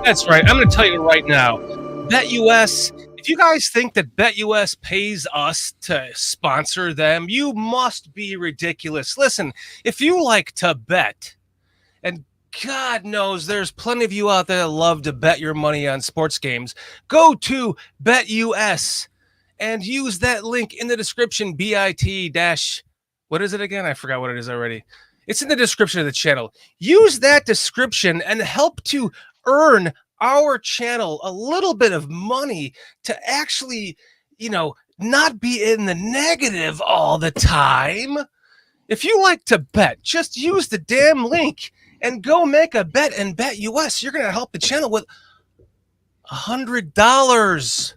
That's right. I'm going to tell you right now. BetUS, if you guys think that BetUS pays us to sponsor them, you must be ridiculous. Listen, if you like to bet, and God knows there's plenty of you out there that love to bet your money on sports games, go to BetUS and use that link in the description, BIT dash, what is it again? I forgot what it is already. It's in the description of the channel. Use that description and help to earn our channel a little bit of money to actually, not be in the negative all the time. If you like to bet, just use the damn link and go make a bet and BetUS. You're going to help the channel with $100.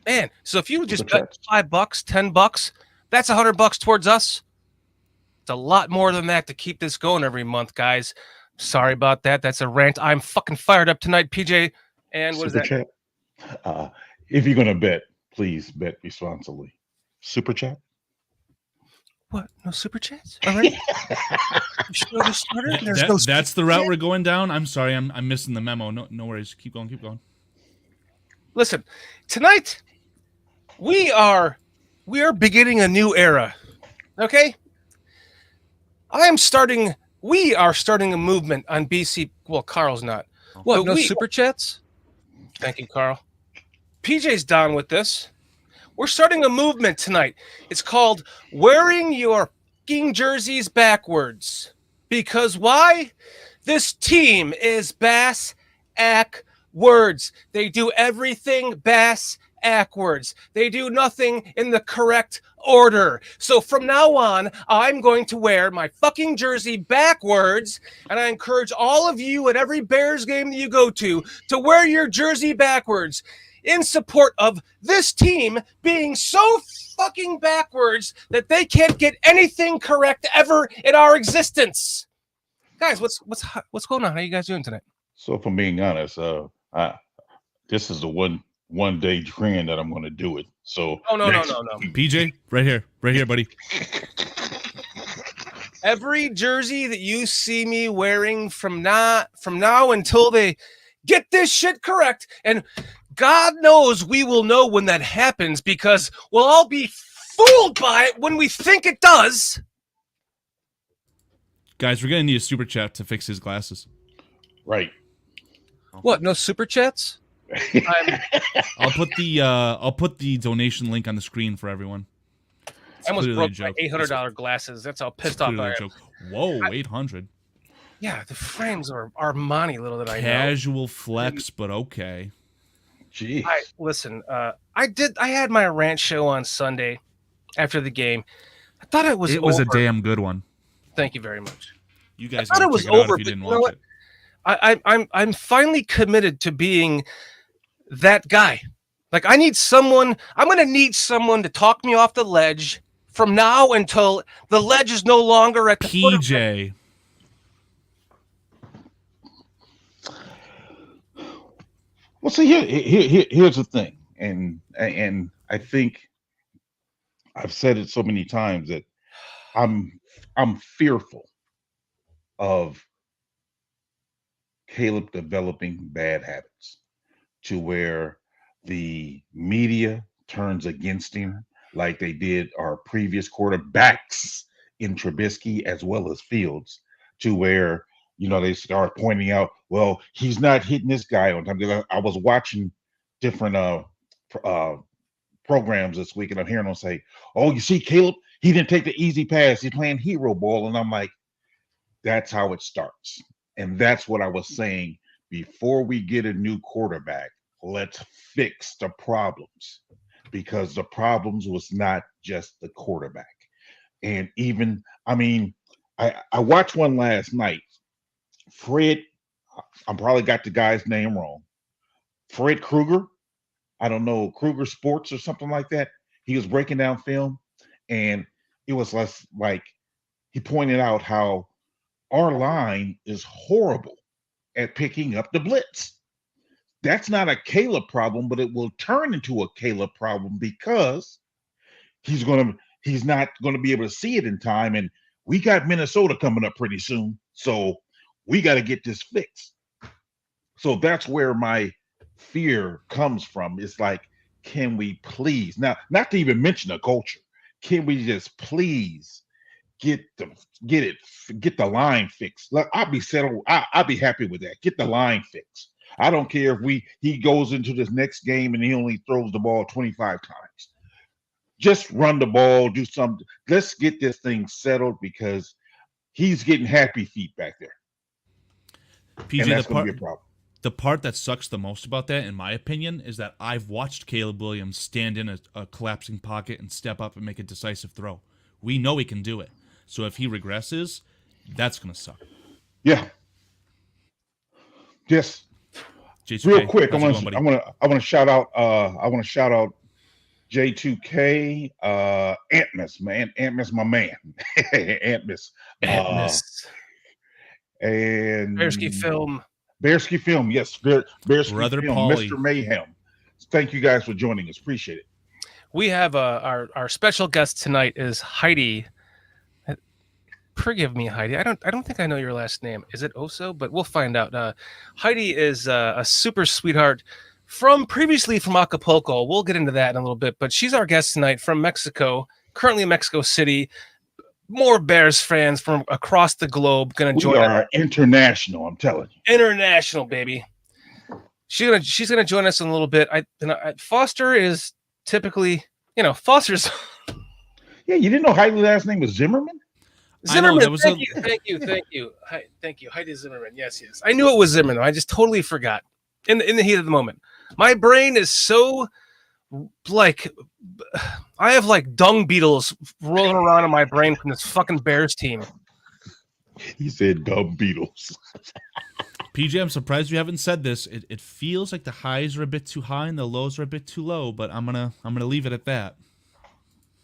Man, so if you just bet $5, $10, that's $100 towards us. It's a lot more than that to keep this going every month, guys. Sorry about that. That's a rant. I'm fucking fired up tonight, PJ. And what Super is that? Chat. If you're gonna bet, please bet responsibly. Super chat. What? No super chats already? That's the route we're going down. I'm sorry, I'm missing the memo. No worries. Keep going. Listen, tonight we are beginning a new era. Okay? We are starting a movement on BC. Well, Karl's not. What? No super chats? Thank you, Karl. PJ's down with this. We're starting a movement tonight. It's called Wearing Your Fucking Jerseys Backwards. Because why? This team is bass-ack-words. They do everything bass-ack-words. They do nothing in the correct order. So from now on, I'm going to wear my fucking jersey backwards, and I encourage all of you at every Bears game that you go to wear your jersey backwards in support of this team being so fucking backwards that they can't get anything correct ever in our existence. Guys, what's going on? How are you guys doing tonight? So, if I'm being honest, this is the one day trend that I'm going to do it. So, no. PJ, right here, buddy. Every jersey that you see me wearing from now until they get this shit correct, and God knows we will know when that happens because we'll all be fooled by it when we think it does. Guys, we're going to need a super chat to fix his glasses. Right. What? No super chats? I'll put the donation link on the screen for everyone. I almost broke my $800 glasses. That's how pissed off I am. Whoa, 800. Yeah, the frames are Armani, little that I know. Casual flex, but okay. Jeez. Listen, I had my rant show on Sunday after the game. I thought it was a damn good one. Thank you very much. You guys thought it was over, if you didn't watch it. I'm finally committed to being that guy. Like I'm going to need someone to talk me off the ledge from now until the ledge is no longer at the PJ. Well, see, here's the thing, and I think I've said it so many times that I'm fearful of Caleb developing bad habits to where the media turns against him like they did our previous quarterbacks in Trubisky as well as Fields, to where they start pointing out, well, he's not hitting this guy on time. I was watching different programs this week, and I'm hearing them say, oh, you see, Caleb, he didn't take the easy pass. He's playing hero ball. And I'm like, that's how it starts. And that's what I was saying. Before we get a new quarterback, let's fix the problems, because the problems was not just the quarterback. And even, I watched one last night. Fred, I probably got the guy's name wrong. Fred Krueger, I don't know, Krueger Sports or something like that. He was breaking down film, and it was less like he pointed out how our line is horrible at picking up the blitz. That's not a Caleb problem, but it will turn into a Caleb problem because he's not going to be able to see it in time. And we got Minnesota coming up pretty soon. So we got to get this fixed. So that's where my fear comes from. It's like, can we please now, not to even mention the culture, can we just please get the line fixed? Like, I'll be settled. I'll be happy with that. Get the line fixed. I don't care if he goes into this next game and he only throws the ball 25 times. Just run the ball, do something. Let's get this thing settled because he's getting happy feet back there. PJ, and that's going to be a problem. The part that sucks the most about that, in my opinion, is that I've watched Caleb Williams stand in a collapsing pocket and step up and make a decisive throw. We know he can do it. So if he regresses, that's going to suck. Yeah. Just J2K, real quick, I how's it going, buddy? want to shout out J2K, Antmas, man. Antmas, my man. Antmas. And Bearski Film. Bearski Film, yes. Bearski Brother Film, Paulie. Mr. Mayhem. Thank you guys for joining us. Appreciate it. We have our special guest tonight is Heidi. Forgive me, Heidi. I don't think I know your last name. Is it Oso? But we'll find out. Heidi is a super sweetheart previously from Acapulco. We'll get into that in a little bit. But she's our guest tonight from Mexico, currently in Mexico City. More Bears fans from across the globe going to join us. We are international, I'm telling you. International, baby. She's gonna join us in a little bit. Foster is typically, Foster's. Yeah, you didn't know Heidi's last name was Zimmerman? Zimmerman. Thank you. Thank you. Heidi Zimmerman. Yes. I knew it was Zimmerman. I just totally forgot in the heat of the moment. My brain is so I have dung beetles rolling around in my brain from this fucking Bears team. He said dumb beetles. PJ, I'm surprised you haven't said this. It feels like the highs are a bit too high and the lows are a bit too low, but I'm gonna leave it at that.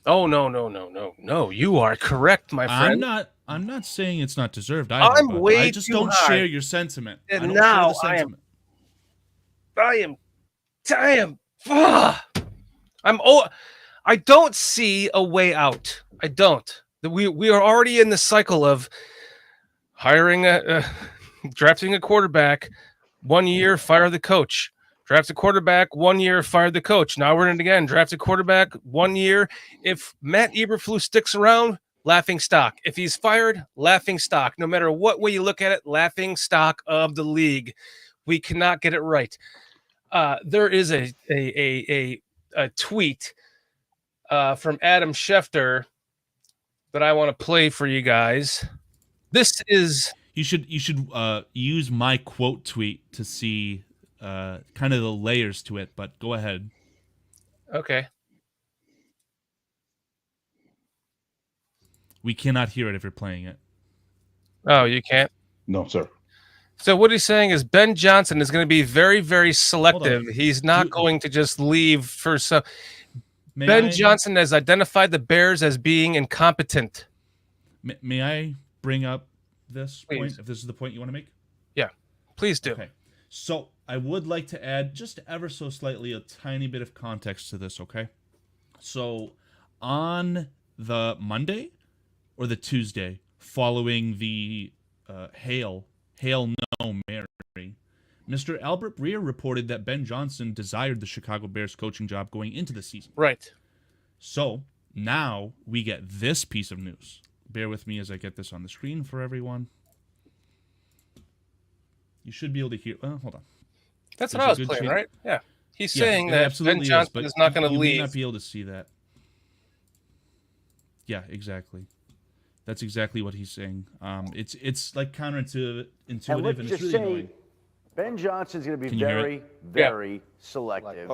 Oh no! You are correct, my friend. I'm not saying it's not deserved either. I'm way I just too don't high. share your sentiment. And I don't now share the sentiment. I don't see a way out. I don't. We are already in the cycle of hiring drafting a quarterback, 1 year, fire the coach. Draft a quarterback, 1 year, fire the coach. Now we're in it again. Draft a quarterback, 1 year. If Matt Eberflus sticks around, laughing stock. If he's fired, laughing stock. No matter what way you look at it, laughing stock of the league. We cannot get it right. There is a tweet from Adam Schefter that I want to play for you guys. This is you should use my quote tweet to see kind of the layers to it, but go ahead. Okay. We cannot hear it if you're playing it. Oh, you can't? No, sir. So what he's saying is Ben Johnson is going to be very, very selective. He's not going to just leave for some. Ben Johnson has identified the Bears as being incompetent. May I bring up this Please. point, if this is the point you want to make? Yeah, please do. Okay. So I would like to add just ever so slightly a tiny bit of context to this, okay? So on the Monday or the Tuesday following the Hail No Mary, Mr. Albert Breer reported that Ben Johnson desired the Chicago Bears coaching job going into the season. Right. So now we get this piece of news. Bear with me as I get this on the screen for everyone. You should be able to hear. Hold on. That's what I was playing, right? Yeah. He's saying that Ben Johnson is not going to leave. You may not be able to see that. Yeah, exactly. That's exactly what he's saying. It's like counterintuitive, and it's really annoying. Ben Johnson's going to be very selective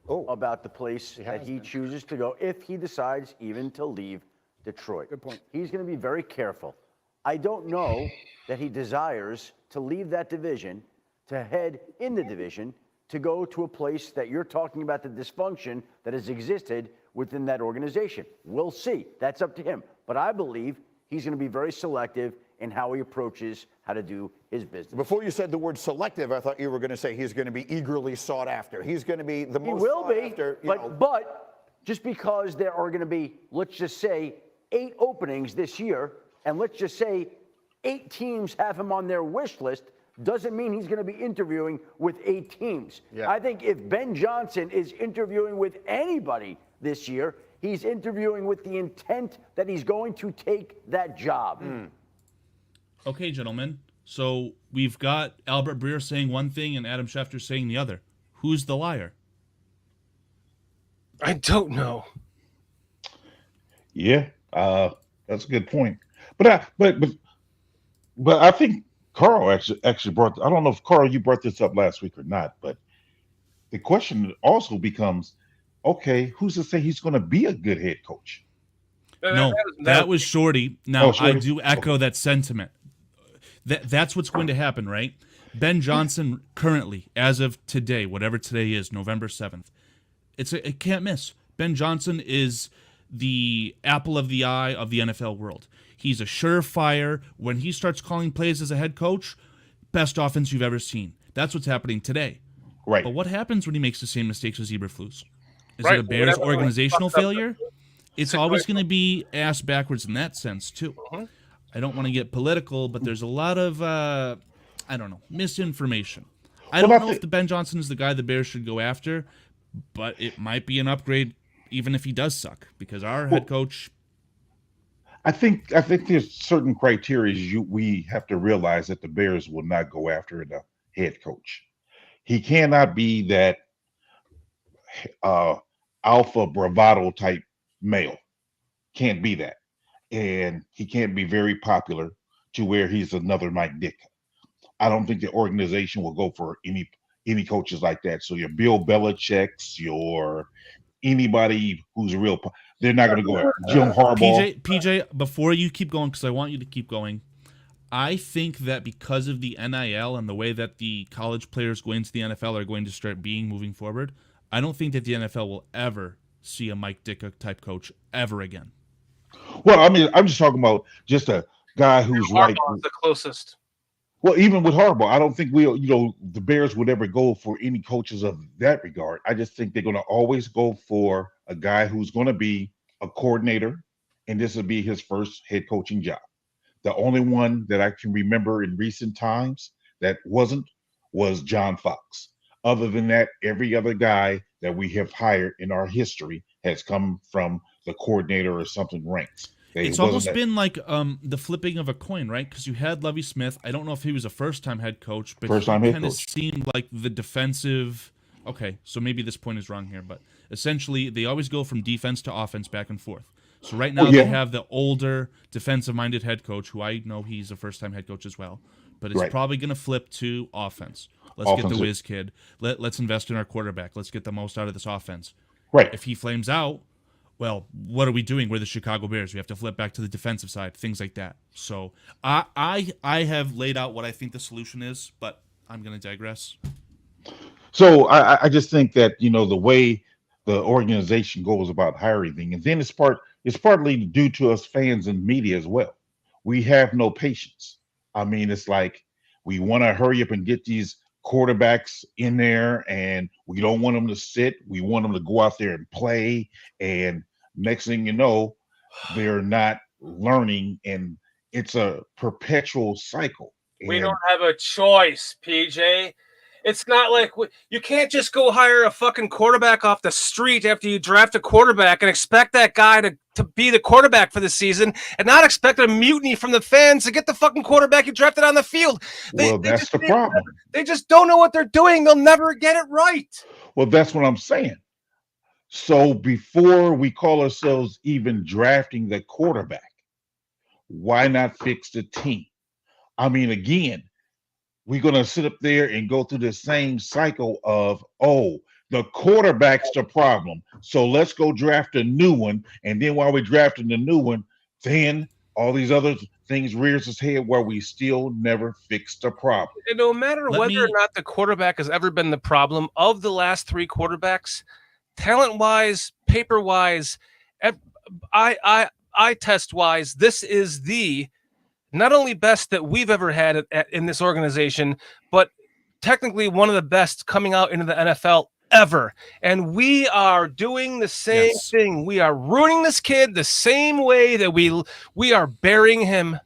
about the place that he chooses to go if he decides even to leave Detroit. Good point. He's going to be very careful. I don't know that he desires to leave that division, to head in the division, to go to a place that you're talking about the dysfunction that has existed within that organization. We'll see. That's up to him. But I believe he's going to be very selective in how he approaches how to do his business. Before you said the word selective, I thought you were going to say he's going to be eagerly sought after. He's going to be the most sought after. But just because there are going to be, let's just say, 8 openings this year, and let's just say 8 teams have him on their wish list doesn't mean he's going to be interviewing with 8 teams. Yeah. I think if Ben Johnson is interviewing with anybody this year, he's interviewing with the intent that he's going to take that job. Okay, gentlemen. So we've got Albert Breer saying one thing and Adam Schefter saying the other. Who's the liar? I don't know. Yeah, that's a good point. But I think Karl actually brought. I don't know if Karl you brought this up last week or not, but the question also becomes, okay, who's to say he's going to be a good head coach? No, that was Shorty. Now, Shorty. I do echo that sentiment. That's what's going to happen, right? Ben Johnson currently, as of today, whatever today is, November 7th, it can't miss. Ben Johnson is the apple of the eye of the NFL world. He's a surefire. When he starts calling plays as a head coach, best offense you've ever seen. That's what's happening today. Right. But what happens when he makes the same mistakes as Eberflus? Is it a Bears organizational failure? It's always going to be ass backwards in that sense, too. I don't want to get political, but there's a lot of, misinformation. I don't know if the Ben Johnson is the guy the Bears should go after, but it might be an upgrade even if he does suck, because our head coach... I think there's certain criteria we have to realize that the Bears will not go after the head coach. He cannot be that alpha bravado type male. Can't be that. And he can't be very popular to where he's another Mike Dick. I don't think the organization will go for any coaches like that. So your Bill Belichick's, your anybody who's they're not going to go after Jim Harbaugh. PJ, before you keep going, because I want you to keep going, I think that because of the NIL and the way that the college players going to the NFL are going to start being moving forward, I don't think that the NFL will ever see a Mike Ditka type coach ever again. Well, I mean, I'm just talking about just a guy who's like the closest. Well, even with Harbaugh, I don't think the Bears would ever go for any coaches of that regard. I just think they're going to always go for a guy who's going to be a coordinator, and this will be his first head coaching job. The only one that I can remember in recent times that wasn't was John Fox. Other than that, every other guy that we have hired in our history has come from the coordinator or something ranks. It's almost been like the flipping of a coin, right? Because you had Lovie Smith. I don't know if he was a first-time head coach, but he kind of seemed like the defensive. Okay, so maybe this point is wrong here, but essentially they always go from defense to offense back and forth. So right now they have the older defensive-minded head coach, who I know he's a first-time head coach as well, but it's probably going to flip to offense. Let's get the whiz kid. Let's invest in our quarterback. Let's get the most out of this offense. Right. If he flames out, well, what are we doing? We're the Chicago Bears. We have to flip back to the defensive side, things like that. So I have laid out what I think the solution is, but I'm going to digress. So I just think that, the way the organization goes about hiring things, and then it's partly due to us fans and media as well. We have no patience. I mean, it's like we want to hurry up and get these quarterbacks in there, and we don't want them to sit. We want them to go out there and play, and next thing you know, they're not learning, and it's a perpetual cycle. We don't have a choice, PJ. It's not like you can't just go hire a fucking quarterback off the street after you draft a quarterback and expect that guy to be the quarterback for the season and not expect a mutiny from the fans to get the fucking quarterback you drafted on the field. That's the problem. They just don't know what they're doing. They'll never get it right. Well, that's what I'm saying. So before we call ourselves even drafting the quarterback, why not fix the team? I mean, again, we're going to sit up there and go through the same cycle of, the quarterback's the problem, so let's go draft a new one. And then while we're drafting the new one, then all these other things rears its head where we still never fix the problem. And no matter whether or not the quarterback has ever been the problem, of the last 3 quarterbacks, talent-wise, paper-wise, eye test-wise, this is the not only best that we've ever had in this organization, but technically one of the best coming out into the NFL ever. And we are doing the same thing. We are ruining this kid the same way that we are burying him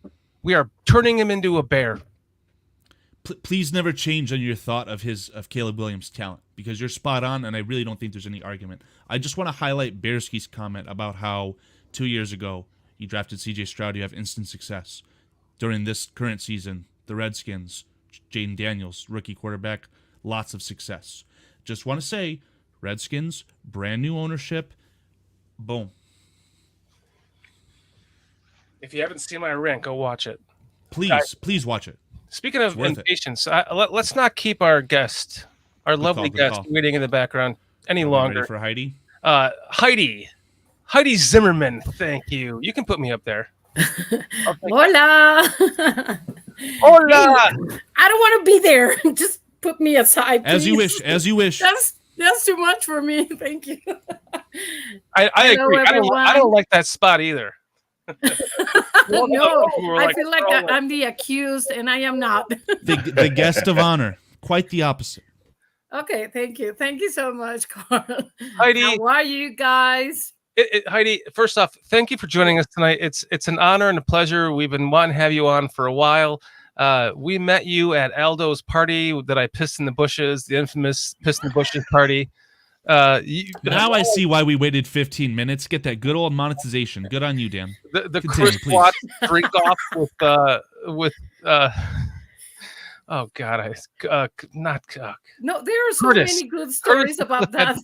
We are turning him into a bear. Please never change on your thought of Caleb Williams' talent, because you're spot on, and I really don't think there's any argument. I just want to highlight Bearski's comment about how 2 years ago you drafted C.J. Stroud, you have instant success. During this current season, the Redskins, Jaden Daniels, rookie quarterback, lots of success. Just want to say, Redskins, brand new ownership, boom. If you haven't seen my rant, go watch it. Please watch it. Speaking of impatience, let's not keep our guest, our lovely guest, waiting in the background any longer. Ready for Heidi? Heidi Zimmerman, thank you. You can put me up there. Hola. Hola. I don't want to be there. Just put me aside, please. As you wish. As you wish. That's too much for me. Thank you. I agree. I don't like that spot either. No, I feel like I'm the accused, and I am not. The guest of honor. Quite the opposite. Okay, thank you. Thank you so much, Karl. Heidi, how are you guys? Heidi, first off, thank you for joining us tonight. It's an honor and a pleasure. We've been wanting to have you on for a while. We met you at Aldo's party that I pissed in the bushes, the infamous piss in the bushes party. Now I see why we waited 15 minutes. Get that good old monetization. Good on you, Dan. The Chris Watts drink off with oh God, not cock. No, there are so many good stories about that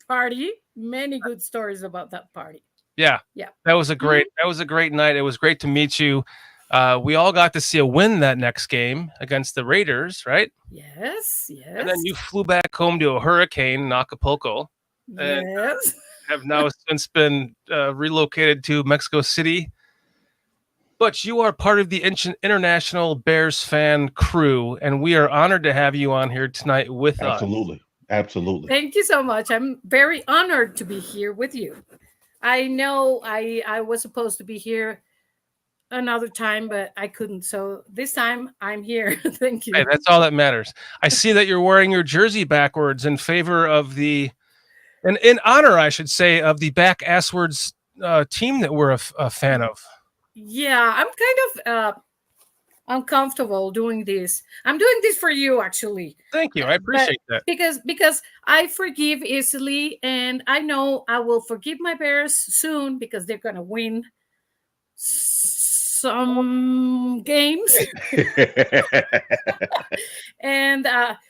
party. Many good stories about that party. Yeah. That was a great night. It was great to meet you. We all got to see a win that next game against the Raiders, right? Yes. And then you flew back home to a hurricane in Acapulco. Yes. Have now since been relocated to Mexico City. But you are part of the international Bears fan crew, and we are honored to have you on here tonight with us. Absolutely. Thank you so much. I'm very honored to be here with you. I know I was supposed to be here another time, but I couldn't. So this time I'm here. Thank you. Hey, that's all that matters. I see that you're wearing your jersey backwards in favor of in honor, I should say, of the back asswards team that we're a fan of. Yeah, I'm kind of uncomfortable doing this. I'm doing this for you, actually. Thank you. I appreciate that. Because I forgive easily, and I know I will forgive my Bears soon because they're going to win some games. And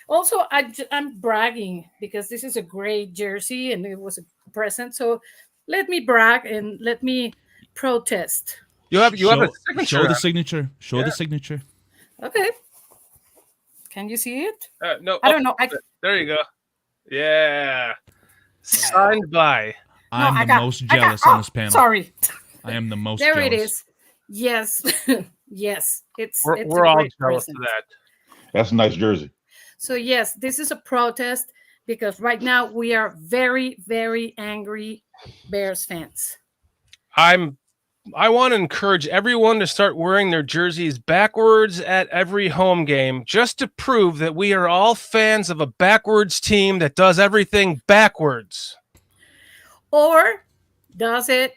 also, I'm bragging because this is a great jersey and it was a present. So let me brag and let me protest. You have a signature. Show the signature. Show the signature. Okay. Can you see it? No. I don't know. There you go. Yeah. Signed by. I'm the most jealous on this panel. Sorry. I am the most jealous. There it is. Yes. Yes. We're all jealous of that. That's a nice jersey. So yes, this is a protest because right now we are very, very angry Bears fans. I want to encourage everyone to start wearing their jerseys backwards at every home game just to prove that we are all fans of a backwards team that does everything backwards. Or does it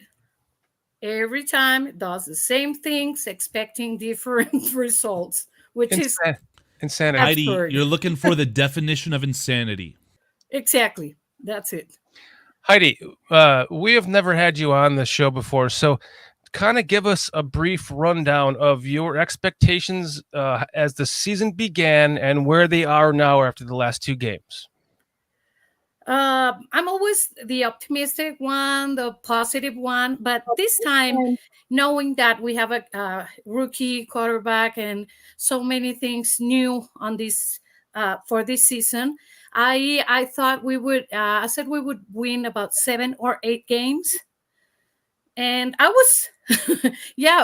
every time, does the same things, expecting different results, which is insanity. Heidi, you're looking for the definition of insanity. Exactly. That's it. Heidi, we have never had you on the show before, so kind of give us a brief rundown of your expectations as the season began and where they are now after the last two games. I'm always the optimistic one, the positive one, but this time, knowing that we have a rookie quarterback and so many things new on this for this season, I thought we would. I said we would win about 7 or 8 games. And I was,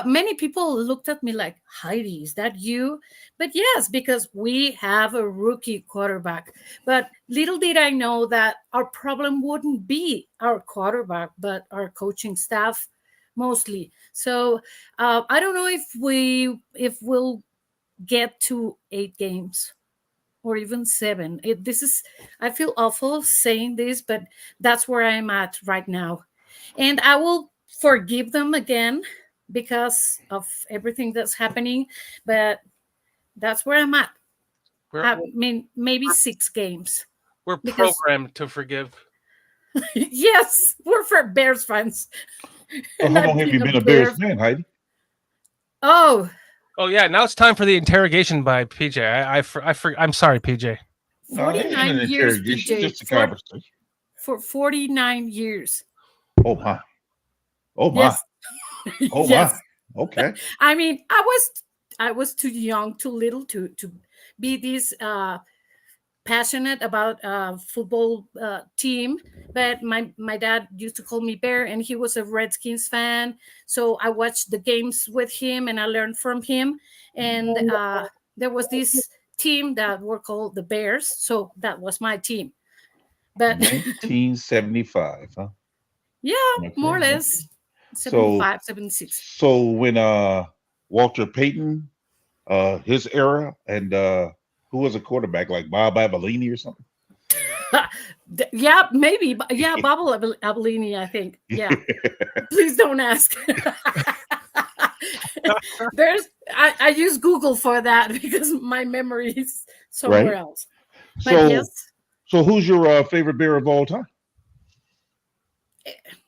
many people looked at me like, Heidi, is that you? But yes, because we have a rookie quarterback. But little did I know that our problem wouldn't be our quarterback, but our coaching staff mostly. So I don't know if we'll get to 8 games or even 7. I feel awful saying this, but that's where I'm at right now. And I will forgive them again because of everything that's happening. But that's where I'm at. I mean, maybe 6 games. We're programmed to forgive. Yes, we're for Bears fans. So how long have you been a Bears fan, Heidi? Oh yeah. Now it's time for the interrogation by PJ. I'm sorry, PJ. 49 years, PJ. Just a conversation. For 49 years. Oh my. Oh my. Yes. Oh yes. my. Okay. I mean, I was too young, too little to be this passionate about football team, but my dad used to call me Bear, and he was a Redskins fan, so I watched the games with him and I learned from him. And there was this team that were called the Bears, so that was my team. But 1975, huh? Yeah, okay, more or less. 75, 76. So when Walter Payton, his era, and who was a quarterback, like Bob Avellini or something? Yeah, maybe. Yeah, Bob Avellini, I think. Yeah. Please don't ask. I use Google for that because my memory is somewhere else. But yes. So who's your favorite Bear of all time?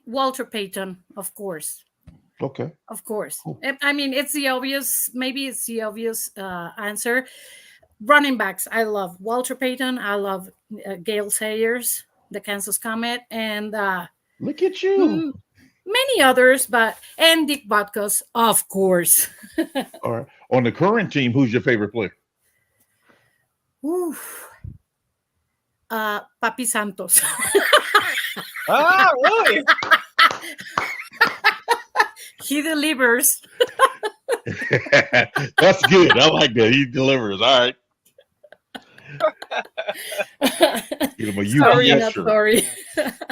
Walter Payton, of course. Okay. Of course. Cool. I mean, it's the obvious answer. Running backs, I love Walter Payton. I love Gale Sayers, the Kansas Comet, and look at you. Many others, and Dick Butkus, of course. All right. On the current team, who's your favorite player? Papi Santos. Ah, really? He delivers. That's good. I like that. He delivers. All right. Give him a sorry.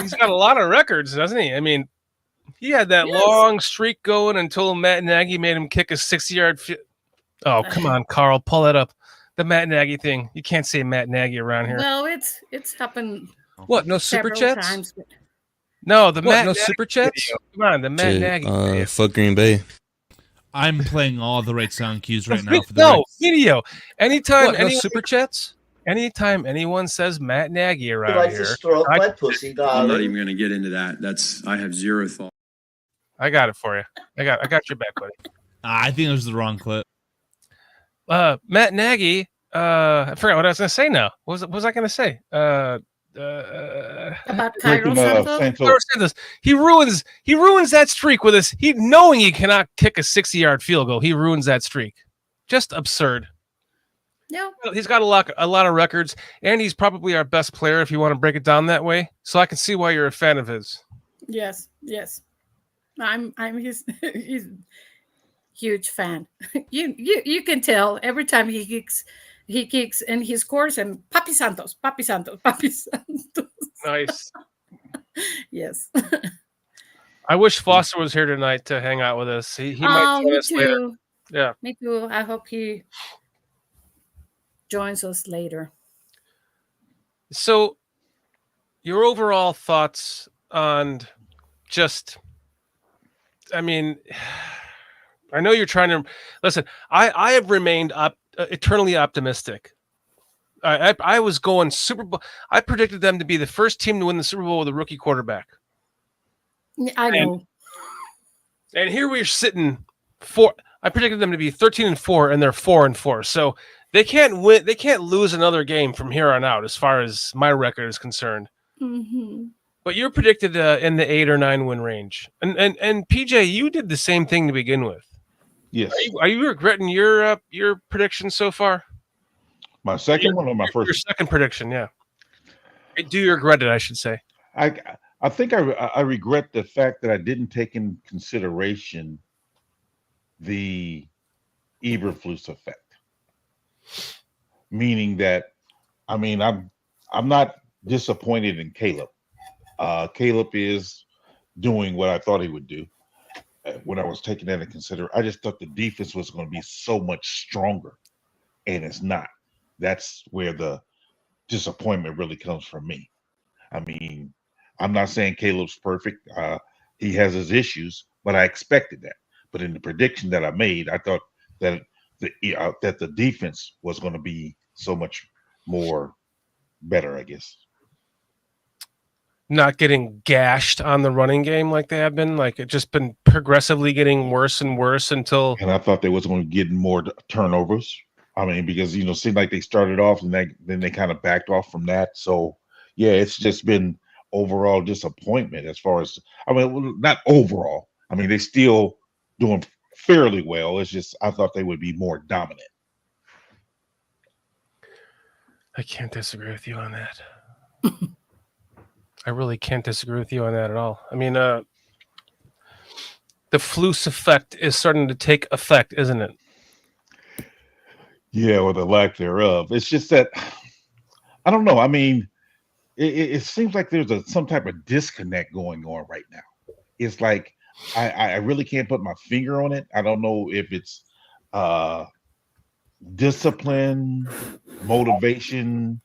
He's got a lot of records, doesn't he? I mean, he had that long streak going until Matt Nagy made him kick a 60-yard field. Oh, come on, Karl. Pull that up. The Matt Nagy thing. You can't say Matt Nagy around here. Well, it's happened. What? No super chats? Times, but... No, the Matt. No Nagy super chats. Video. Come on, the Matt Nagy. Fuck Green Bay. I'm playing all the right sound cues right now. For the video. Anytime. What, no super chats. Anytime anyone says Matt Nagy around like here, to stroke my pussy, darling. I'm not even going to get into that. I have zero thought. I got it for you. I got your back, buddy. I think it was the wrong clip. Matt Nagy. I forgot what I was going to say now. What was I going to say? About Cairo Santos. He ruins that streak with us. Knowing he cannot kick a 60-yard field goal. He ruins that streak. Just absurd. Yeah. He's got a lot of records, and he's probably our best player if you want to break it down that way. So I can see why you're a fan of his. Yes. I'm his huge fan. You can tell every time he kicks and he scores, and Papi Santos. Nice. Yes. I wish Foster was here tonight to hang out with us. He might join us later. Yeah. Me too. I hope he joins us later. So, your overall thoughts on just, I mean, I know you're trying to listen. I have remained eternally optimistic. I was going Super Bowl. I predicted them to be the first team to win the Super Bowl with a rookie quarterback. I know. And here we're sitting I predicted them to be 13-4, and they're 4-4. So they can't win. They can't lose another game from here on out, as far as my record is concerned. Mm-hmm. But you're predicted in the 8 or 9 win range, and PJ, you did the same thing to begin with. Yes. Are you regretting your prediction so far? My second one or my first? Your second prediction, yeah. Do you regret it? I should say. I think I regret the fact that I didn't take in consideration the Eberflus effect. Meaning that, I mean, I'm not disappointed in Caleb. Caleb is doing what I thought he would do. When I was taking that into consideration, I just thought the defense was going to be so much stronger, and it's not. That's where the disappointment really comes from me. I mean, I'm not saying Caleb's perfect. He has his issues, but I expected that. But in the prediction that I made, I thought that the defense was going to be so much more better, I guess. Not getting gashed on the running game like they have been. Like, it's just been progressively getting worse and worse until. And I thought they was going to get more turnovers. I mean, because it seemed like they started off and then they kind of backed off from that. So yeah, it's just been overall disappointment as far as, I mean, not overall. I mean, they still doing fairly well. It's just I thought they would be more dominant. I can't disagree with you on that. I really can't disagree with you on that at all. I mean, the Flus effect is starting to take effect, isn't it? Yeah, or the lack thereof. It's just that, I don't know. I mean, it seems like there's some type of disconnect going on right now. It's like I really can't put my finger on it. I don't know if it's discipline, motivation,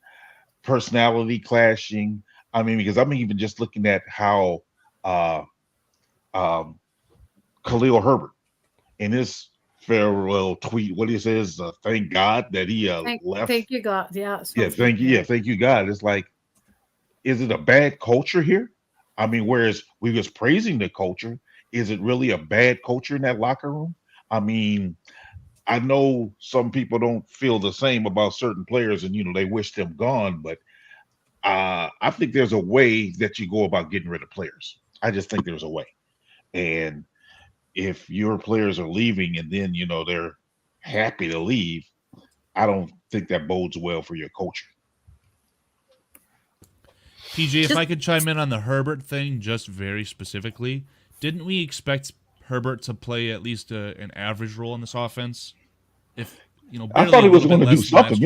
personality clashing. I mean, because I'm even just looking at how Khalil Herbert in his farewell tweet, what he says, thank God that he left. Thank you, God. Yeah. Thank you. Yeah, thank you, God. It's like, is it a bad culture here? I mean, whereas we was praising the culture, is it really a bad culture in that locker room? I mean, I know some people don't feel the same about certain players and, they wish them gone, but I think there's a way that you go about getting rid of players. I just think there's a way. And if your players are leaving and then, they're happy to leave, I don't think that bodes well for your culture. PJ, if I could chime in on the Herbert thing just very specifically, didn't we expect Herbert to play at least an average role in this offense? I thought he was going to do something.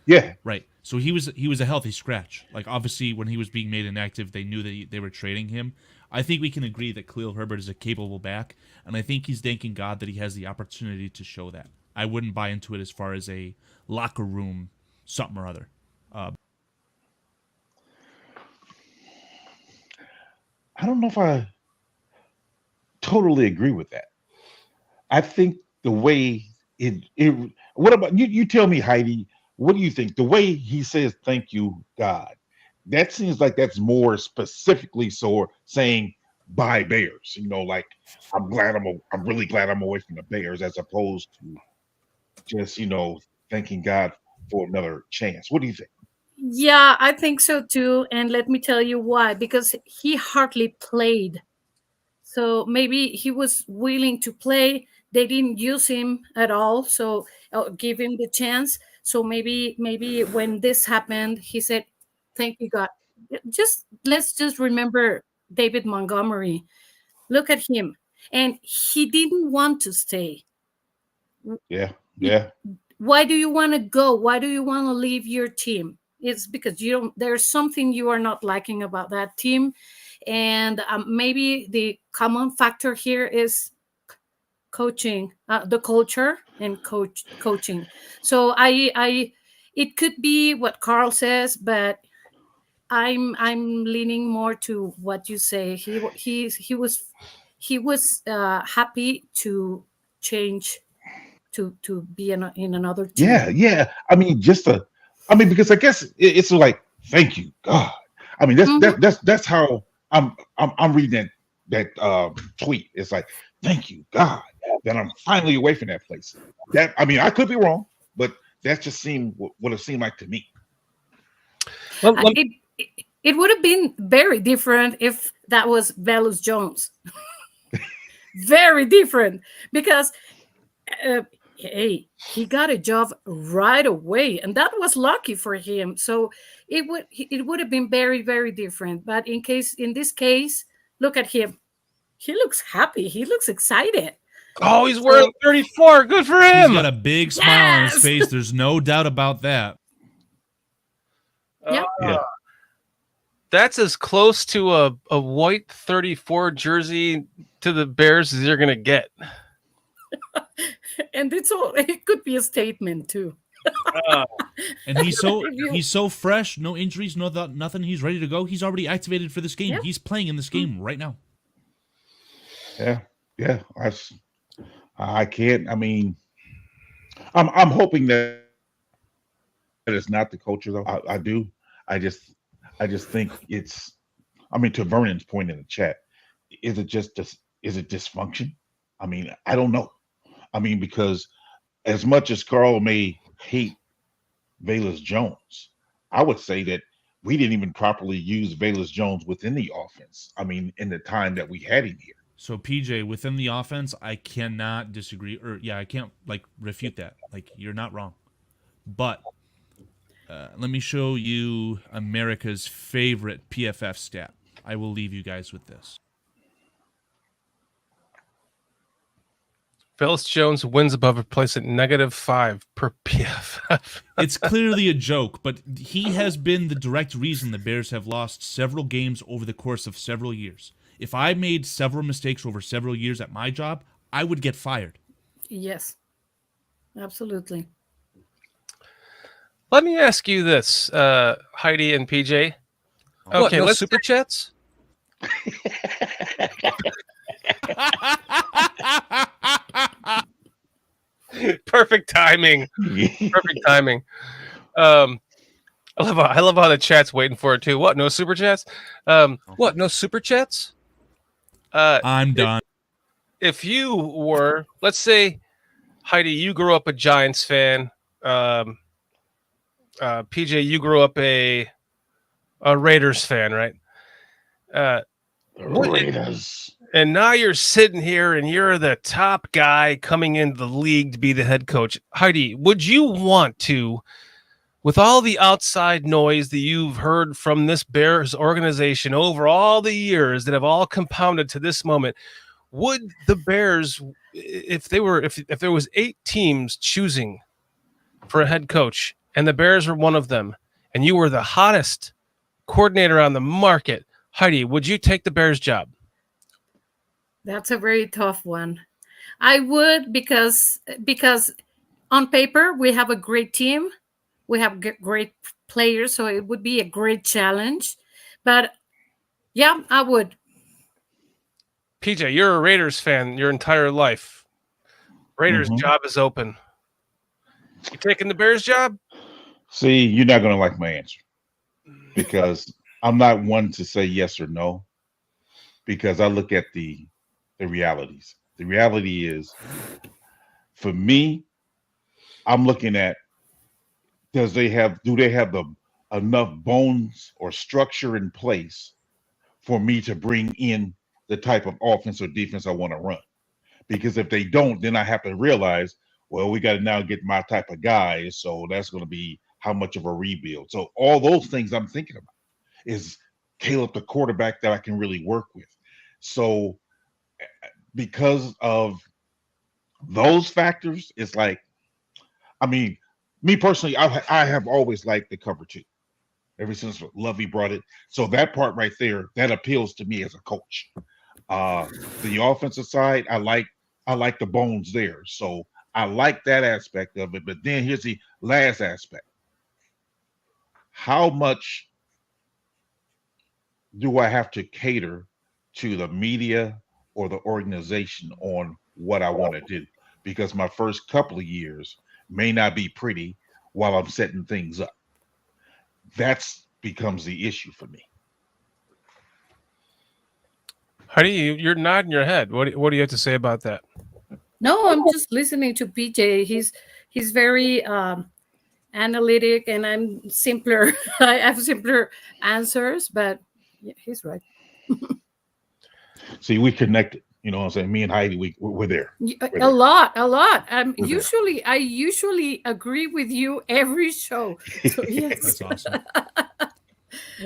Yeah. Right. So he was a healthy scratch. Like, obviously, when he was being made inactive, they knew that they were trading him. I think we can agree that Khalil Herbert is a capable back, and I think he's thanking God that he has the opportunity to show that. I wouldn't buy into it as far as a locker room something or other. I don't know if I totally agree with that. I think the way what about you? You tell me, Heidi, what do you think? The way he says, thank you, God, that seems like that's more specifically so saying bye Bears, like I'm really glad I'm away from the Bears, as opposed to just, thanking God for another chance. What do you think? Yeah, I think so too. And let me tell you why. Because he hardly played. So maybe he was willing to play. They didn't use him at all. So give him the chance. So maybe when this happened, he said, thank you, God. Let's just remember David Montgomery. Look at him. And he didn't want to stay. Yeah. Why do you want to go? Why do you want to leave your team? It's because there's something you are not liking about that team. And maybe the common factor here is coaching, the culture and coaching. So it could be what Karl says, but I'm leaning more to what you say. He was happy to change to be in another team. Yeah. I mean, because I guess it's like, thank you, God. I mean, that's how I'm reading that tweet. It's like, thank you, God, that I'm finally away from that place. I could be wrong, but that just seemed what it seemed like to me. Well, it would have been very different if that was Velus Jones. Very different, because he got a job right away, and that was lucky for him. So it would have been very, very different. But in this case, look at him. He looks happy. He looks excited. Oh, he's wearing 34. Good for him. He's got a big smile on his face. There's no doubt about that. Yeah. That's as close to a white 34 jersey to the Bears as you're going to get. And it could be a statement too. And he's so fresh, no injuries, nothing. He's ready to go. He's already activated for this game. Yeah. He's playing in this game right now. Yeah. I can't. I mean, I'm hoping that it's not the culture though. I do. I just think it's. I mean, to Vernon's point in the chat, is it just is it dysfunction? I mean, I don't know. I mean, because as much as Karl may hate Velus Jones, I would say that we didn't even properly use Velus Jones within the offense. I mean, in the time that we had him here. So PJ, within the offense, I cannot disagree, or I can't like refute that. Like, you're not wrong. But let me show you America's favorite PFF stat. I will leave you guys with this. Velus Jones wins above replacement -5 per PFF. It's clearly a joke, but he has been the direct reason the Bears have lost several games over the course of several years. If I made several mistakes over several years at my job, I would get fired. Yes, absolutely. Let me ask you this, Heidi and PJ. Okay, What, no let's super chats? Perfect timing. Perfect timing. I love how the chat's waiting for it too. What? No super chats? What, no super chats? I'm done. If you were, let's say, Heidi, you grew up a Giants fan. PJ, you grew up a Raiders fan, right? Raiders. And now you're sitting here and you're the top guy coming into the league to be the head coach. Heidi, would you want to, with all the outside noise that you've heard from this Bears organization over all the years that have all compounded to this moment, would the Bears, if there was 8 teams choosing for a head coach and the Bears were one of them and you were the hottest coordinator on the market, Heidi, would you take the Bears job? That's a very tough one. I would, because on paper we have a great team, we have great players, so it would be a great challenge. But yeah, I would. PJ, you're a Raiders fan your entire life. Raiders job is open. You taking the Bears job? See, you're not going to like my answer because I'm not one to say yes or no because I look at the realities. The reality is, for me, I'm looking at do they have enough bones or structure in place for me to bring in the type of offense or defense I want to run? Because if they don't, then I have to realize, well, we got to now get my type of guys. So that's going to be how much of a rebuild. So all those things I'm thinking about is Caleb, the quarterback that I can really work with. So because of those factors, it's like, I mean, me personally, I have always liked the cover 2 ever since Lovey brought it. So that part right there, that appeals to me as a coach. The offensive side, I like the bones there. So I like that aspect of it. But then here's the last aspect. How much do I have to cater to the media or the organization on what I want to do? Because my first couple of years may not be pretty while I'm setting things up. That's becomes the issue for me. Heidi, you're nodding your head. What do you have to say about that? No, I'm just listening to PJ. He's very analytic, and I'm simpler. I have simpler answers, but yeah, he's right. See, we connected. You know what I'm saying? Me and Heidi, we're there. A lot. I usually agree with you every show. So, yes. That's awesome.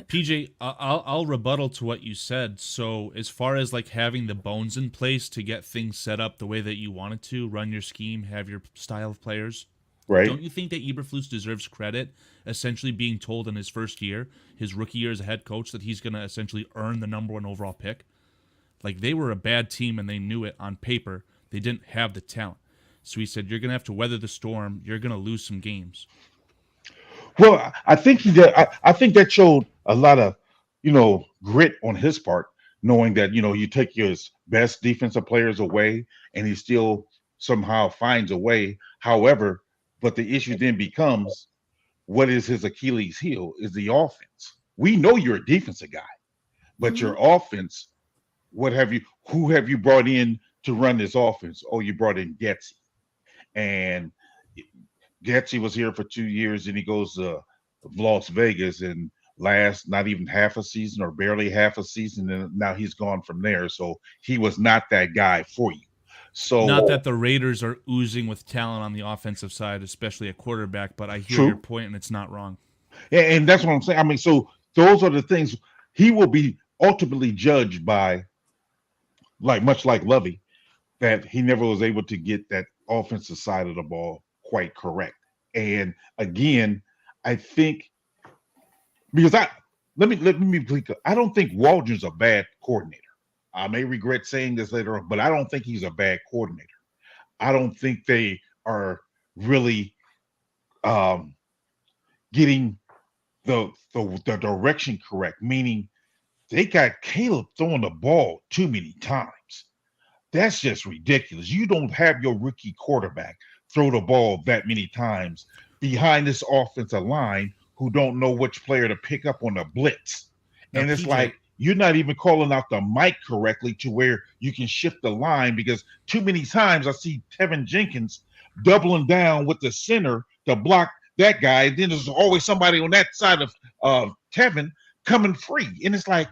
PJ, I'll rebuttal to what you said. So as far as like having the bones in place to get things set up the way that you wanted to, run your scheme, have your style of players, right? Don't you think that Eberflus deserves credit, essentially being told in his first year, his rookie year as a head coach, that he's going to essentially earn the #1 overall pick? Like, they were a bad team and they knew it on paper. They didn't have the talent. So he said, you're going to have to weather the storm. You're going to lose some games. Well, I think he did. I think that showed a lot of, grit on his part, knowing that, you take your best defensive players away and he still somehow finds a way. However, but the issue then becomes, what is his Achilles heel? Is the offense. We know you're a defensive guy, but your offense, who have you brought in to run this offense? Oh, you brought in Getsy. And Getsy was here for 2 years, and he goes to Las Vegas and last not even half a season or barely half a season, and now he's gone from there. So he was not that guy for you. So not that the Raiders are oozing with talent on the offensive side, especially at quarterback, but I hear True. your point, and it's not wrong. And that's what I'm saying. I mean, so those are the things he will be ultimately judged by, like much like Lovey, that he never was able to get that offensive side of the ball quite correct. And again, I think because let me be clear. I don't think Waldron's a bad coordinator. I may regret saying this later on, but I don't think he's a bad coordinator. I don't think they are really getting the direction correct, meaning they got Caleb throwing the ball too many times. That's just ridiculous. You don't have your rookie quarterback throw the ball that many times behind this offensive line who don't know which player to pick up on the blitz. And it's like, you're not even calling out the mic correctly to where you can shift the line, because too many times I see Tevin Jenkins doubling down with the center to block that guy. Then there's always somebody on that side of Tevin coming free. And it's like,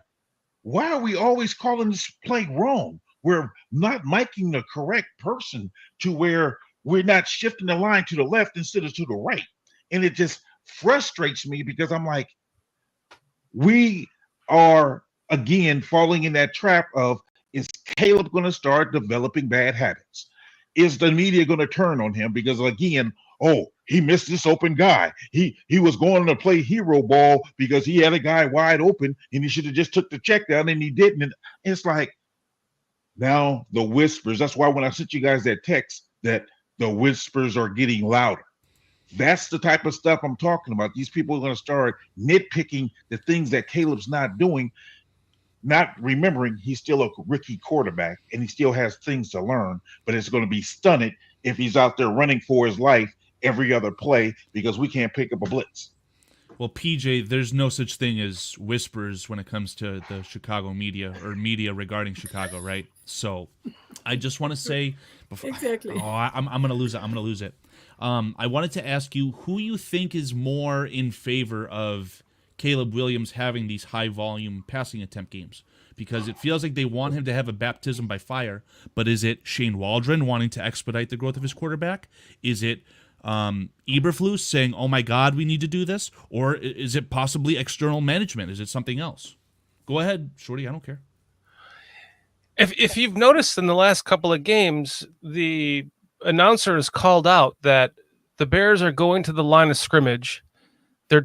why are we always calling this play wrong? We're not miking the correct person to where we're not shifting the line to the left instead of to the right. And it just frustrates me because I'm like, we are again falling in that trap of, is Caleb going to start developing bad habits? Is the media going to turn on him? Because again, oh, he missed this open guy. He was going to play hero ball because he had a guy wide open and he should have just took the check down, and he didn't. And it's like, now the whispers. That's why when I sent you guys that text, that the whispers are getting louder. That's the type of stuff I'm talking about. These people are going to start nitpicking the things that Caleb's not doing, not remembering he's still a rookie quarterback and he still has things to learn, but it's going to be stunted if he's out there running for his life every other play because we can't pick up a blitz. Well, PJ, there's no such thing as whispers when it comes to the Chicago media or media regarding Chicago, right? So I just want to say before, exactly. I'm going to lose it. I'm going to lose it. I wanted to ask you who you think is more in favor of Caleb Williams having these high volume passing attempt games, because it feels like they want him to have a baptism by fire. But is it Shane Waldron wanting to expedite the growth of his quarterback? Is it Eberflus saying, oh my God, we need to do this? Or is it possibly external management? Is it something else? Go ahead, Shorty. I don't care. If you've noticed in the last couple of games, the announcer has called out that the Bears are going to the line of scrimmage. They're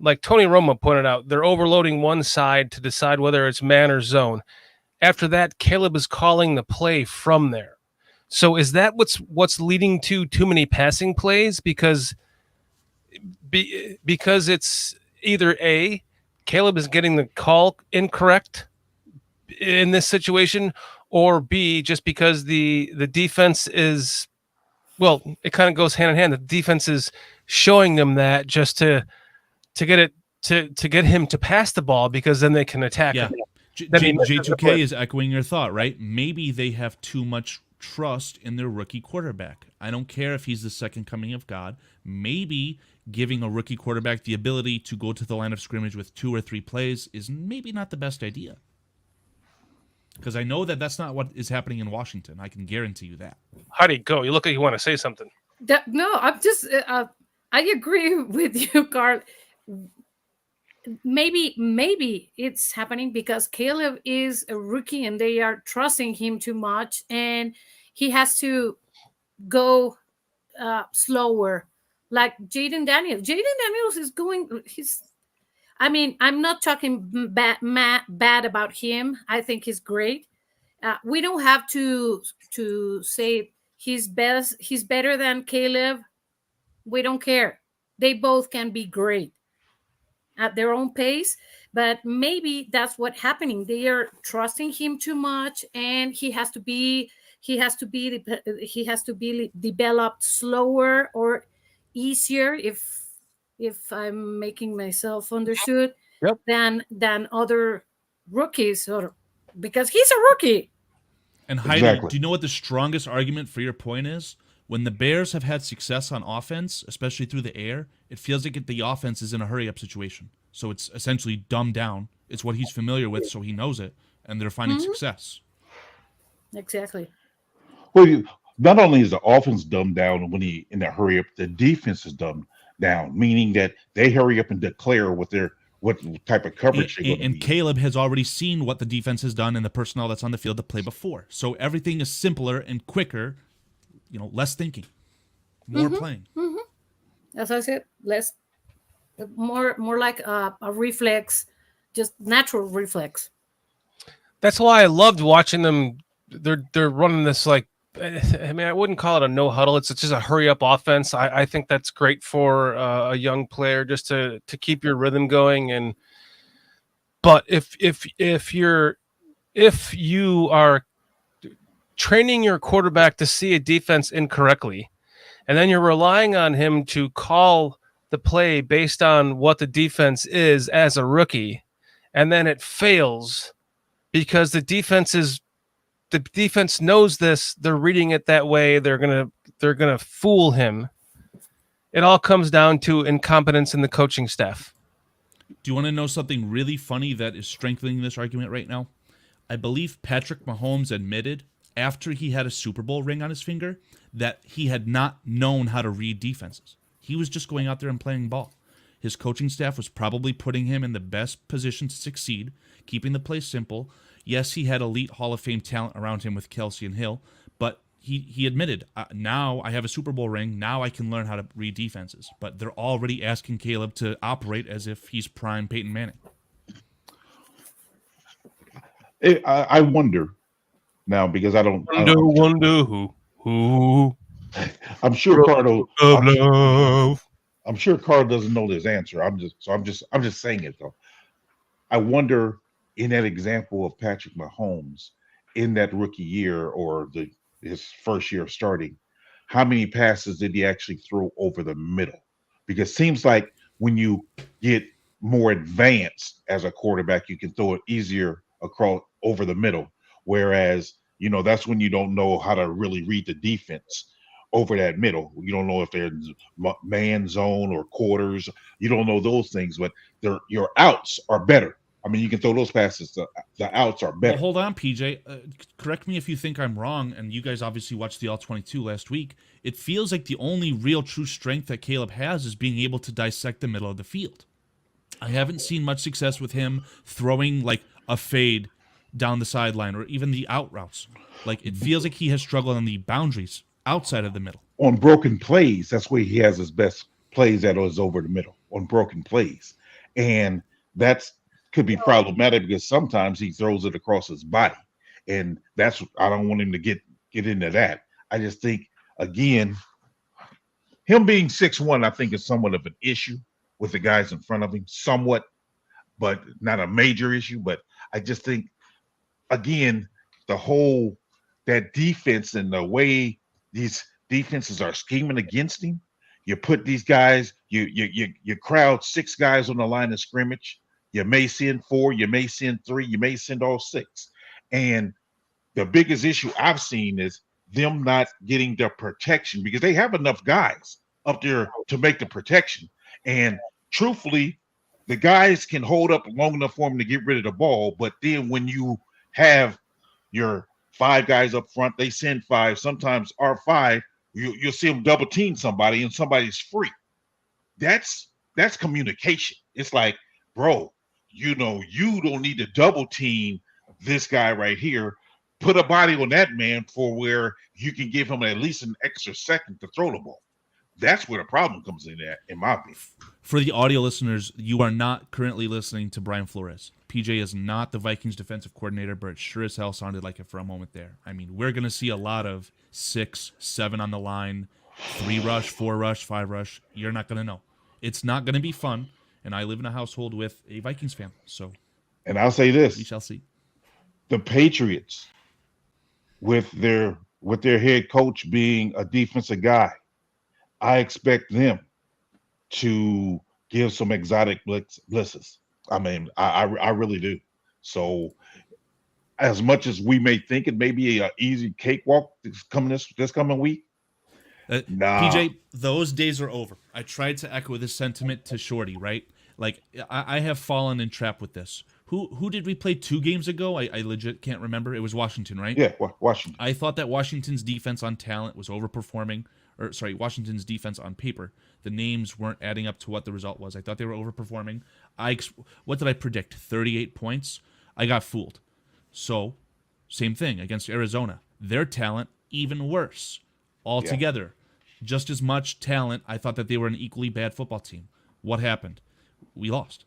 like Tony Romo pointed out, they're overloading one side to decide whether it's man or zone. After that, Caleb is calling the play from there. So is that what's leading to too many passing plays? Because it's either A, Caleb is getting the call incorrect in this situation, or B, just because the defense is, well, it kind of goes hand in hand. The defense is showing them that just to get it to get him to pass the ball, because then they can attack him. J2K is echoing your thought, right? Maybe they have too much trust in their rookie quarterback. I don't care if he's the second coming of God. Maybe giving a rookie quarterback the ability to go to the line of scrimmage with 2 or 3 plays is maybe not the best idea. Because I know that that's not what is happening in Washington. I can guarantee you that. Heidi, go. You look like you want to say something. No, I'm just, I agree with you, Karl. Maybe it's happening because Caleb is a rookie and they are trusting him too much, and he has to go slower. Like Jaden Daniels. Jaden Daniels is going. I'm not talking bad about him. I think he's great. We don't have to say he's best. He's better than Caleb. We don't care. They both can be great at their own pace, but maybe that's what's happening. They are trusting him too much, and he has to be he has to be developed slower or easier, if I'm making myself understood, Yep. than other rookies, or because he's a rookie. And Heidi, Exactly. do you know what the strongest argument for your point is? When the Bears have had success on offense, especially through the air, it feels like the offense is in a hurry-up situation. So it's essentially dumbed down. It's what he's familiar with, so he knows it, and they're finding success. Exactly. Well, not only is the offense dumbed down when he in a hurry up, the defense is dumbed down, meaning that they hurry up and declare what type of coverage they're going to And be. Caleb has already seen what the defense has done and the personnel that's on the field to play before. So everything is simpler and quicker, less thinking, more playing. As I said, more like a reflex, just natural reflex. That's why I loved watching them. They're running this, like, I mean, I wouldn't call it a no huddle. It's just a hurry up offense. I think that's great for a young player, just to keep your rhythm going. But if you are training your quarterback to see a defense incorrectly, and then you're relying on him to call the play based on what the defense is as a rookie, and then it fails because the defense knows this, they're reading it that way, they're gonna fool him. It all comes down to incompetence in the coaching staff. Do you want to know something really funny that is strengthening this argument right now? I believe Patrick Mahomes admitted after he had a Super Bowl ring on his finger that he had not known how to read defenses. He was just going out there and playing ball. His coaching staff was probably putting him in the best position to succeed, keeping the play simple. Yes, he had elite Hall of Fame talent around him with Kelsey and Hill, but he admitted, now I have a Super Bowl ring, now I can learn how to read defenses. But they're already asking Caleb to operate as if he's prime Peyton Manning. I wonder now, because I don't Wonder who. I'm sure Carl. I'm sure Carl doesn't know this answer. I'm just saying it though. I wonder, in that example of Patrick Mahomes in that rookie year or his first year of starting, how many passes did he actually throw over the middle? Because it seems like when you get more advanced as a quarterback, you can throw it easier across over the middle. Whereas, that's when you don't know how to really read the defense over that middle. You don't know if they're man zone or quarters. You don't know those things, but your outs are better. I mean, you can throw those passes. The outs are better. Well, hold on, PJ. Correct me if you think I'm wrong, and you guys obviously watched the All-22 last week. It feels like the only real true strength that Caleb has is being able to dissect the middle of the field. I haven't seen much success with him throwing like a fade down the sideline or even the out routes. Like, it feels like he has struggled on the boundaries outside of the middle. On broken plays, that's where he has his best plays that is over the middle, on broken plays. And that's could be problematic because sometimes he throws it across his body. And I don't want him to get into that. I just think, again, him being 6'1", I think is somewhat of an issue with the guys in front of him, somewhat, but not a major issue. But I just think, again, that defense and the way these defenses are scheming against him, you put these guys, you crowd 6 guys on the line of scrimmage. You may send 4, you may send 3, you may send all 6. And the biggest issue I've seen is them not getting the protection because they have enough guys up there to make the protection. And truthfully, the guys can hold up long enough for them to get rid of the ball. But then when you have your 5 guys up front, they send 5, sometimes our 5, you'll see them double team somebody and somebody's free. That's communication. It's like, bro, you don't need to double team this guy right here. Put a body on that man for where you can give him at least an extra second to throw the ball. That's where the problem comes in at, in my opinion. For the audio listeners, you are not currently listening to Brian Flores. PJ is not the Vikings defensive coordinator, but it sure as hell sounded like it for a moment there. I mean, we're going to see a lot of 6, 7 on the line, 3 rush, 4 rush, 5 rush. You're not going to know. It's not going to be fun. And I live in a household with a Vikings fan, so. And I'll say this: we shall see. The Patriots, with their with their head coach being a defensive guy, I expect them to give some exotic blitzes. I mean, I really do. So as much as we may think it may be an easy cakewalk this coming week, nah. PJ, those days are over. I tried to echo this sentiment to Shorty, right? Like, I have fallen in trap with this. Who did we play 2 games ago? I legit can't remember. It was Washington, right? Yeah, Washington. I thought that Washington's defense on talent was overperforming. Washington's defense on paper. The names weren't adding up to what the result was. I thought they were overperforming. What did I predict? 38 points? I got fooled. So, same thing against Arizona. Their talent, even worse. Altogether. Just as much talent. I thought that they were an equally bad football team. What happened? We lost.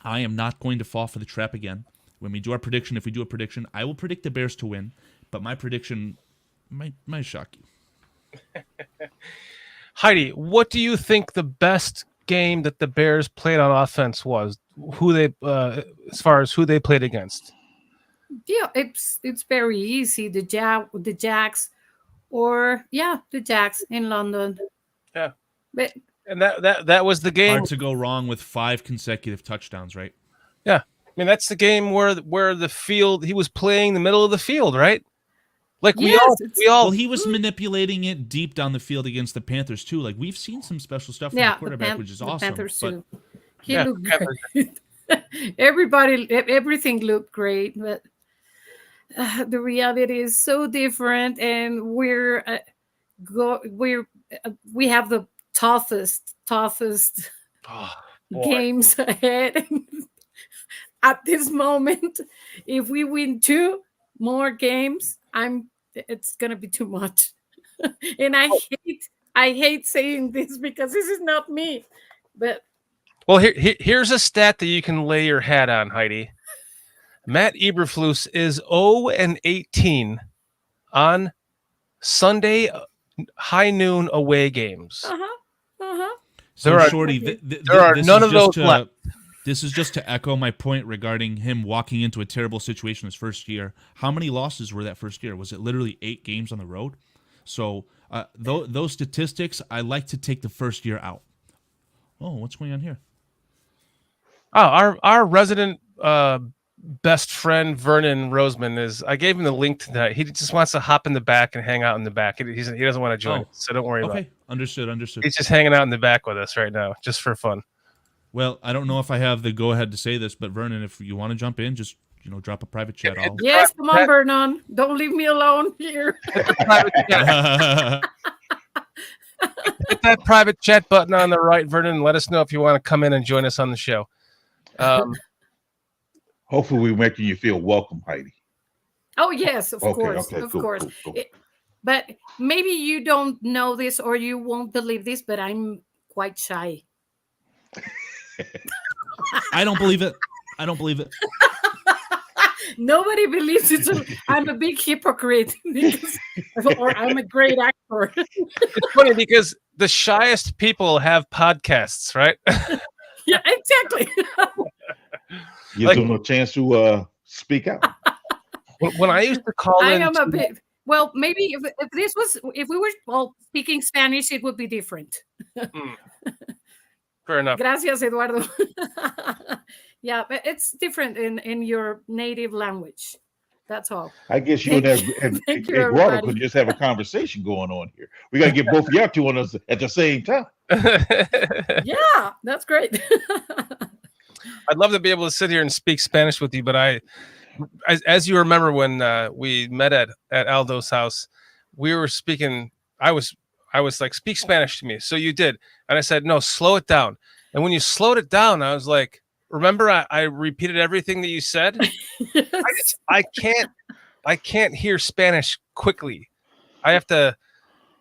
I am not going to fall for the trap again. When we do our prediction, if we do a prediction, I will predict the Bears to win, but my prediction might shock you. Heidi, what do you think the best game that the Bears played on offense was? Who they, as far as who they played against? Yeah, it's very easy. The Jags, or the Jags in London. Yeah, but and that was the game. Hard to go wrong with 5 consecutive touchdowns, right? Yeah, I mean that's the game where the field he was playing the middle of the field, right? Like we all. Well, he was manipulating it deep down the field against the Panthers too. Like we've seen some special stuff from the quarterback, which is awesome. Panthers too. He looked great. Everything looked great, but the reality is so different, and we have the toughest games ahead. At this moment, if we win 2 more games, it's gonna be too much. And I hate saying this because this is not me, but well, here's a stat that you can lay your hat on, Heidi. Matt Eberflus is 0-18 on Sunday high noon away games. So, Shorty, there are none of those left. This is just to echo my point regarding him walking into a terrible situation his first year. How many losses were that first year? Was it literally 8 games on the road? So those statistics, I like to take the first year out. Oh, what's going on here? Oh, our resident best friend Vernon Roseman I gave him the link to that. He just wants to hop in the back and hang out in the back. He doesn't want to join, so don't worry about it. Understood. He's just hanging out in the back with us right now, just for fun. Well, I don't know if I have the go-ahead to say this, but Vernon, if you want to jump in, just drop a private chat. Yes, come on, Vernon. Don't leave me alone here. Hit that private chat button on the right, Vernon, and let us know if you want to come in and join us on the show. Hopefully we're making you feel welcome, Heidi. Oh, yes, of course. Of course. Cool. But maybe you don't know this or you won't believe this, but I'm quite shy. I don't believe it. Nobody believes it. I'm a big hypocrite or I'm a great actor. It's funny because the shyest people have podcasts, right? Yeah, exactly. Give them a chance to speak out. When I used to call I am a bit. Well, maybe if we were speaking Spanish, it would be different. Fair enough. Gracias, Eduardo. Yeah, but it's different in your native language. That's all. I guess you and Eduardo could just have a conversation going on here. We got to get both of y'all two on us at the same time. Yeah, that's great. I'd love to be able to sit here and speak Spanish with you, but as you remember when we met at Aldo's house, we were speaking. I was like, speak Spanish to me. So you did. And I said, no, slow it down. And when you slowed it down, I was like, remember, I repeated everything that you said. I can't hear Spanish quickly. I have to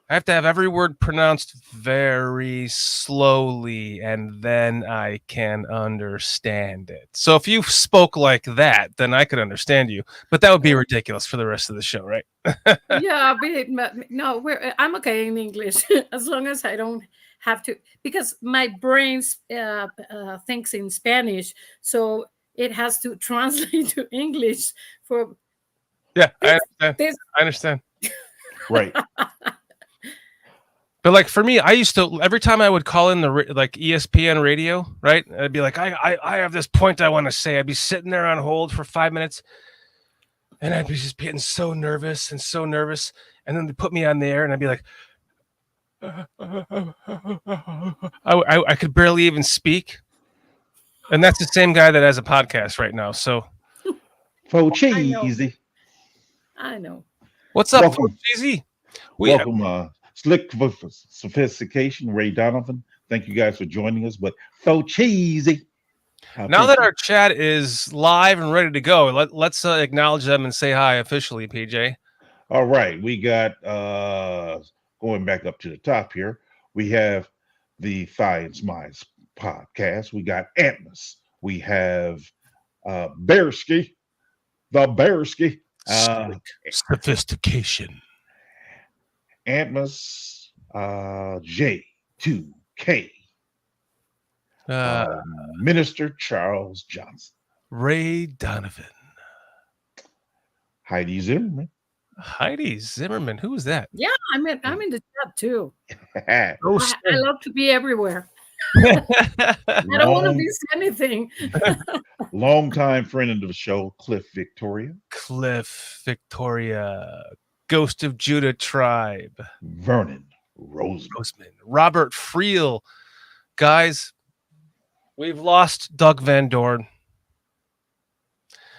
have every word pronounced very slowly, and then I can understand it. So if you spoke like that, then I could understand you. But that would be ridiculous for the rest of the show, right? Yeah, no, I'm okay in English as long as I don't have to, because my brain thinks in Spanish, so it has to translate to English for. Yeah, I understand. Right. But like for me, I used to every time I would call in the like ESPN radio, right? I'd be like, I have this point I want to say. I'd be sitting there on hold for 5 minutes, and I'd be just getting so nervous, and then they put me on the air, and I'd be like, I could barely even speak, and that's the same guy that has a podcast right now. So, Faux cheesy. I know. What's up, Welcome. Cheesy? Welcome, Slick for Sophistication, Ray Donovan. Thank you guys for joining us. But Faux cheesy. Now that our chat is live and ready to go, let's acknowledge them and say hi officially, PJ. All right, we got going back up to the top here. We have the Thigh and Smiles podcast. We got Atmos. We have Bearsky, the Bearsky. Sophistication. Atmos J2K. Minister Charles Johnson. Ray Donovan. Heidi Zimmerman. Heidi Zimmerman. Who is that? Yeah, I'm in the chat too. Oh, I love to be everywhere. I don't want to miss anything. Longtime friend of the show, Cliff Victoria. Ghost of Judah Tribe. Vernon Roseman. Robert Friel. Guys, we've lost Doug Van Dorn.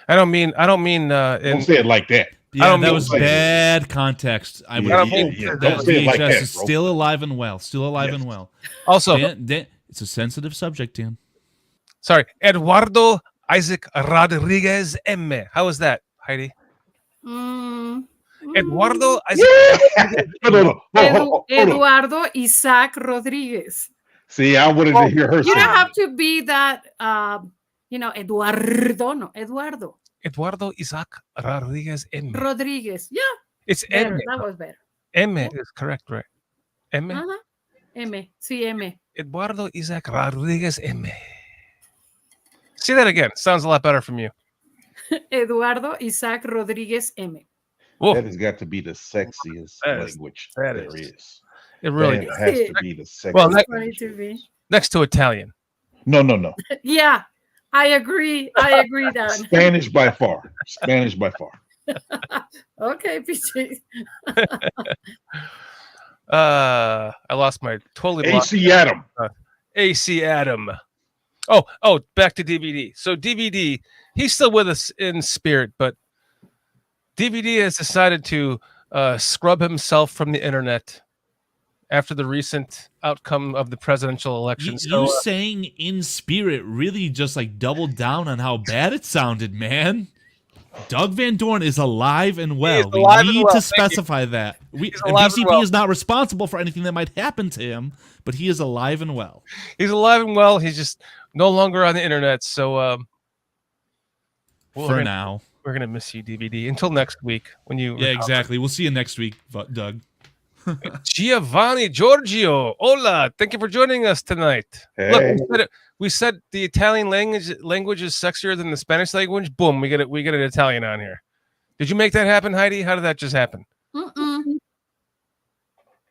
I don't mean Don't say it like that. Yeah, that was bad context. Don't say it like that, is bro. still alive and well. Still alive and well. Also, Dan, it's a sensitive subject, Dan. Sorry, Eduardo Isaac Rodriguez M. How is that, Heidi? Eduardo Isaac. Eduardo Isaac Rodriguez. See, I wanted to hear her You say don't have to be that, Eduardo. No, Eduardo. Eduardo Isaac Rodriguez M. Rodriguez. Yeah. It's Better. M. That was better. M is correct, right? M. M. Sí, M. Eduardo Isaac Rodriguez M. See that again. Sounds a lot better from you. Eduardo Isaac Rodriguez M. Whoa. That has got to be the sexiest language there is. It really that has to be the sexiest. Well, next to Italian. No. Yeah, I agree. Dan. Spanish by far. Okay, PJ. I lost my AC Adam. AC Adam. Oh, back to DVD. So DVD, he's still with us in spirit, but DVD has decided to scrub himself from the internet after the recent outcome of the presidential election. You saying in spirit really just like doubled down on how bad it sounded, man. Doug Van Dorn is alive and well. We need to specify that. BCP is not responsible for anything that might happen to him, but he is alive and well. He's alive and well. He's just no longer on the internet. So for now, we're gonna miss you, DVD. Until next week when you. Yeah, exactly. We'll see you next week, Doug. Giovanni Giorgio, hola! Thank you for joining us tonight. Hey. Look, we said the Italian language is sexier than the Spanish language. Boom, we get an Italian on here. Did you make that happen, Heidi? How did that just happen?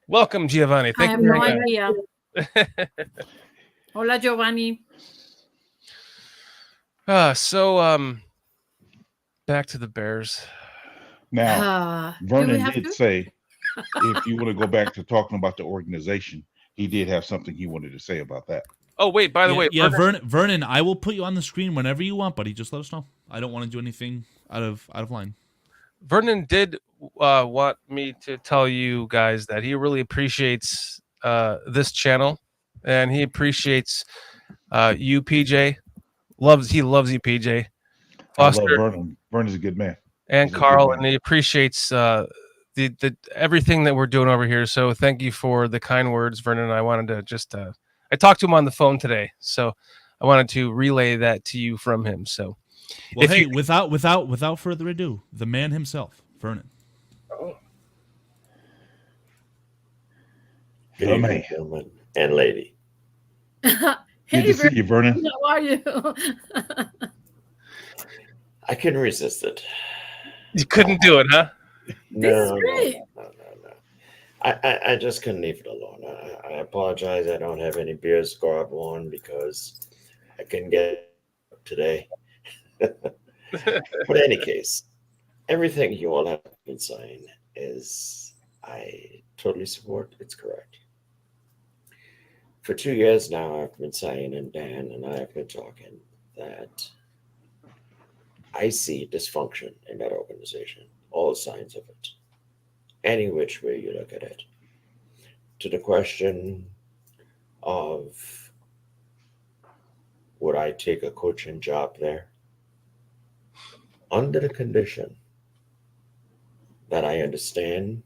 Welcome, Giovanni. I have no idea. Hola, Giovanni. So back to the Bears. Now, Vernon did say, if you want to go back to talking about the organization, he did have something he wanted to say about that. Oh, wait, by the way. Yeah, Vernon, I will put you on the screen whenever you want, buddy. Just let us know. I don't want to do anything out of line. Vernon did want me to tell you guys that he really appreciates this channel, and he appreciates you, PJ. He loves you, PJ. Foster, I love Vernon. Vernon's a good man. And Karl, and he appreciates the everything that we're doing over here. So thank you for the kind words, Vernon. I wanted to just I talked to him on the phone today, so I wanted to relay that to you from him. So, well, hey, without further ado, the man himself, Vernon. Good evening, gentlemen and lady. Good to see you, Vernon. How are you? I couldn't resist it. You couldn't do it, huh? No. I just couldn't leave it alone. I apologize. I don't have any beers scarred one because I couldn't get it today. But in any case, everything you all have been saying is I totally support. It's correct. For 2 years now, I've been saying, and Dan and I have been talking, that I see dysfunction in that organization, all signs of it, any which way you look at it. To the question of would I take a coaching job there? Under the condition that I understand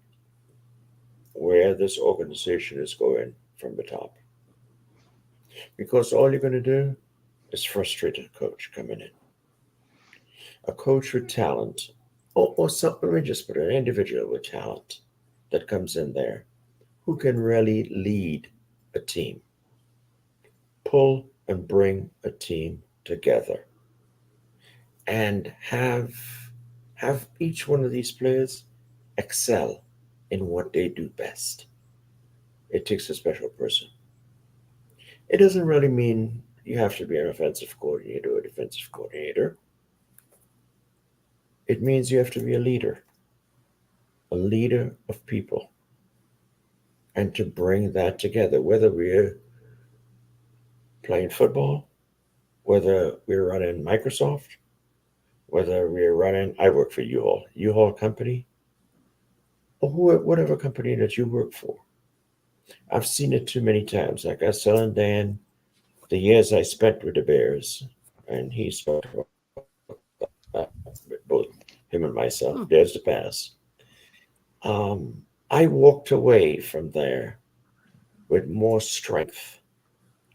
where this organization is going from the top. Because all you're going to do is frustrate a coach coming in. A coach with talent, or something, let me just put it, an individual with talent that comes in there who can really lead a team, pull and bring a team together, and have each one of these players excel in what they do best. It takes a special person. It doesn't really mean you have to be an offensive coordinator or a defensive coordinator. It means you have to be a leader of people. And to bring that together, whether we're playing football, whether we're running Microsoft, whether we're running, I work for U-Haul company, or whatever company that you work for. I've seen it too many times. Like I was telling Dan, the years I spent with the Bears, and he spoke about both him and myself. There's the pass. I walked away from there with more strength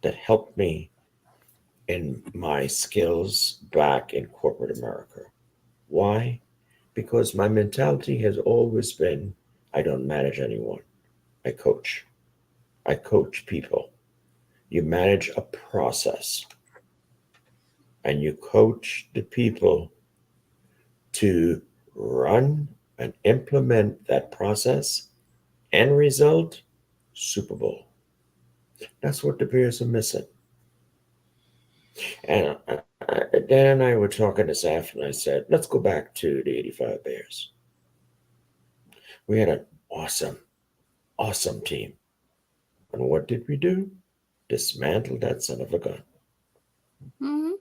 that helped me in my skills back in corporate America. Why? Because my mentality has always been, I don't manage anyone. I coach. I coach people. You manage a process, and you coach the people to run and implement that process. End result, Super Bowl. That's what the Bears are missing. And Dan and I were talking this afternoon. I said, let's go back to the 85 Bears. We had an awesome team. And what did we do? Dismantle that son of a gun. Mm-hmm.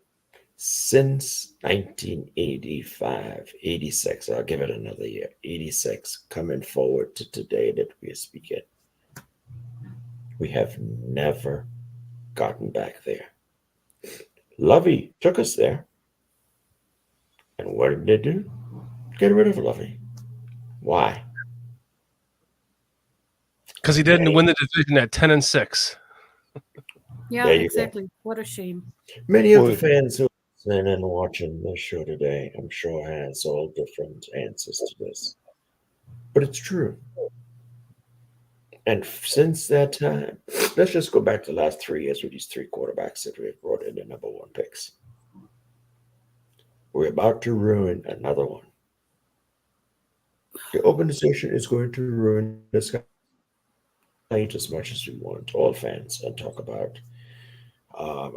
Since 1985, 86, I'll give it another year, 86, coming forward to today that we are speaking, we have never gotten back there. Lovey took us there. And what did they do? Get rid of Lovey. Why? Because he didn't win the division at 10-6. Yeah, exactly. Go. What a shame. Many of the fans who are listening and watching this show today, I'm sure, has all different answers to this. But it's true. And since that time, let's just go back to the last 3 years with these three quarterbacks that we've brought in the number one picks. We're about to ruin another one. The organization is going to ruin this guy as much as we want, all fans, and talk about.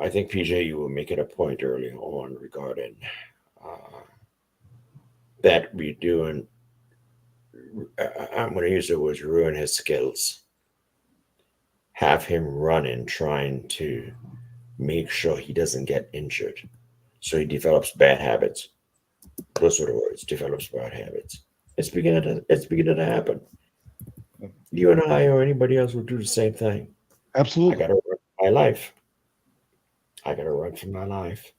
I think, PJ, you were making a point early on regarding that we're doing. I'm going to use the words ruin his skills. Have him running, trying to make sure he doesn't get injured. So he develops bad habits. Those are the words, develops bad habits. It's beginning to happen. You and I or anybody else will do the same thing. Absolutely. I got to run for my life.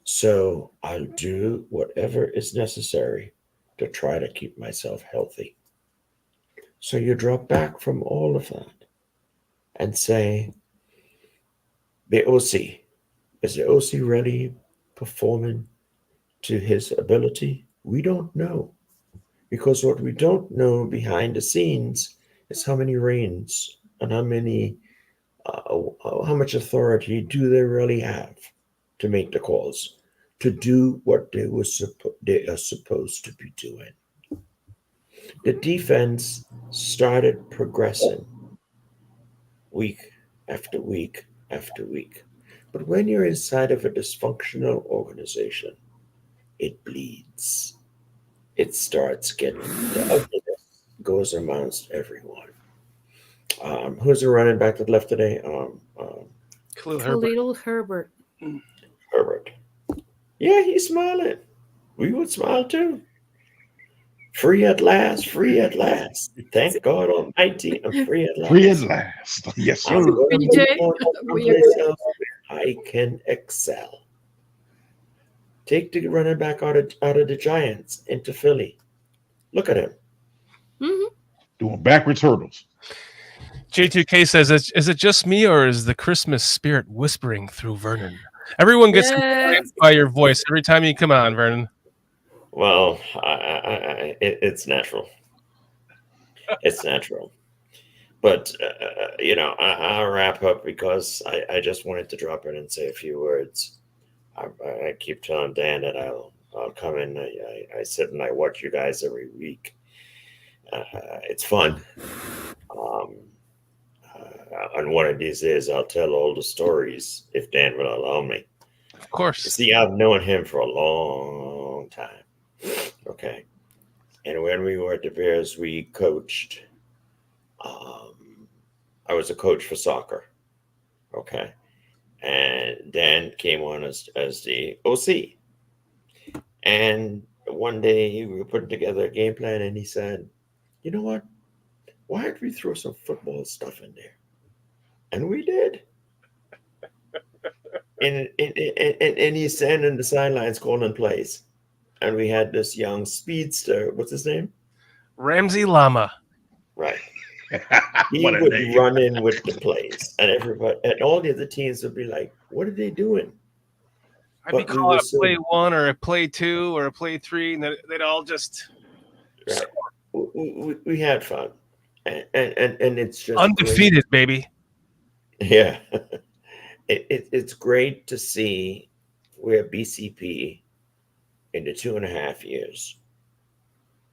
So I'll do whatever is necessary to try to keep myself healthy. So you drop back from all of that and say, the OC, is the OC really performing to his ability? We don't know. Because what we don't know behind the scenes is how many reins and how much authority do they really have to make the calls, to do what they are supposed to be doing. The defense started progressing week after week after week. But when you're inside of a dysfunctional organization, it bleeds. It starts getting the ugliness goes amongst everyone. Who's the running back that left today? Khalil Herbert. Herbert. Yeah, he's smiling. We would smile too. Free at last, free at last. Thank God Almighty, I'm free at last. Free at last. Yes, sir. I can excel. Take the running back out of the Giants into Philly. Look at him. Mm-hmm. Doing backwards hurdles. J2K says, is it just me or is the Christmas spirit whispering through Vernon? Everyone gets influenced by your voice every time you come on, Vernon. Well, it's natural. It's natural. But, I'll wrap up because I just wanted to drop in and say a few words. I keep telling Dan that I'll come in. I sit and I watch you guys every week. It's fun. On one of these days, I'll tell all the stories if Dan will allow me. Of course. See, I've known him for a long time. Okay. And when we were at the Bears, we coached. I was a coach for soccer. Okay. And Dan came on as the OC. And one day we were putting together a game plan and he said, you know what? Why don't we throw some football stuff in there? And we did. And he's standing in the sidelines calling plays. And we had this young speedster. What's his name? Ramsey Lama. Right. He would run in with the plays. And everybody and all the other teams would be like, what are they doing? I'd be calling a play 1 or a play 2 or a play 3, and they'd all just right. We had fun. And it's just undefeated, great. Baby. Yeah. It's great to see where BCP in the 2.5 years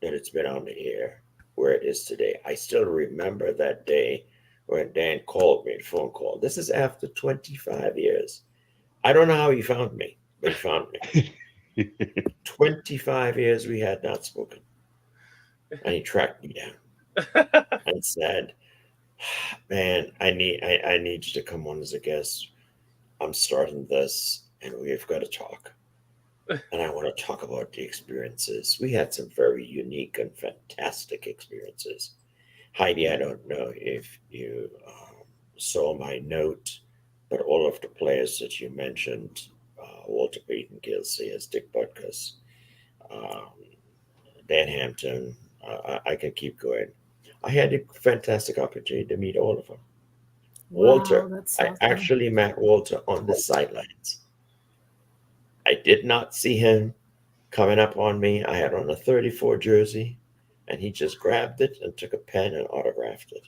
that it's been on the air, where it is today. I still remember that day when Dan called me, a phone call. This is after 25 years. I don't know how he found me, but he found me. 25 years we had not spoken. And he tracked me down and said, man, I need you to come on as a guest. I'm starting this and we've got to talk. And I want to talk about the experiences. We had some very unique and fantastic experiences. Heidi, I don't know if you saw my note, but all of the players that you mentioned, Walter Payton, Gil Sayers, Dick Butkus, Dan Hampton, I can keep going. I had a fantastic opportunity to meet all of them. Wow, Walter, I actually met Walter on the sidelines. I did not see him coming up on me. I had on a 34 jersey, and he just grabbed it and took a pen and autographed it.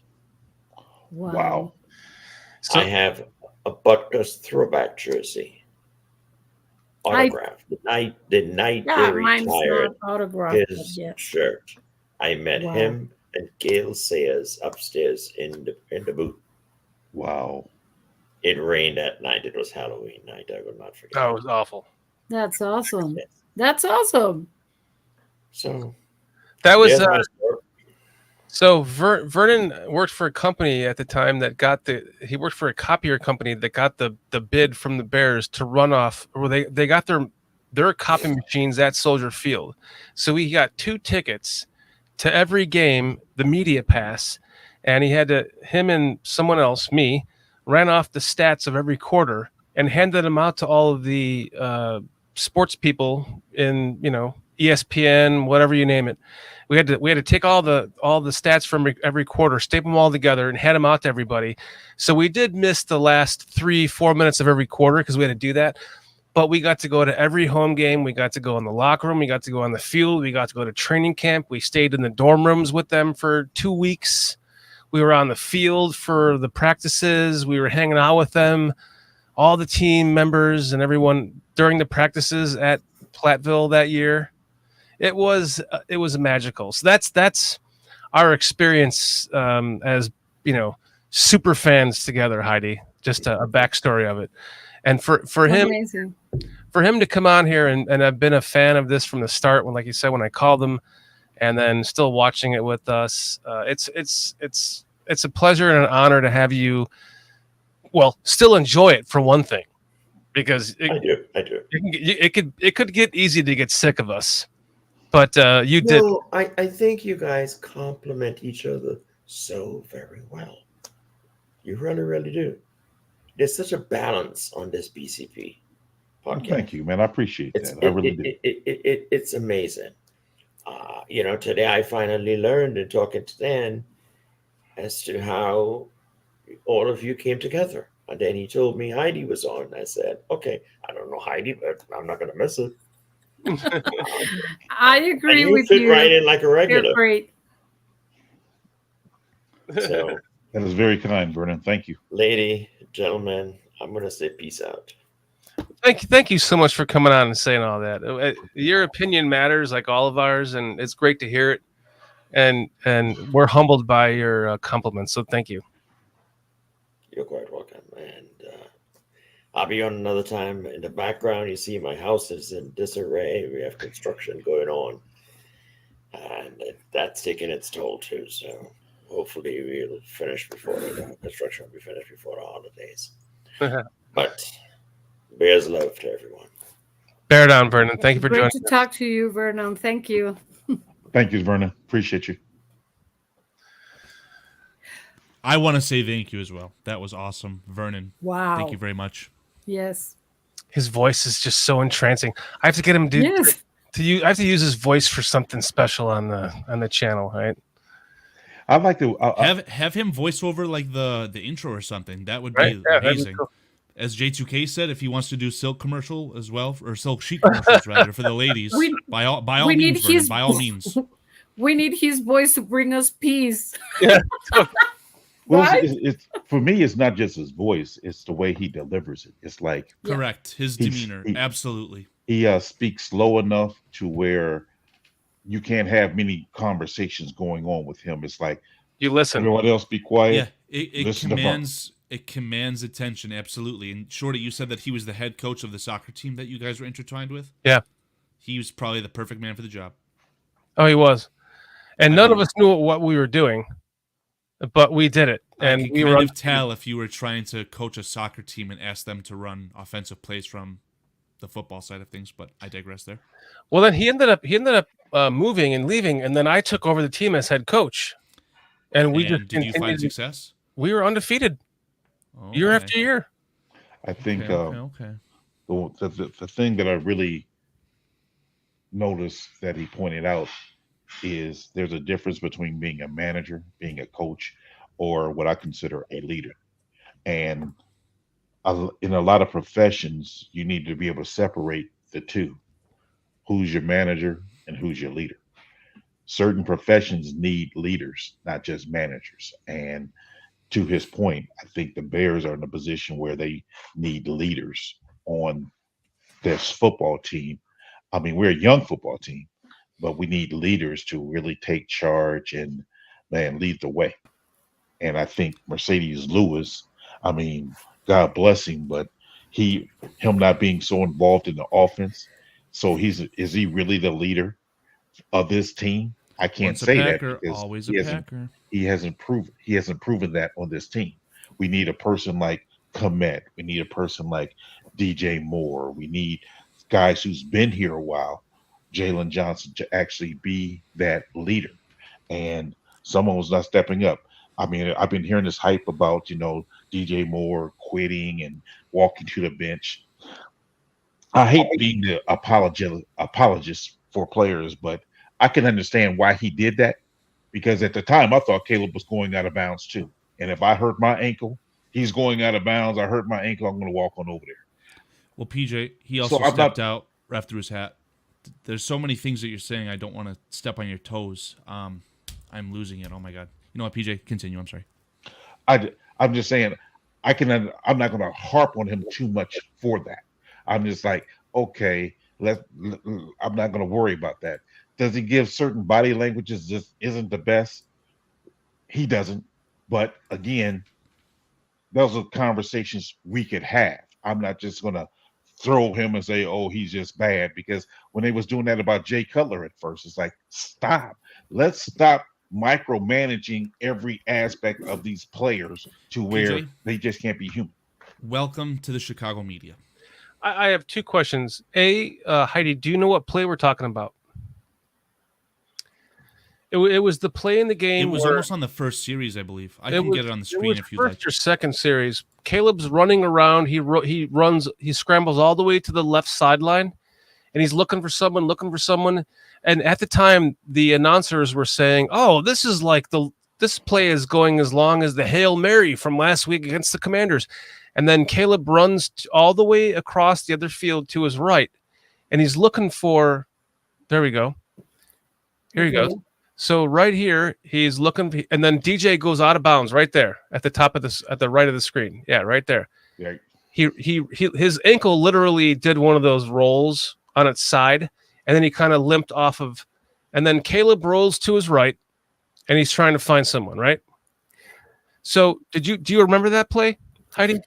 Wow. So, I have a Butkus throwback jersey autographed. The night they retired his shirt. I met him and Gail Sayers upstairs in the booth. Wow. It rained that night. It was Halloween night. I will not forget. Oh, it was awful. That's awesome. Yes. That's awesome. So that was so Vernon worked for a company at the time that got he worked for a copier company that got the bid from the Bears to run off, or they got their copy machines at Soldier Field. So he got 2 tickets to every game, the media pass, and he had him and someone else, me, ran off the stats of every quarter and handed them out to all of the sports people in, ESPN, whatever you name it. We had to take all the stats from every quarter, staple them all together, and hand them out to everybody. So we did miss the last 3-4 minutes of every quarter because we had to do that. But we got to go to every home game. We got to go in the locker room. We got to go on the field. We got to go to training camp. We stayed in the dorm rooms with them for 2 weeks. We were on the field for the practices. We were hanging out with them, all the team members and everyone during the practices at Platteville that year. It was magical. So that's our experience as super fans together, Heidi. Just a backstory of it, and for him. Amazing. For him to come on here and I've been a fan of this from the start when, like you said, when I called him, and then still watching it with us, it's a pleasure and an honor to have you. Well, still enjoy it for one thing, because I do. It could get easy to get sick of us, but you did. No, I think you guys complement each other so very well. You really, really do. There's such a balance on this BCP podcast. Thank you, man. I appreciate that. I really do. It's amazing. Today I finally learned in talking to Dan as to how all of you came together. And then he told me Heidi was on. I said, okay, I don't know Heidi, but I'm not going to miss it. I agree with fit you. Right in like a regular. You're great. So that is very kind, Vernon. Thank you. Lady, gentlemen, I'm going to say peace out. Thank you so much for coming on and saying all that. Your opinion matters, like all of ours, and it's great to hear it. And we're humbled by your compliments. So thank you. You're quite welcome. And I'll be on another time. In the background, you see my house is in disarray. We have construction going on, and that's taking its toll too. So hopefully we'll finish before the construction will be finished before the holidays. But bears love to everyone. Bear down, Vernon. Thank you for joining. Great to talk to you, Vernon. Thank you. Thank you, Vernon. Appreciate you. I want to say thank you as well. That was awesome, Vernon. Wow. Thank you very much. Yes. His voice is just so entrancing. I have to get him I have to use his voice for something special on the channel, right? I'd like to have him voice over like the intro or something. That would be Right? Yeah, that'd be amazing. cool. As J2K said, if he wants to do silk commercial as well, or silk sheet commercials rather for the ladies, by all means, Vernon, by all means. We need his voice to bring us peace. Yeah. Well, Right? it's for me. It's not just his voice; it's the way he delivers it. It's like Correct. His demeanor, absolutely. He speaks slow enough to where you can't have many conversations going on with him. It's like you listen. Everyone else be quiet. Yeah, it commands attention, absolutely. And Shorty, you said that he was the head coach of the soccer team that you guys were intertwined with. Yeah, he was probably the perfect man for the job. Oh, he was, and none of us knew what we were doing, but we did it. And we were tell if you were trying to coach a soccer team and ask them to run offensive plays from the football side of things, but I digress there. Well, then he ended up moving and leaving, and then I took over the team as head coach. And did you find success? We were undefeated year after year. I think okay. The thing that I really noticed that he pointed out is there's a difference between being a manager, being a coach, or what I consider a leader. And in a lot of professions, you need to be able to separate the two. Who's your manager and who's your leader? Certain professions need leaders, not just managers. And to his point, I think the Bears are in a position where they need leaders on this football team. I mean, we're a young football team, but we need leaders to really take charge and, lead the way. And I think Mercedes Lewis, I mean, God bless him, but him not being so involved in the offense. So is he really the leader of this team? I can't say Packer, that because always a Packer. He hasn't proven that on this team. We need a person like Komet. We need a person like DJ Moore. We need guys who's been here a while, Jalen Johnson, to actually be that leader. And someone was not stepping up. I mean, I've been hearing this hype about, DJ Moore quitting and walking to the bench. I hate being the apologist for players, but I can understand why he did that, because at the time I thought Caleb was going out of bounds too. And if I hurt my ankle, he's going out of bounds. I hurt my ankle, I'm going to walk on over there. Well, PJ, he also stepped out, wrapped through his hat. There's so many things that you're saying. I don't want to step on your toes. I'm losing it. Oh my God. You know what, PJ? Continue. I'm sorry. I'm just saying, I'm not going to harp on him too much for that. I'm just like, okay, I'm not going to worry about that. Does he give certain body languages just isn't the best? He doesn't. But again, those are conversations we could have. I'm not just going to throw him and say, oh, he's just bad, because when they was doing that about Jay Cutler at first, it's like, stop. Let's stop micromanaging every aspect of these players to where PJ? they just can't be human. Welcome to the Chicago media. I have two questions. Heidi, do you know what play we're talking about? It was the play in the game. It was almost on the first series, I believe. I can get it on the screen if you'd like. First or second series. Caleb's running around. He scrambles all the way to the left sideline, and he's looking for someone. And at the time, the announcers were saying, "Oh, this is like this play is going as long as the Hail Mary from last week against the Commanders." And then Caleb runs all the way across the other field to his right, and he's looking for. There we go. Here he goes. So right here, he's looking, and then DJ goes out of bounds right there at the top of this, at the right of the screen. Yeah, right there. Yeah. His ankle literally did one of those rolls on its side, and then he kind of limped off of, and then Caleb rolls to his right, and he's trying to find someone, right? So do you remember that play, Heidi?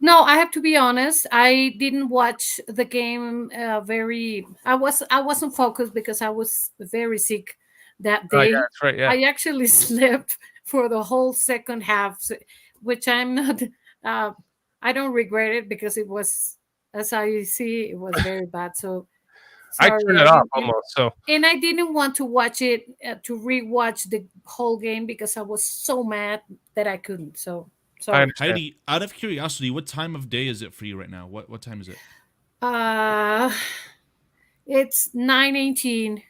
No, I have to be honest. I didn't watch the game I wasn't focused because I was very sick that day. Yeah, that's right. Yeah. I actually slept for the whole second half, which I'm not. I don't regret it because it was, as I see, it was very bad. So I turned it off almost. So, and I didn't want to watch it to rewatch the whole game because I was so mad that I couldn't. So sorry. Heidi, out of curiosity, what time of day is it for you right now? What time is it? It's 9:18.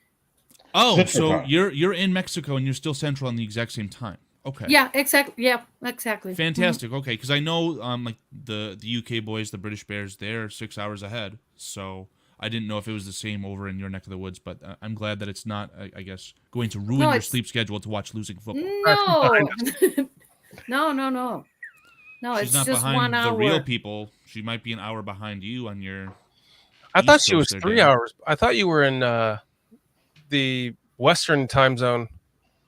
Oh, so you're in Mexico and you're still central on the exact same time. Okay. Yeah, exactly. Yeah, exactly. Fantastic. Okay, because I know like the UK boys, the British Bears, they're 6 hours ahead. So I didn't know if it was the same over in your neck of the woods, but I'm glad that it's not, I guess, going to ruin your sleep schedule to watch losing football. No. No, she's it's not just behind 1 hour. the real people. She might be an hour behind you on your. I thought she was 3 hours. I thought you were in the Western time zone.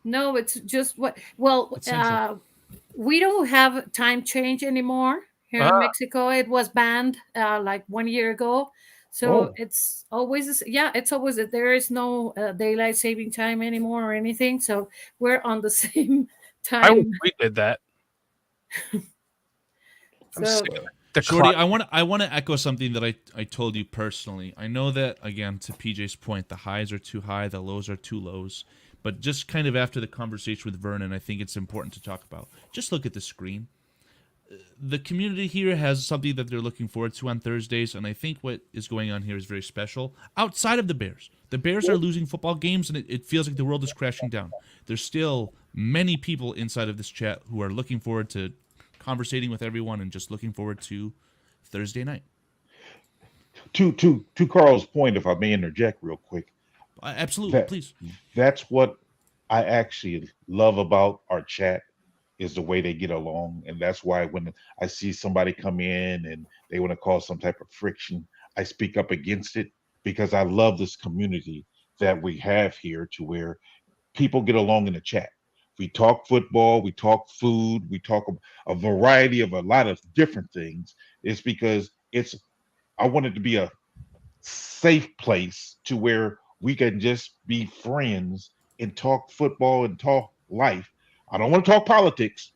No, it's just what. Well, we don't have time change anymore here in Mexico. It was banned like 1 year ago. So it's always, it's always, there is no daylight saving time anymore or anything. So we're on the same time. I wish we did that. Shorty, I want to echo something that I told you personally. I know that, again, to PJ's point, the highs are too high, the lows are too lows. But just kind of after the conversation with Vernon, I think it's important to talk about. Just look at the screen. The community here has something that they're looking forward to on Thursdays, and I think what is going on here is very special. Outside of the Bears. The Bears are losing football games, and it feels like the world is crashing down. There's still many people inside of this chat who are looking forward to conversating with everyone and just looking forward to Thursday night. To Karl's point, if I may interject real quick. Absolutely, please. That's what I actually love about our chat, is the way they get along. And that's why when I see somebody come in and they want to cause some type of friction, I speak up against it, because I love this community that we have here, to where people get along in the chat. We talk football, we talk food, we talk a variety of a lot of different things. It's because I want it to be a safe place to where we can just be friends and talk football and talk life. I don't want to talk politics.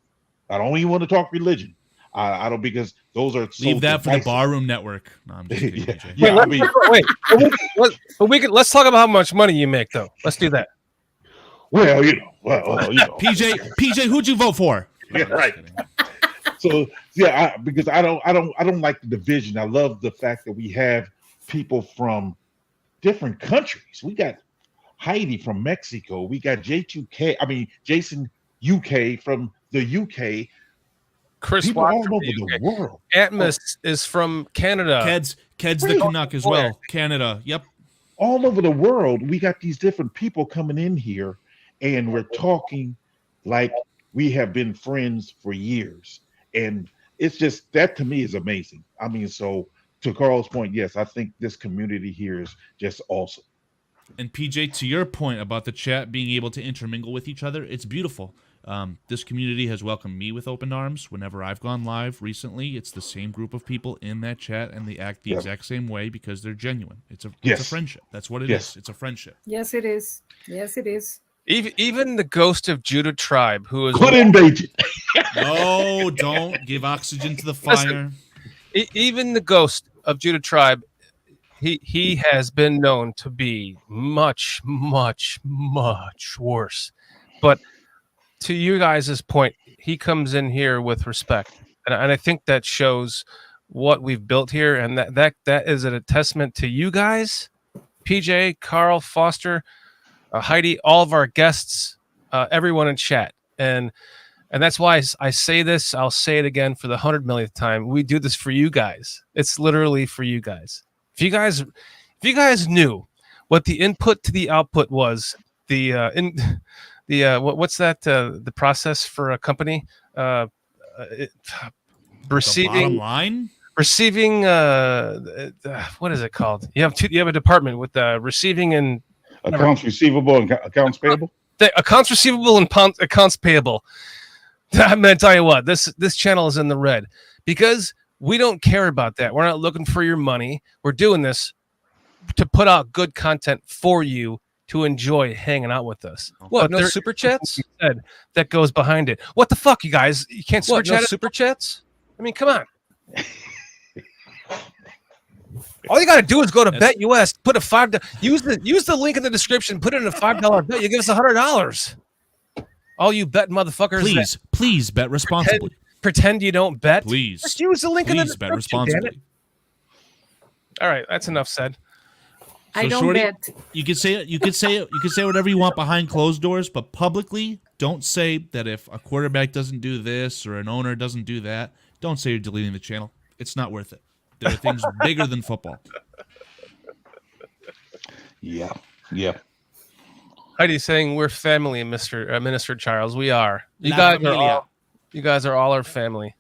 I don't even want to talk religion. I don't, because those are leave that for the Barroom Network. No, I'm just kidding. Let's talk about how much money you make, though. Let's do that. Well, PJ, who'd you vote for? Yeah, right. So because I don't like the division. I love the fact that we have people from different countries. We got Heidi from Mexico. We got Jason UK from the UK. Chris people all over the world. Atmos is from Canada. Ked's the Canuck as well. Canada. Yep. All over the world, we got these different people coming in here, and we're talking like we have been friends for years. And it's just, that to me is amazing. I mean, so to Karl's point, yes, I think this community here is just awesome. And PJ, to your point about the chat being able to intermingle with each other, it's beautiful. This community has welcomed me with open arms. Whenever I've gone live recently, it's the same group of people in that chat, and they act the exact same way because they're genuine. It's a friendship. That's what it is. It's a friendship. Yes, it is. Yes, it is. Even the ghost of Judah Tribe, who is No, don't give oxygen to the fire. Listen, even the ghost of Judah Tribe, he has been known to be much, much, much worse. But to you guys' point, he comes in here with respect, and I think that shows what we've built here, and that is a testament to you guys, PJ, Karl, Foster, Heidi, all of our guests, everyone in chat, and that's why I say this. I'll say it again for the 100 millionth time. We do this for you guys. It's literally for you guys. If you guys knew what the input to the output was, what's that? The process for a company receiving, the bottom line, receiving. What is it called? You have a department with receiving and accounts receivable and accounts payable. Accounts receivable and accounts payable. I'm gonna tell you what, this channel is in the red because we don't care about that. We're not looking for your money. We're doing this to put out good content for you to enjoy hanging out with us. What? No super chats? That goes behind it. What the fuck, you guys? You can't super chat. No super chats? I mean, come on. All you gotta do is go to BetUS, put a $5. Use the link in the description. Put it in a $5 bet. You give us $100. All you bet motherfuckers. Please bet responsibly. Pretend you don't bet. Please. Just use the link in the description. Bet responsibly. All right, that's enough said. I don't bet. You can say it. You can say it. You can say whatever you want behind closed doors, but publicly, don't say that if a quarterback doesn't do this or an owner doesn't do that. Don't say you're deleting the channel. It's not worth it. There are things bigger than football. Yeah. Heidi's saying we're family, Minister Charles. We are. You guys are all our family.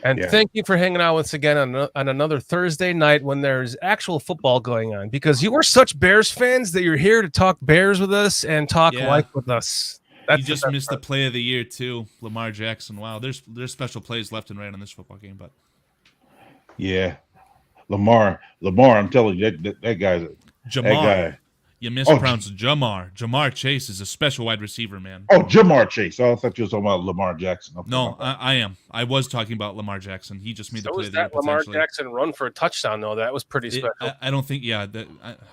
And thank you for hanging out with us again on another Thursday night when there's actual football going on. Because you are such Bears fans that you're here to talk Bears with us and talk life with us. You just missed the play of the year too, Lamar Jackson. Wow, there's special plays left and right on this football game, but Lamar. I'm telling you, that guy's Jamar. That guy. You mispronounced Jamar. Jamar Chase is a special wide receiver, man. Oh, Jamar Chase. Oh, I thought you were talking about Lamar Jackson. No, I am. I was talking about Lamar Jackson. He just made the play of the year. Lamar Jackson run for a touchdown, though. That was pretty special. I don't think,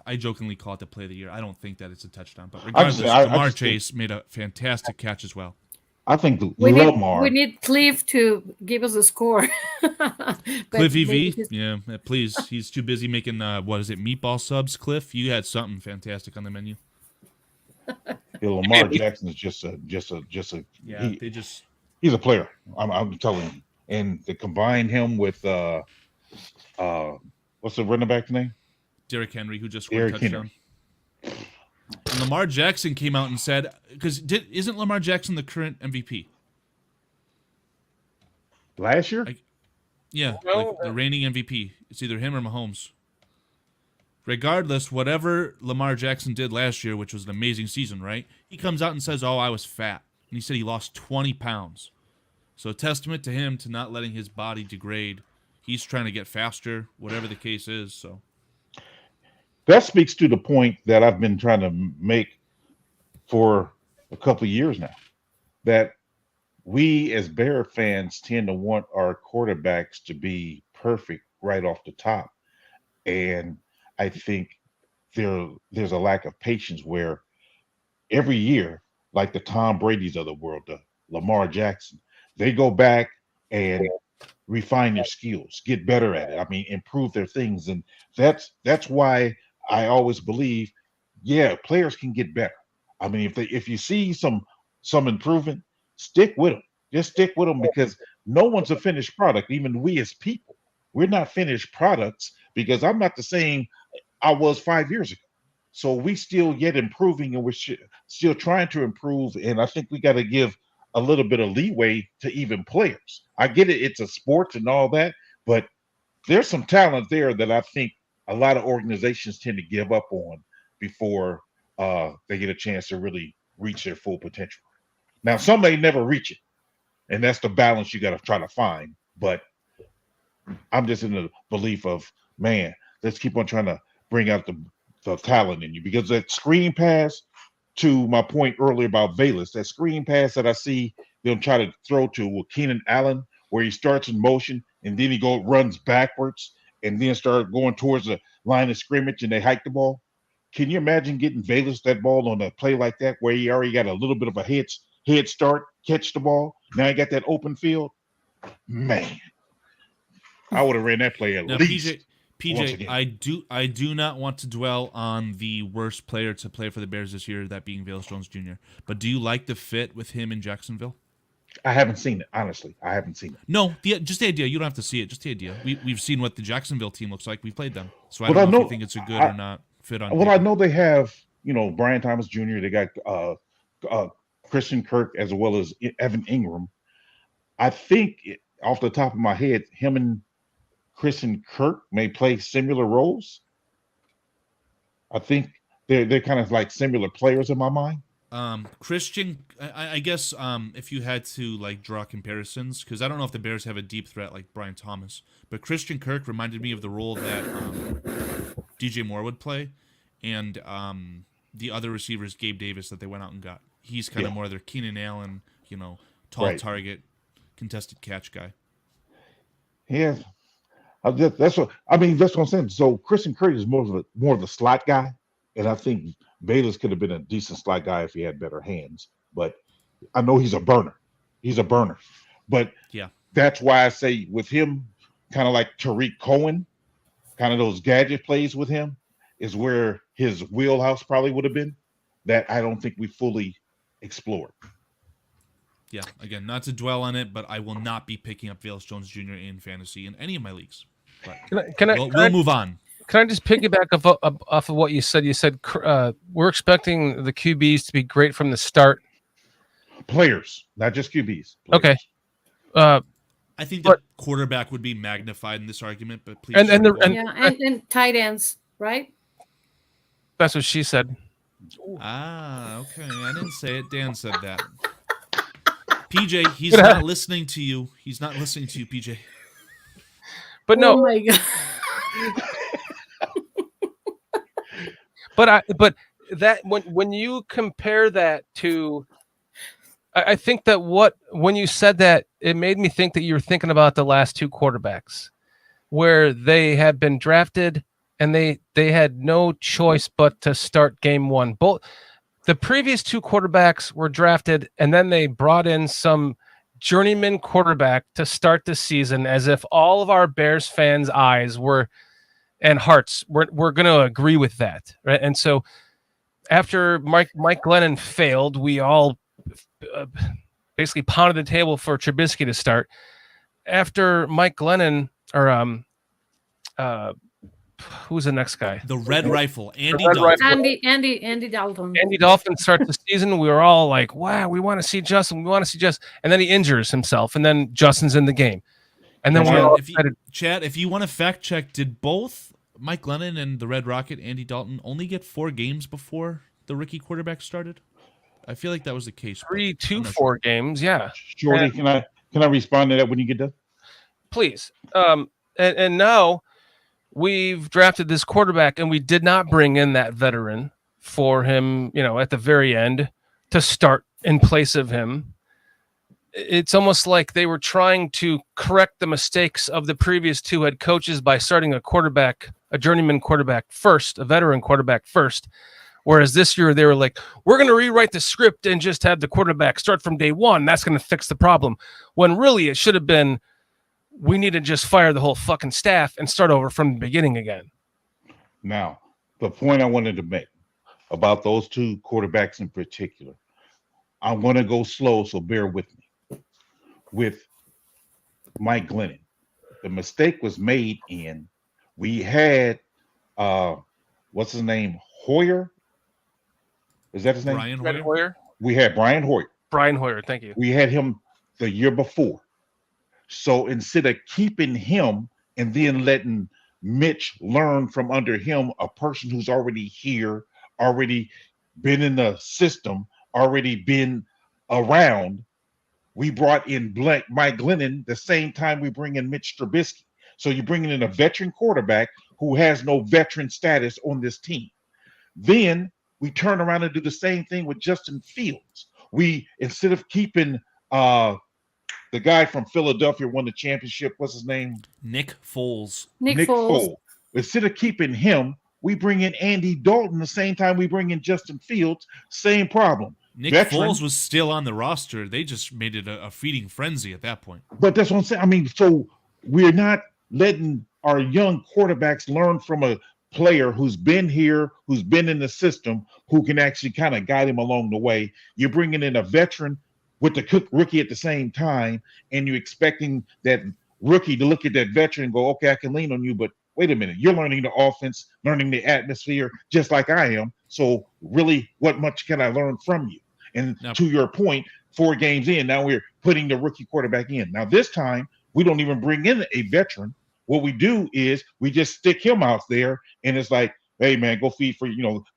I jokingly call it the play of the year. I don't think that it's a touchdown. But regardless, Jamar Chase made a fantastic catch as well. I think Lamar. We need Cliff to give us a score. Cliff EV? Yeah, please. He's too busy making, meatball subs, Cliff? You had something fantastic on the menu. Lamar Jackson is just a he's a player. I'm telling you. And to combine him with what's the running back's name? Derrick Henry, who just scored a touchdown. And Lamar Jackson came out and said, because isn't Lamar Jackson the current MVP? Last year? The reigning MVP. It's either him or Mahomes. Regardless, whatever Lamar Jackson did last year, which was an amazing season, right? He comes out and says, I was fat. And he said he lost 20 pounds. So a testament to him to not letting his body degrade. He's trying to get faster, whatever the case is, so... That speaks to the point that I've been trying to make for a couple of years now, that we as Bear fans tend to want our quarterbacks to be perfect right off the top. And I think there's a lack of patience where every year, like the Tom Brady's of the world, the Lamar Jackson, they go back and refine their skills, get better at it. I mean, improve their things. And that's why I always believe, players can get better. I mean, if you see some improvement, stick with them. Just stick with them, because no one's a finished product. Even we as people, we're not finished products, because I'm not the same I was 5 years ago. So we still yet improving, and we're still trying to improve. And I think we got to give a little bit of leeway to even players. I get it. It's a sport and all that, but there's some talent there that I think a lot of organizations tend to give up on before they get a chance to really reach their full potential. Now, some may never reach it, and that's the balance you got to try to find. But I'm just in the belief of, man, let's keep on trying to bring out the talent in you, because that screen pass, to my point earlier about Bayless, that screen pass that I see them try to throw to with Keenan Allen, where he starts in motion and then he runs backwards and then start going towards the line of scrimmage and they hike the ball. Can you imagine getting Bayless that ball on a play like that, where he already got a little bit of a head start, catch the ball? Now he got that open field. Man, I would have ran that play at least. PJ, I do not want to dwell on the worst player to play for the Bears this year, that being Velus Jones Jr. But do you like the fit with him in Jacksonville? I haven't seen it, honestly. I haven't seen it. No, just the idea. You don't have to see it. Just the idea. We've seen what the Jacksonville team looks like. We played them, so I don't know if you think it's a good or not fit on. Well, I know they have, Brian Thomas Jr. They got Christian Kirk as well as Evan Ingram. I think off the top of my head, him and Christian Kirk may play similar roles. I think they're kind of like similar players in my mind. Christian, I guess if you had to draw comparisons, because I don't know if the Bears have a deep threat like Brian Thomas, but Christian Kirk reminded me of the role that DJ Moore would play, and the other receivers, Gabe Davis, that they went out and got. He's kind of more their Keenan Allen, tall target, contested catch guy. Yeah. That's what I'm saying. So Christian Kirk is more of the slot guy, and I think Bayless could have been a decent slot guy if he had better hands. But I know he's a burner. But that's why I say with him, kind of like Tariq Cohen, kind of those gadget plays with him is where his wheelhouse probably would have been, that I don't think we fully explored. Yeah, again, not to dwell on it, but I will not be picking up Velus Jones Jr. in fantasy in any of my leagues. But we'll move on. Can I just piggyback off of what you said? You said we're expecting the QBs to be great from the start. Players, not just QBs. Players. Okay. I think the quarterback would be magnified in this argument, but please. And tight ends, right? That's what she said. Ah, okay. I didn't say it. Dan said that. PJ, he's not listening to you. He's not listening to you, PJ. But no. Oh my God. But that when you compare that to, I think that when you said that, it made me think that you were thinking about the last two quarterbacks, where they had been drafted and they had no choice but to start game one. Both the previous two quarterbacks were drafted, and then they brought in some journeyman quarterback to start the season, as if all of our Bears fans' eyes and hearts were going to agree with that, right? And so after Mike Glennon failed, we all basically pounded the table for Trubisky to start. After Mike Glennon, or who's the next guy? The Red Rifle, Andy Dalton. Andy Dalton. Andy Dalton starts the season. We were all like, wow, we want to see Justin. And then he injures himself, and then Justin's in the game. And then Chad, if you want to fact check, did both Mike Glennon and the Red Rocket, Andy Dalton, only get 4 games before the rookie quarterback started? I feel like that was the case. 4 games, yeah. Shorty, can I respond to that when you get done? Please. And now we've drafted this quarterback, and we did not bring in that veteran for him, at the very end to start in place of him. It's almost like they were trying to correct the mistakes of the previous 2 head coaches by starting a journeyman quarterback first, a veteran quarterback first. Whereas this year they were like, we're going to rewrite the script and just have the quarterback start from day one. That's going to fix the problem. When really it should have been, we need to just fire the whole fucking staff and start over from the beginning again. Now, the point I wanted to make about those 2 quarterbacks in particular, I'm going to go slow, so bear with me. With Mike Glennon, the mistake was made in, we had, what's his name? Hoyer? Is that his name? Brian Hoyer? We had Brian Hoyer. Brian Hoyer, thank you. We had him the year before. So instead of keeping him and then letting Mitch learn from under him, a person who's already here, already been in the system, already been around. We brought in Mike Glennon the same time we bring in Mitch Trubisky. So you're bringing in a veteran quarterback who has no veteran status on this team. Then we turn around and do the same thing with Justin Fields. We, instead of keeping the guy from Philadelphia won the championship, what's his name? Nick Foles. Nick Foles. Instead of keeping him, we bring in Andy Dalton the same time we bring in Justin Fields. Same problem. Nick Foles was still on the roster. They just made it a feeding frenzy at that point. But that's what I'm saying. I mean, so we're not letting our young quarterbacks learn from a player who's been here, who's been in the system, who can actually kind of guide him along the way. You're bringing in a veteran with the rookie at the same time, and you're expecting that rookie to look at that veteran and go, okay, I can lean on you, but wait a minute, you're learning the offense, learning the atmosphere, just like I am. So really, what much can I learn from you? And to your point, 4 games in, now we're putting the rookie quarterback in. Now this time, we don't even bring in a veteran. What we do is we just stick him out there, and it's like, hey man, go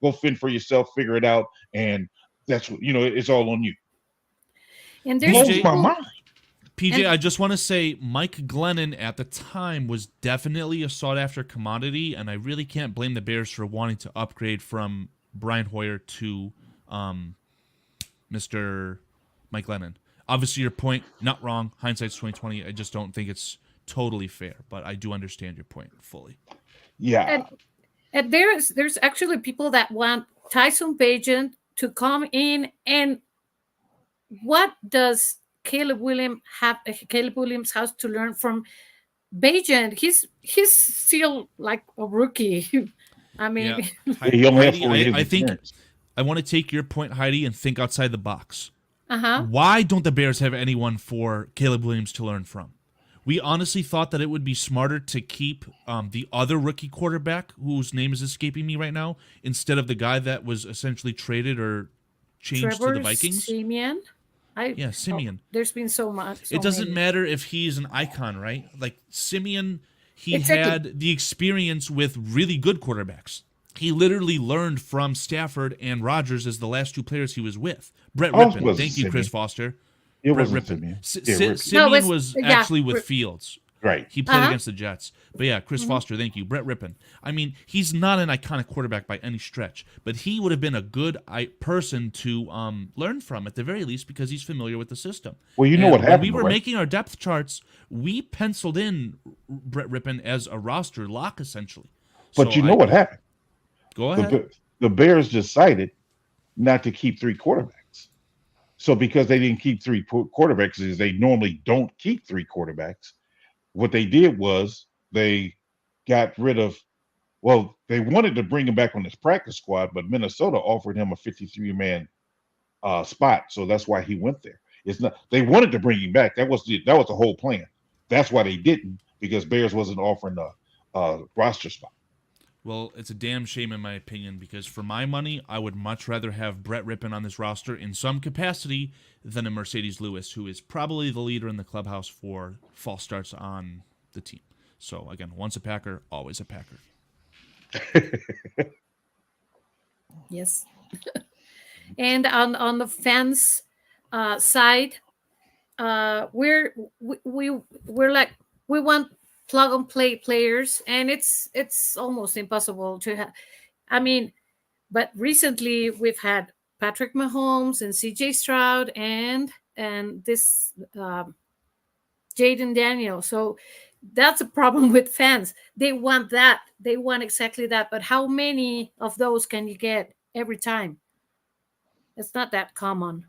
go fend for yourself, figure it out, and that's what it's all on you. And blows my mind. PJ, I just want to say Mike Glennon at the time was definitely a sought-after commodity, and I really can't blame the Bears for wanting to upgrade from Brian Hoyer to Mr. Mike Glennon. Obviously, your point, not wrong. Hindsight's 2020. I just don't think it's totally fair, but I do understand your point fully. Yeah. And there's actually people that want Tyson Bagent to come in, and what does Caleb Williams has to learn from Bagent? He's still like a rookie. I mean, Heidi, I think I want to take your point, Heidi, and think outside the box. Why don't the Bears have anyone for Caleb Williams to learn from? We honestly thought that it would be smarter to keep the other rookie quarterback, whose name is escaping me right now, instead of the guy that was essentially traded or changed to the Vikings. Simeon. Simeon. There's been so much. It doesn't matter if he's an icon, right? Like Simeon, he had the experience with really good quarterbacks. He literally learned from Stafford and Rodgers as the last 2 players he was with. Brett Rippon. Thank you, Chris Foster. It wasn't Simeon. Simeon was actually with Fields. Right. He played against the Jets. But yeah, Chris Foster, thank you. Brett Rippon. I mean, he's not an iconic quarterback by any stretch, but he would have been a good person to learn from at the very least because he's familiar with the system. Well, you know what happened. When we were making our depth charts, we penciled in Brett Rippon as a roster lock, essentially. But you know what happened? Go ahead. The Bears decided not to keep 3 quarterbacks. So because they didn't keep 3 quarterbacks, is they normally don't keep 3 quarterbacks. What they did was they got rid of, they wanted to bring him back on his practice squad, but Minnesota offered him a 53-man spot, so that's why he went there. It's not they wanted to bring him back. That was the whole plan. That's why they didn't, because Bears wasn't offering a roster spot. Well, it's a damn shame in my opinion, because for my money, I would much rather have Brett Rippon on this roster in some capacity than a Mercedes Lewis, who is probably the leader in the clubhouse for false starts on the team. So again, once a Packer, always a Packer. Yes. And on the fans side, we're like, we want plug and play players, and it's almost impossible to have. I mean, but recently we've had Patrick Mahomes and CJ Stroud and this Jaden Daniel. So that's a problem with fans. They want that. They want exactly that. But how many of those can you get every time? It's not that common.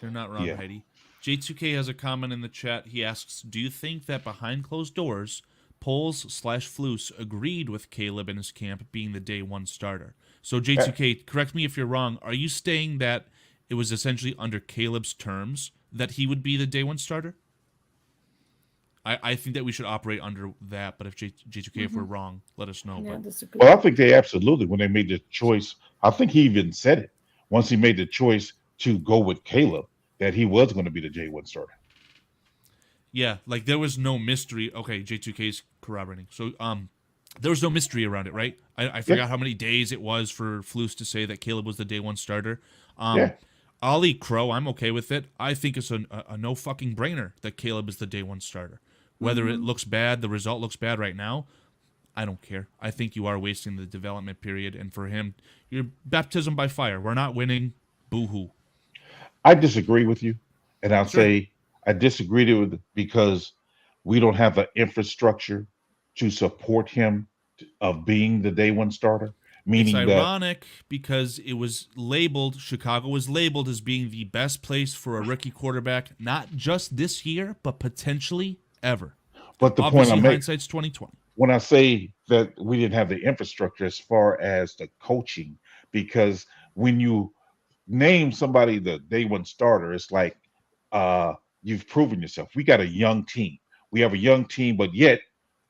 They're not wrong, Heidi. J2K has a comment in the chat. He asks, do you think that behind closed doors, Poles/Flus agreed with Caleb and his camp being the day 1 starter? So J2K, correct me if you're wrong. Are you saying that it was essentially under Caleb's terms that he would be the day 1 starter? I think that we should operate under that, but if J2K, if we're wrong, let us know. Yeah, well, I think they absolutely, when they made the choice, I think he even said it, once he made the choice to go with Caleb, that he was going to be the J1 starter. Yeah, like there was no mystery. Okay, J2K is corroborating. So there was no mystery around it, right? I forgot how many days it was for Flus to say that Caleb was the day 1 starter. Yeah. I'll eat crow. I'm okay with it. I think it's a no fucking brainer that Caleb is the day one starter. Whether it looks bad, the result looks bad right now, I don't care. I think you are wasting the development period. And for him, you're baptism by fire. We're not winning. Boo-hoo. I disagree with you. And I'll Sure. say I disagree with because we don't have the infrastructure to support him of being the day one starter. It's Meaning that ironic because it was labeled, Chicago was labeled as being the best place for a rookie quarterback, not just this year, but potentially ever. but the point Obviously, I'm making hindsight's 2020. when I say that we didn't have the infrastructure as far as the coaching, because when you name somebody the day one starter, it's like you've proven yourself. We got a young team. We have a young team, but yet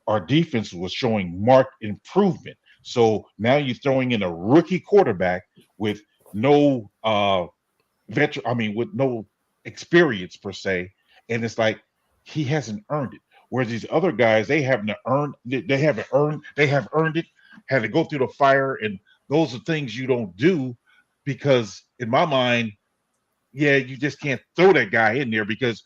our defense was showing marked improvement. So now you're throwing in a rookie quarterback with no with no experience per se, and it's like he hasn't earned it. Whereas these other guys, they haven't earned it, had to go through the fire, and those are things you don't do because in my mind, yeah, you just can't throw that guy in there because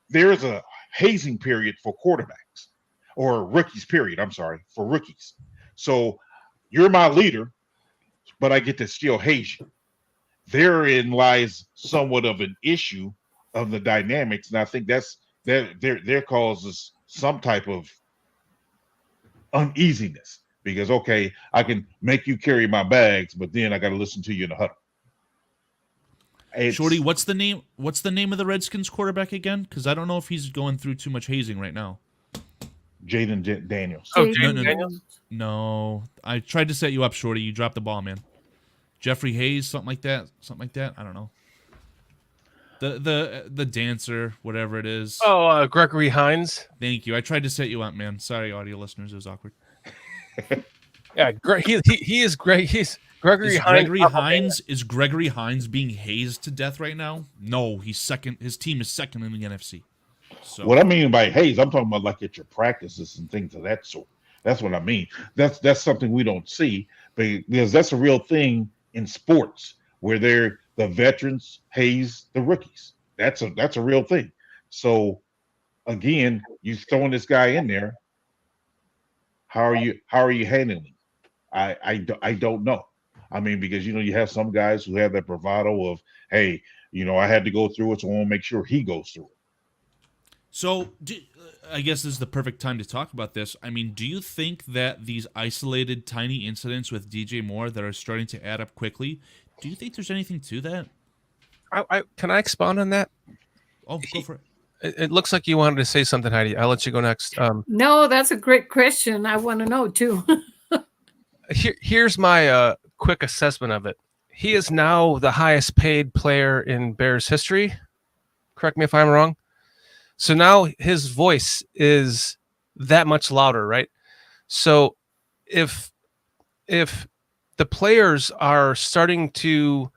there is a hazing period for quarterbacks or rookies period. I'm sorry, for rookies. So you're my leader, but I get to still haze you. Therein lies somewhat of an issue of the dynamics, and I think that's there causes some type of uneasiness because okay, I can make you carry my bags, but then I got to listen to you in the huddle. Shorty, what's the name? What's the name of the Redskins quarterback again? Because I don't know if he's going through too much hazing right now. Jaden Daniels. Oh, Jaden Daniels? No, I tried to set you up, Shorty. You dropped the ball, man. Jeffrey Hayes, something like that. I don't know. The dancer, whatever it is. Oh, Gregory Hines. Thank you. I tried to set you up, man. Sorry, audio listeners. It was awkward. Yeah, he is great. He's Gregory Hines. Is Gregory Hines being hazed to death right now? No, he's second. His team is second in the NFC. So What I mean by haze, I'm talking about like at your practices and things of that sort. That's what I mean. That's something we don't see because that's a real thing in sports where the veterans haze the rookies. That's a real thing. So again, you throwing this guy in there. How are you handling? I don't know. I mean, because you have some guys who have that bravado of, hey, I had to go through it, so I want to make sure he goes through it. So, I guess this is the perfect time to talk about this. I mean, do you think that these isolated, tiny incidents with DJ Moore that are starting to add up quickly, do you think there's anything to that? Can I expound on that? Oh, go for it. It looks like you wanted to say something, Heidi. I'll let you go next. No, that's a great question. I want to know too. Here's my quick assessment of it. He is now the highest paid player in Bears history. Correct me if I'm wrong. So now his voice is that much louder, right? So if the players are starting to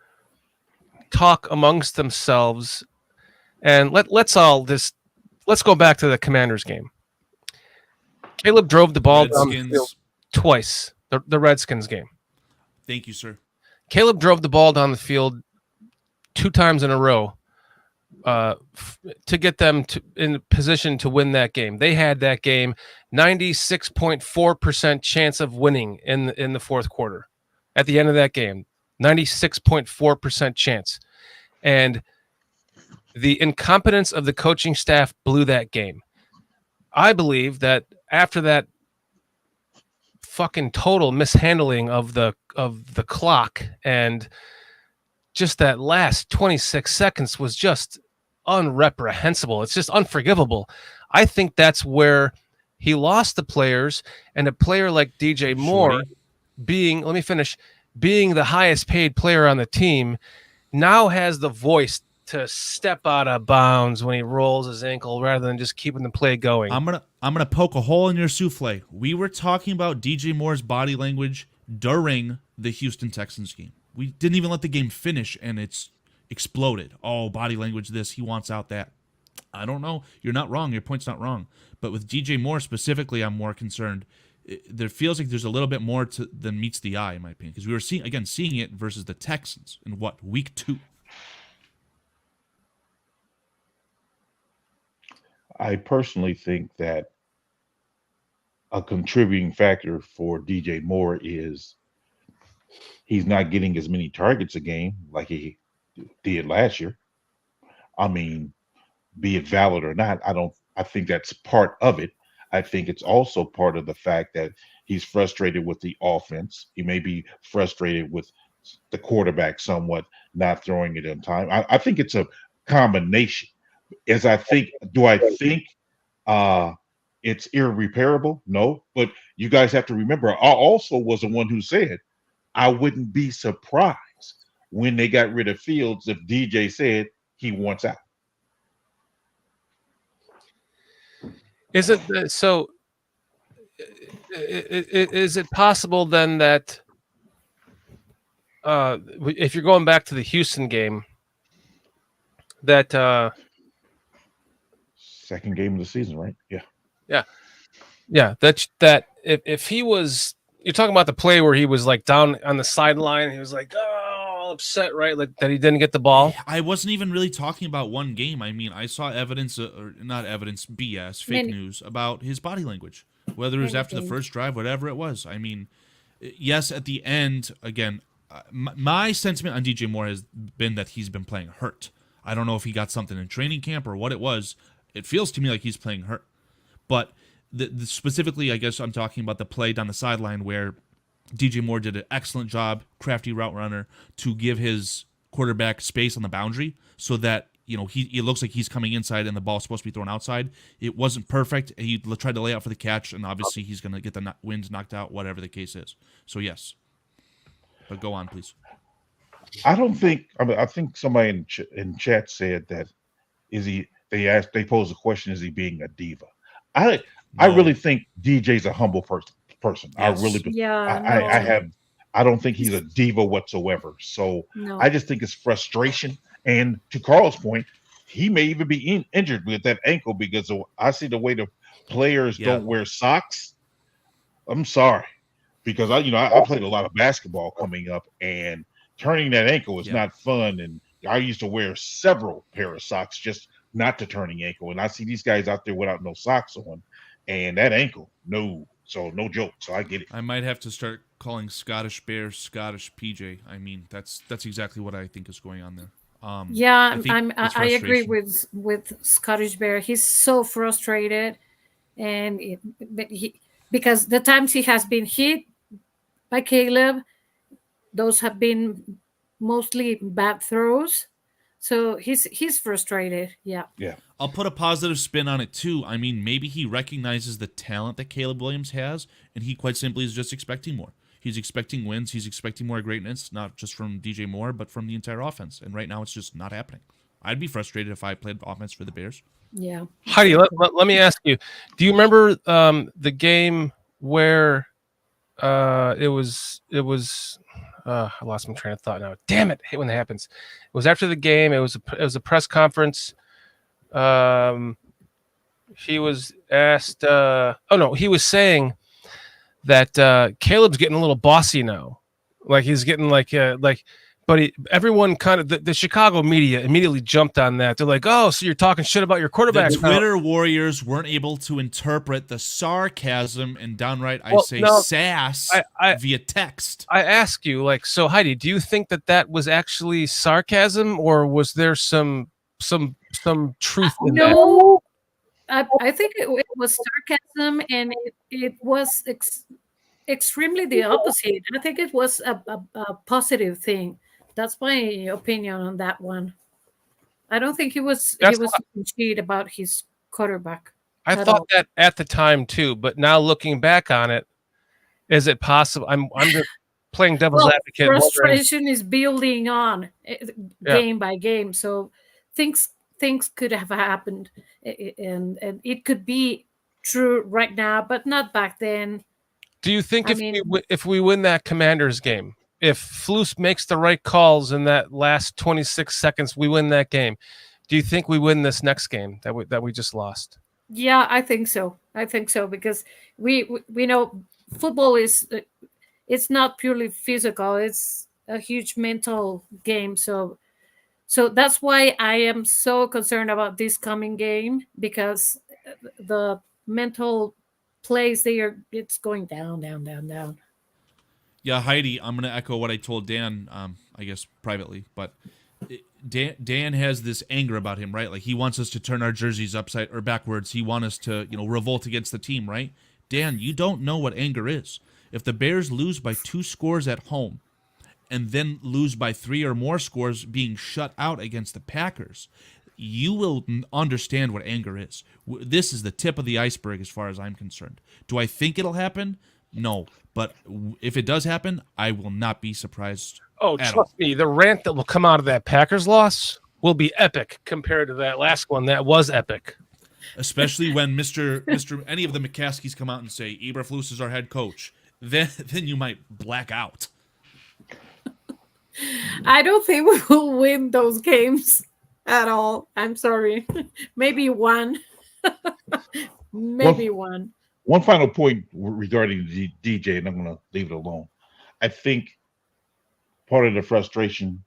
talk amongst themselves, and let's go back to the Commanders game. Caleb drove the ball down the field twice. The Redskins game. Thank you, sir. Caleb drove the ball down the field 2 times in a row to get them in position to win that game. They had that game 96.4% chance of winning in the fourth quarter. At the end of that game, 96.4% chance. And the incompetence of the coaching staff blew that game. I believe that after that fucking total mishandling of the clock and just that last 26 seconds was just unreprehensible. It's just unforgivable. I think that's where he lost the players, and a player like DJ Moore being the highest paid player on the team now has the voice to step out of bounds when he rolls his ankle rather than just keeping the play going. I'm gonna poke a hole in your souffle. We were talking about DJ Moore's body language during the Houston Texans game. We didn't even let the game finish, and it's exploded. Oh, body language this, he wants out that. I don't know. You're not wrong. Your point's not wrong. But with DJ Moore specifically, I'm more concerned. there feels like there's a little bit more than meets the eye, in my opinion, because we were seeing it versus the Texans in week 2. I personally think that a contributing factor for DJ Moore is he's not getting as many targets a game like he did last year. I mean, be it valid or not, I think that's part of it. I think it's also part of the fact that he's frustrated with the offense. He may be frustrated with the quarterback somewhat not throwing it in time. I think it's a combination. Do I think it's irreparable? No, but you guys have to remember, I also was the one who said I wouldn't be surprised when they got rid of Fields if DJ said he wants out. Is it so? Is it possible then that if you're going back to the Houston game, that second game of the season, right? Yeah. That if he was, you're talking about the play where he was like down on the sideline, he was like, all upset, right? Like that he didn't get the ball. I wasn't even really talking about one game. I mean, I saw evidence, or not evidence, BS, fake news about his body language, whether it was after the first drive, whatever it was. I mean, yes, at the end, again, my sentiment on DJ Moore has been that he's been playing hurt. I don't know if he got something in training camp or what it was. It feels to me like he's playing hurt. But specifically, I guess I'm talking about the play down the sideline where DJ Moore did an excellent job, crafty route runner, to give his quarterback space on the boundary so that, it looks like he's coming inside and the ball's supposed to be thrown outside. It wasn't perfect. He tried to lay out for the catch, and obviously he's going to get the wind knocked out, whatever the case is. So, yes. But go on, please. I think somebody in chat said that they posed the question, is he being a diva? I really think DJ's a humble person. Yes. I really do. Yeah, I don't think he's a diva whatsoever. So I just think it's frustration. And to Karl's point, he may even be injured with that ankle because I see the way the players don't wear socks. I'm sorry, because I played a lot of basketball coming up, and turning that ankle is not fun. And I used to wear several pair of socks just not to turning ankle. And I see these guys out there without no socks on, and that ankle, no joke. So I get it. I might have to start calling Scottish Bears Scottish PJ. I mean, that's exactly what I think is going on there. I agree with Scottish Bear. He's so frustrated, and because the times he has been hit by Caleb, those have been mostly bad throws. So he's frustrated. Yeah. I'll put a positive spin on it too. I mean, maybe he recognizes the talent that Caleb Williams has, and he quite simply is just expecting more. He's expecting wins. He's expecting more greatness, not just from DJ Moore, but from the entire offense. And right now, it's just not happening. I'd be frustrated if I played offense for the Bears. Yeah. Heidi, let me ask you: do you remember the game where it was? I lost my train of thought now. Damn it! I hate when that happens. It was after the game. It was a press conference. He was asked. He was saying that Caleb's getting a little bossy now, like he's getting but everyone kind of the Chicago media immediately jumped on that. They're like, "Oh, so you're talking shit about your quarterback?" The Twitter warriors weren't able to interpret the sarcasm and downright, sass via text. I ask you, so Heidi, do you think that was actually sarcasm, or was there some truth in that? No. I think it was sarcasm, and it was extremely the opposite. I think it was a positive thing. That's my opinion on that one. I don't think he was cheat about his quarterback. I thought that at the time too, but now looking back on it, is it possible? I'm just playing devil's advocate. Frustration is building on game by game, so things could have happened, and it could be true right now, but not back then. Do you think if we win that Commanders game, if Flus makes the right calls in that last 26 seconds, we win that game, do you think we win this next game that we just lost? Yeah, I think so. I think so, because we know football is it's not purely physical. It's a huge mental game. So that's why I am so concerned about this coming game, because the mental plays there, it's going down, down, down, down. Yeah, Heidi, I'm going to echo what I told Dan, I guess privately, but Dan has this anger about him, right? Like he wants us to turn our jerseys upside or backwards. He wants us to, revolt against the team, right? Dan, you don't know what anger is. If the Bears lose by 2 scores at home and then lose by 3 or more scores being shut out against the Packers, you will understand what anger is. This is the tip of the iceberg as far as I'm concerned. Do I think it'll happen? No. But if it does happen, I will not be surprised. Oh, trust me, the rant that will come out of that Packers loss will be epic compared to that last one that was epic. Especially when Mr. any of the McCaskies come out and say Eberflus is our head coach, then you might black out. I don't think we will win those games at all. I'm sorry. Maybe one. Maybe one. One final point regarding DJ, and I'm going to leave it alone. I think part of the frustration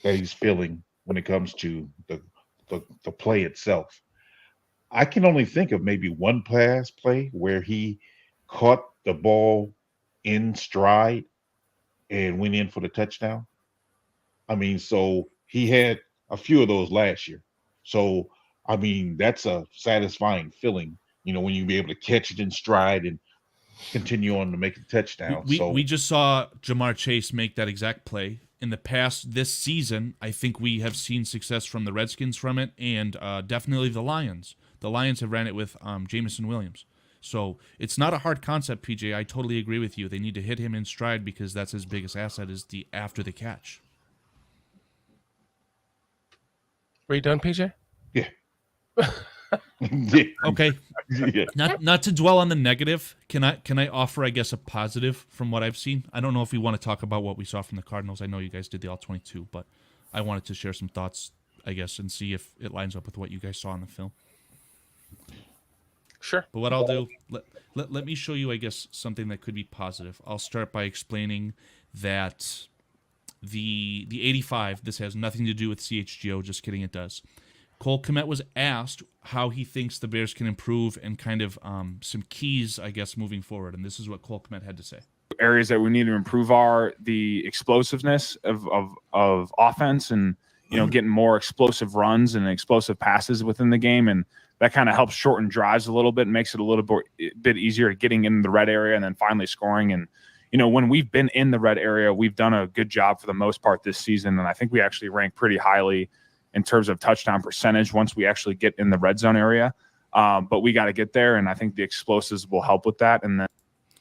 that he's feeling when it comes to the play itself, I can only think of maybe one pass play where he caught the ball in stride and went in for the touchdown. I mean, so he had a few of those last year. So, I mean, that's a satisfying feeling, when you be able to catch it in stride and continue on to make a touchdown. We just saw Jamar Chase make that exact play. In the past this season, I think we have seen success from the Redskins from it, and definitely the Lions. The Lions have ran it with Jameson Williams. So it's not a hard concept, PJ. I totally agree with you. They need to hit him in stride because that's his biggest asset is the after the catch. Were you done, PJ? Yeah. Okay. Yeah. Not to dwell on the negative. Can I offer, I guess, a positive from what I've seen? I don't know if we want to talk about what we saw from the Cardinals. I know you guys did the all-22, but I wanted to share some thoughts, I guess, and see if it lines up with what you guys saw in the film. Sure. But what I'll do, let me show you, I guess, something that could be positive. I'll start by explaining that the 85, this has nothing to do with CHGO, just kidding, it does. Cole Kmet was asked how he thinks the Bears can improve and kind of some keys, I guess, moving forward. And this is what Cole Kmet had to say. Areas that we need to improve are the explosiveness of offense and, getting more explosive runs and explosive passes within the game. And that kind of helps shorten drives a little bit, makes it a little bit easier getting in the red area and then finally scoring. And, when we've been in the red area, we've done a good job for the most part this season. And I think we actually rank pretty highly in terms of touchdown percentage once we actually get in the red zone area. But we got to get there, and I think the explosives will help with that. And then,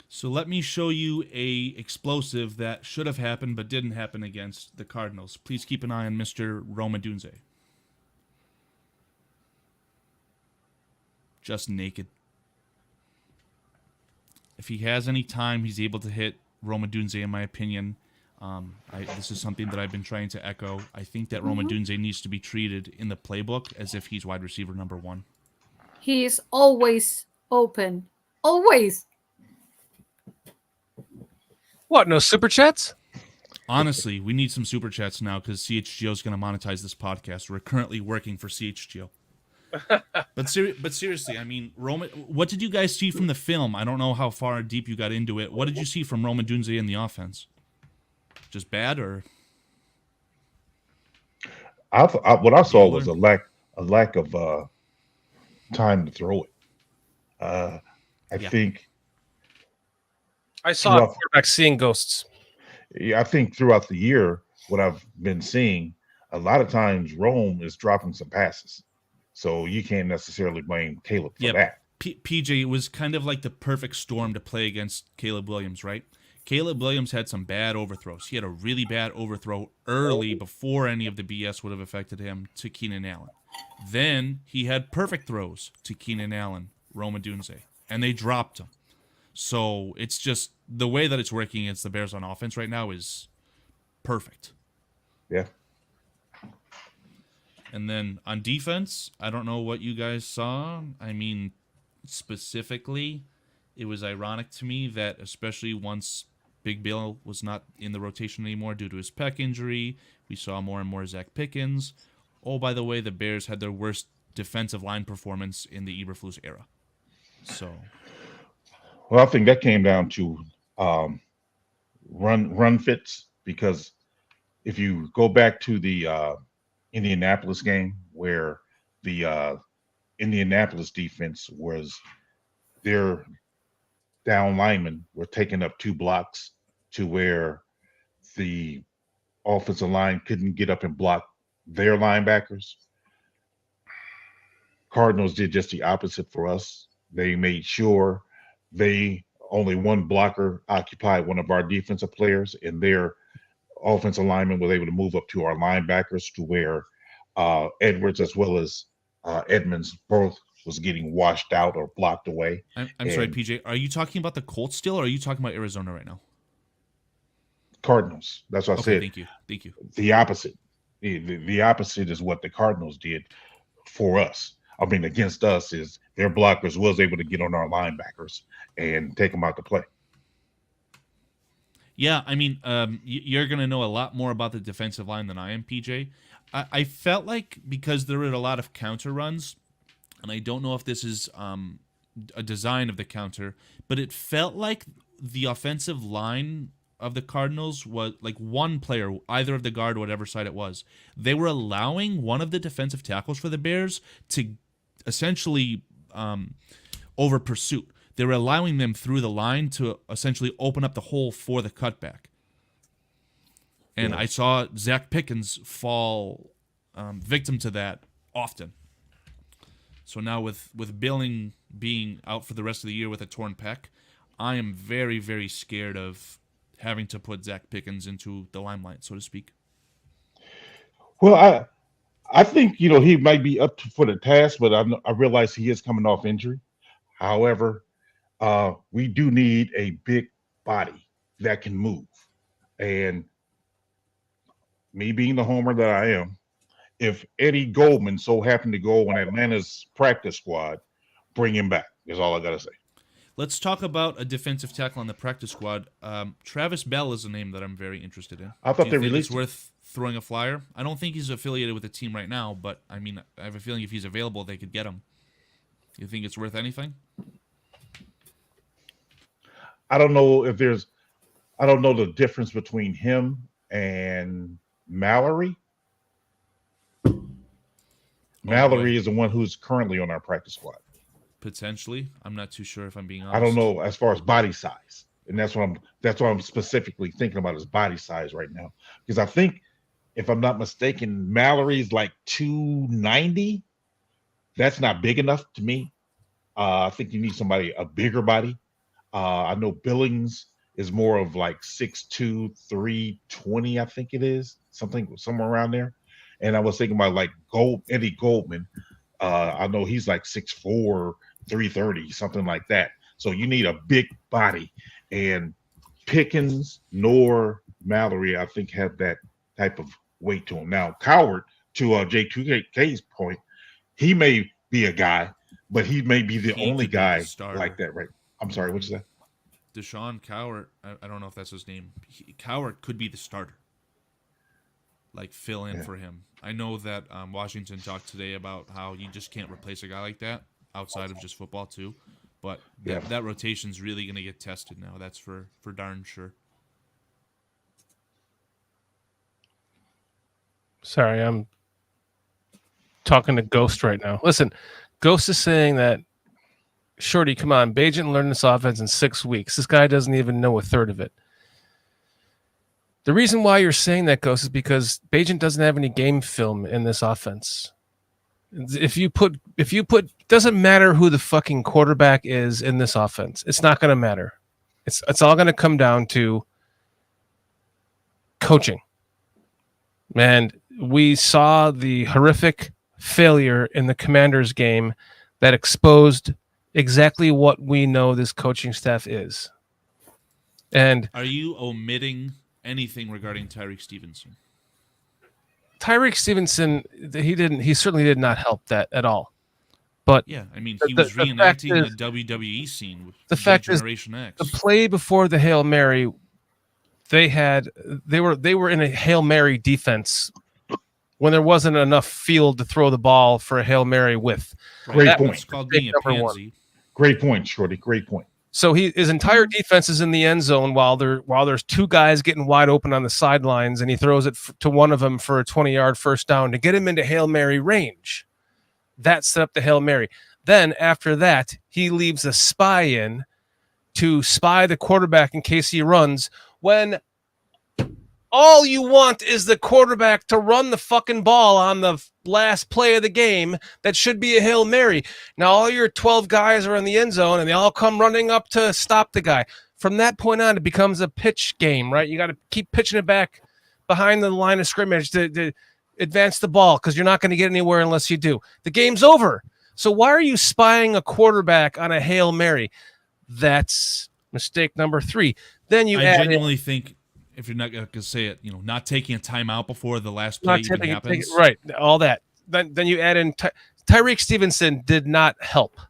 so let me show you a explosive that should have happened but didn't happen against the Cardinals. Please keep an eye on Mr. Roma Dunze. Just naked. If he has any time, he's able to hit Roma Dunze, in my opinion. This is something that I've been trying to echo. I think that Roma Dunze needs to be treated in the playbook as if he's wide receiver number 1. He is always open. Always. What, no super chats? Honestly, we need some super chats now because CHGO is going to monetize this podcast. We're currently working for CHGO. But seriously, I mean, Roma, what did you guys see from the film? I don't know how far deep you got into it. What did you see from Roma Dunze in the offense? Just bad, or what I saw was a lack of time to throw it. I think I saw a quarterback seeing ghosts. Yeah, I think throughout the year, what I've been seeing, a lot of times Rome is dropping some passes, so you can't necessarily blame Caleb for that. PJ, it was kind of like the perfect storm to play against Caleb Williams, right? Caleb Williams had some bad overthrows. He had a really bad overthrow early before any of the BS would have affected him to Keenan Allen. Then he had perfect throws to Keenan Allen, Roma Dunze, and they dropped him. So it's just the way that it's working against the Bears on offense right now is perfect. Yeah. And then on defense, I don't know what you guys saw. I mean, specifically, it was ironic to me that especially once Big Bill was not in the rotation anymore due to his pec injury, we saw more and more Zach Pickens. Oh, by the way, the Bears had their worst defensive line performance in the Eberflus era. So, well, I think that came down to run fits, because if you go back to the Indianapolis game where the Indianapolis defense was their down linemen were taking up 2 blocks to where the offensive line couldn't get up and block their linebackers. Cardinals did just the opposite for us. They made sure only one blocker occupied one of our defensive players, and their offensive lineman was able to move up to our linebackers to where Edwards as well as Edmonds both was getting washed out or blocked away. I'm sorry, PJ. Are you talking about the Colts still, or are you talking about Arizona right now? Cardinals. That's what I said. Thank you. The opposite. The opposite is what the Cardinals did for us. I mean, against us is their blockers was able to get on our linebackers and take them out to play. Yeah, I mean, you're going to know a lot more about the defensive line than I am, PJ. I felt like because there were a lot of counter runs, and I don't know if this is a design of the counter, but it felt like the offensive line of the Cardinals was like one player, either of the guard, whatever side it was. They were allowing one of the defensive tackles for the Bears to essentially over pursuit. They were allowing them through the line to essentially open up the hole for the cutback. And I saw Zach Pickens fall victim to that often. So now with Billing being out for the rest of the year with a torn pec, I am very, very scared of having to put Zach Pickens into the limelight, so to speak. Well, I think, he might be up for the task, but I realize he is coming off injury. However, we do need a big body that can move. And me being the homer that I am, if Eddie Goldman so happened to go on Atlanta's practice squad, bring him back, is all I got to say. Let's talk about a defensive tackle on the practice squad. Travis Bell is a name that I'm very interested in. I thought they released. It's worth throwing a flyer. I don't think he's affiliated with the team right now, but I mean, I have a feeling if he's available, they could get him. You think it's worth anything? I don't know the difference between him and Mallory. Mallory is the one who's currently on our practice squad. Potentially. I'm not too sure if I'm being honest. I don't know as far as body size. And that's what I'm specifically thinking about is body size right now. Because I think, if I'm not mistaken, Mallory's like 290. That's not big enough to me. I think you need a bigger body. I know Billings is more of like 6'2", 320, I think it is. Somewhere around there. And I was thinking about like Eddie Goldman. I know he's like 6'4", 330, something like that. So you need a big body. And Pickens nor Mallory, I think, have that type of weight to him. Now, Coward, to J2K's point, he may be a guy, but he may be the only guy like that, right? I'm sorry, what's that? Deshaun Coward, I don't know if that's his name. Coward could be the starter. Like, fill in for him. I know that Washington talked today about how you just can't replace a guy like that outside of just football too. But that rotation's really going to get tested now. That's for darn sure. Sorry, I'm talking to Ghost right now. Listen, Ghost is saying that, Shorty, come on, Bagent learned this offense in 6 weeks. This guy doesn't even know a third of it. The reason why you're saying that, Ghost, is because Bagent doesn't have any game film in this offense. If you put, doesn't matter who the fucking quarterback is in this offense. It's not going to matter. It's all going to come down to coaching. And we saw the horrific failure in the Commanders game that exposed exactly what we know this coaching staff is. And are you omitting anything regarding Tyreek Stevenson? Tyreek Stevenson, he certainly did not help that at all. But Yeah, I mean, the- he the- was the fact reenacting is- a WWE scene with the fact is, Generation X. the play before the Hail Mary, they were in a Hail Mary defense when there wasn't enough field to throw the ball for a Hail Mary with. Great point. It's called being a pansy. Great point, Shorty. Great point. So his entire defense is in the end zone while there's two guys getting wide open on the sidelines, and he throws it to one of them for a 20-yard first down to get him into Hail Mary range. That set up the Hail Mary. Then after that, he leaves a spy in to spy the quarterback in case he runs, when all you want is the quarterback to run the fucking ball on the last play of the game. That should be a Hail Mary. Now all your 12 guys are in the end zone and they all come running up to stop the guy. From that point on, it becomes a pitch game, right? You got to keep pitching it back behind the line of scrimmage to advance the ball, because you're not going to get anywhere unless you do. The game's over. So why are you spying a quarterback on a Hail Mary? That's mistake number 3. Then you I genuinely think, if you're not going to say it, not taking a timeout before the last play even happens. Right, all that. Then you add in Tyreek Stevenson did not help,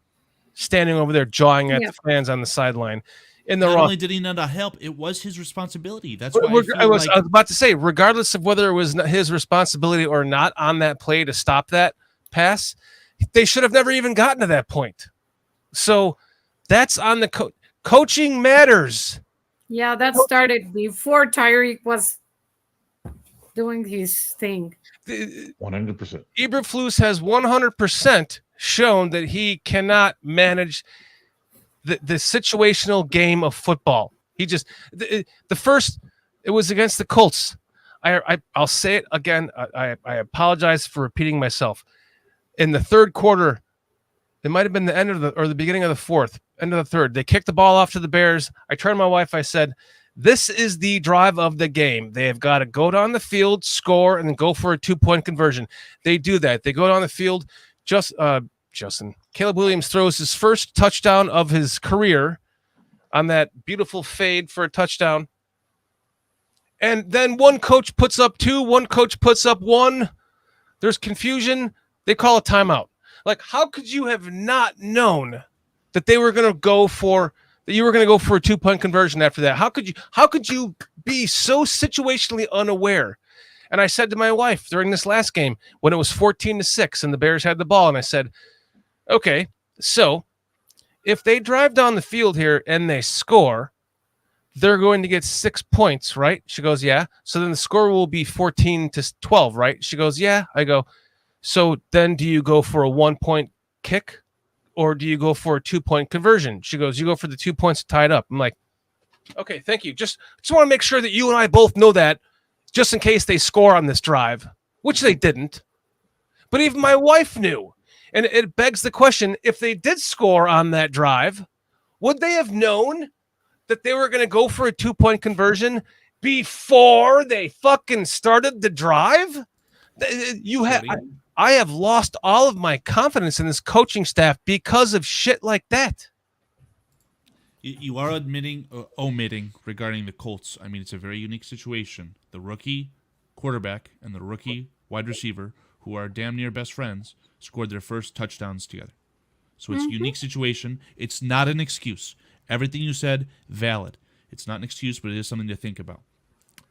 standing over there jawing at the fans on the sideline. Not only did he not help, it was his responsibility. That's why I was about to say, regardless of whether it was his responsibility or not on that play to stop that pass, they should have never even gotten to that point. So that's on the coaching matters. Yeah, that started before Tyreek was doing his thing. 100%. Eberflus has 100% shown that he cannot manage the situational game of football. He just the first, it was against the Colts. I'll say it again. I apologize for repeating myself. In the third quarter, it might have been the end of the beginning of the fourth, end of the third. They kicked the ball off to the Bears. I turned to my wife. I said, "This is the drive of the game. They have got to go down the field, score, and then go for a 2-point conversion." They do that. They go down the field. Caleb Williams throws his first touchdown of his career on that beautiful fade for a touchdown. And then one coach puts up 2, one coach puts up 1. There's confusion. They call a timeout. Like, how could you have not known that they were going to go for a 2-point conversion after that? How could you be so situationally unaware? And I said to my wife during this last game when it was 14-6 and the Bears had the ball, and I said, okay, so if they drive down the field here and they score, they're going to get 6 points, right? She goes, yeah. So then the score will be 14-12, right? She goes, yeah. I go, so then do you go for a 1-point kick or do you go for a 2-point conversion? She goes, you go for the 2 points to tie it up. I'm like, okay, thank you. Just want to make sure that you and I both know that, just in case they score on this drive, which they didn't. But even my wife knew. And it begs the question, if they did score on that drive, would they have known that they were going to go for a 2-point conversion before they fucking started the drive? I have lost all of my confidence in this coaching staff because of shit like that. You are omitting regarding the Colts. I mean, it's a very unique situation. The rookie quarterback and the rookie wide receiver, who are damn near best friends, scored their first touchdowns together. So it's a unique situation. It's not an excuse. Everything you said, valid. It's not an excuse, but it is something to think about.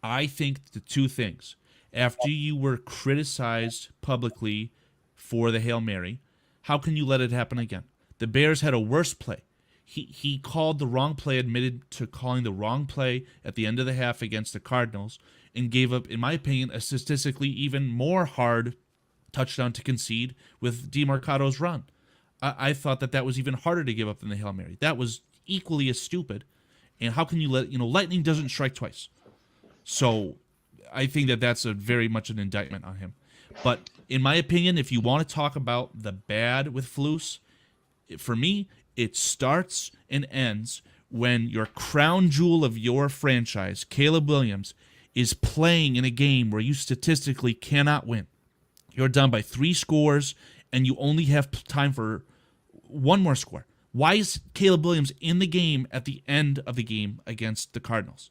I think the 2 things. After you were criticized publicly for the Hail Mary, how can you let it happen again? The Bears had a worse play. He called the wrong play, admitted to calling the wrong play at the end of the half against the Cardinals, and gave up, in my opinion, a statistically even more hard touchdown to concede with DeMarcado's run. I thought that was even harder to give up than the Hail Mary. That was equally as stupid. And how can you lightning doesn't strike twice. So I think that's a very much an indictment on him. But in my opinion, if you want to talk about the bad with Flus, for me, it starts and ends when your crown jewel of your franchise, Caleb Williams, is playing in a game where you statistically cannot win. You're down by 3 scores, and you only have time for 1 more score. Why is Caleb Williams in the game at the end of the game against the Cardinals?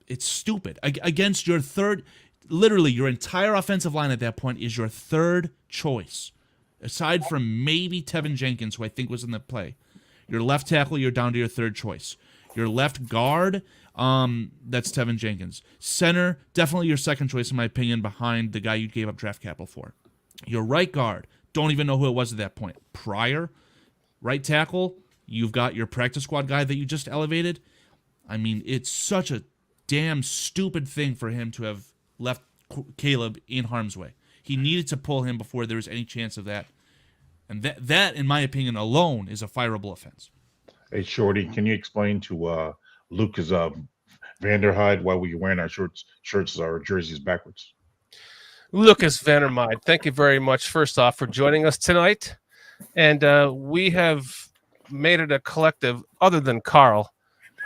It's stupid. Against your third, literally your entire offensive line at that point is your third choice. aside from maybe Tevin Jenkins, who I think was in the play. Your left tackle, you're down to your third choice. Your left guard, that's Tevin Jenkins. Center, definitely your second choice, in my opinion, behind the guy you gave up draft capital for. Your right guard, don't even know who it was at that point. Pryor. Right tackle, you've got your practice squad guy that you just elevated. I mean, it's such a damn stupid thing for him to have left Caleb in harm's way. He needed to pull him before there was any chance of that. And that, in my opinion, alone is a fireable offense. Hey, Shorty, can you explain to Lucas Vanderhyde why we're wearing our shirts or jerseys backwards? Lucas Vandermeide, thank you very much, first off, for joining us tonight. And we have made it a collective, other than Karl,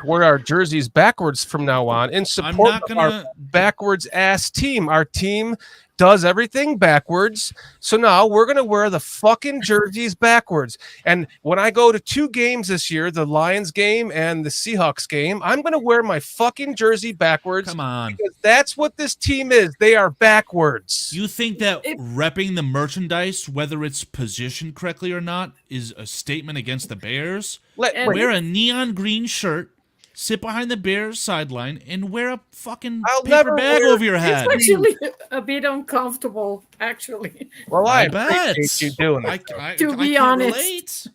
wear our jerseys backwards from now on in support of our backwards-ass team. Our team does everything backwards. So now we're going to wear the fucking jerseys backwards. And when I go to 2 games this year, the Lions game and the Seahawks game, I'm going to wear my fucking jersey backwards. Come on. Because that's what this team is. They are backwards. You think that repping the merchandise, whether it's positioned correctly or not, is a statement against the Bears? Wear a neon green shirt, sit behind the Bears sideline, and wear a fucking paper bag over your head. It's actually a bit uncomfortable, actually. Well, I bet appreciate you doing it. To be honest.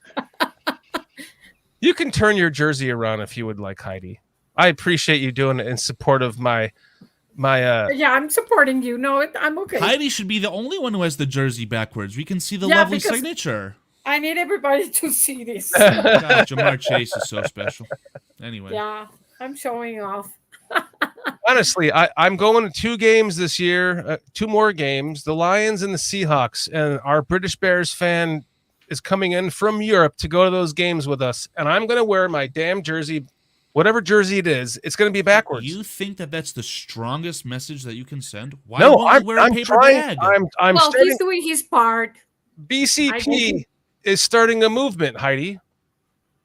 You can turn your jersey around if you would like, Heidi. I appreciate you doing it in support of my Yeah, I'm supporting you. No, I'm okay. Heidi should be the only one who has the jersey backwards. We can see the lovely signature. I need everybody to see this. God, Jamar Chase is so special. Anyway. Yeah, I'm showing off. Honestly, I'm going to 2 games this year, 2 more games, the Lions and the Seahawks, and our British Bears fan is coming in from Europe to go to those games with us, and I'm going to wear my damn jersey, whatever jersey it is, it's going to be backwards. You think that that's the strongest message that you can send? Why no, won't you wear a paper bag? Well, he's doing his part. BCP is starting a movement, Heidi.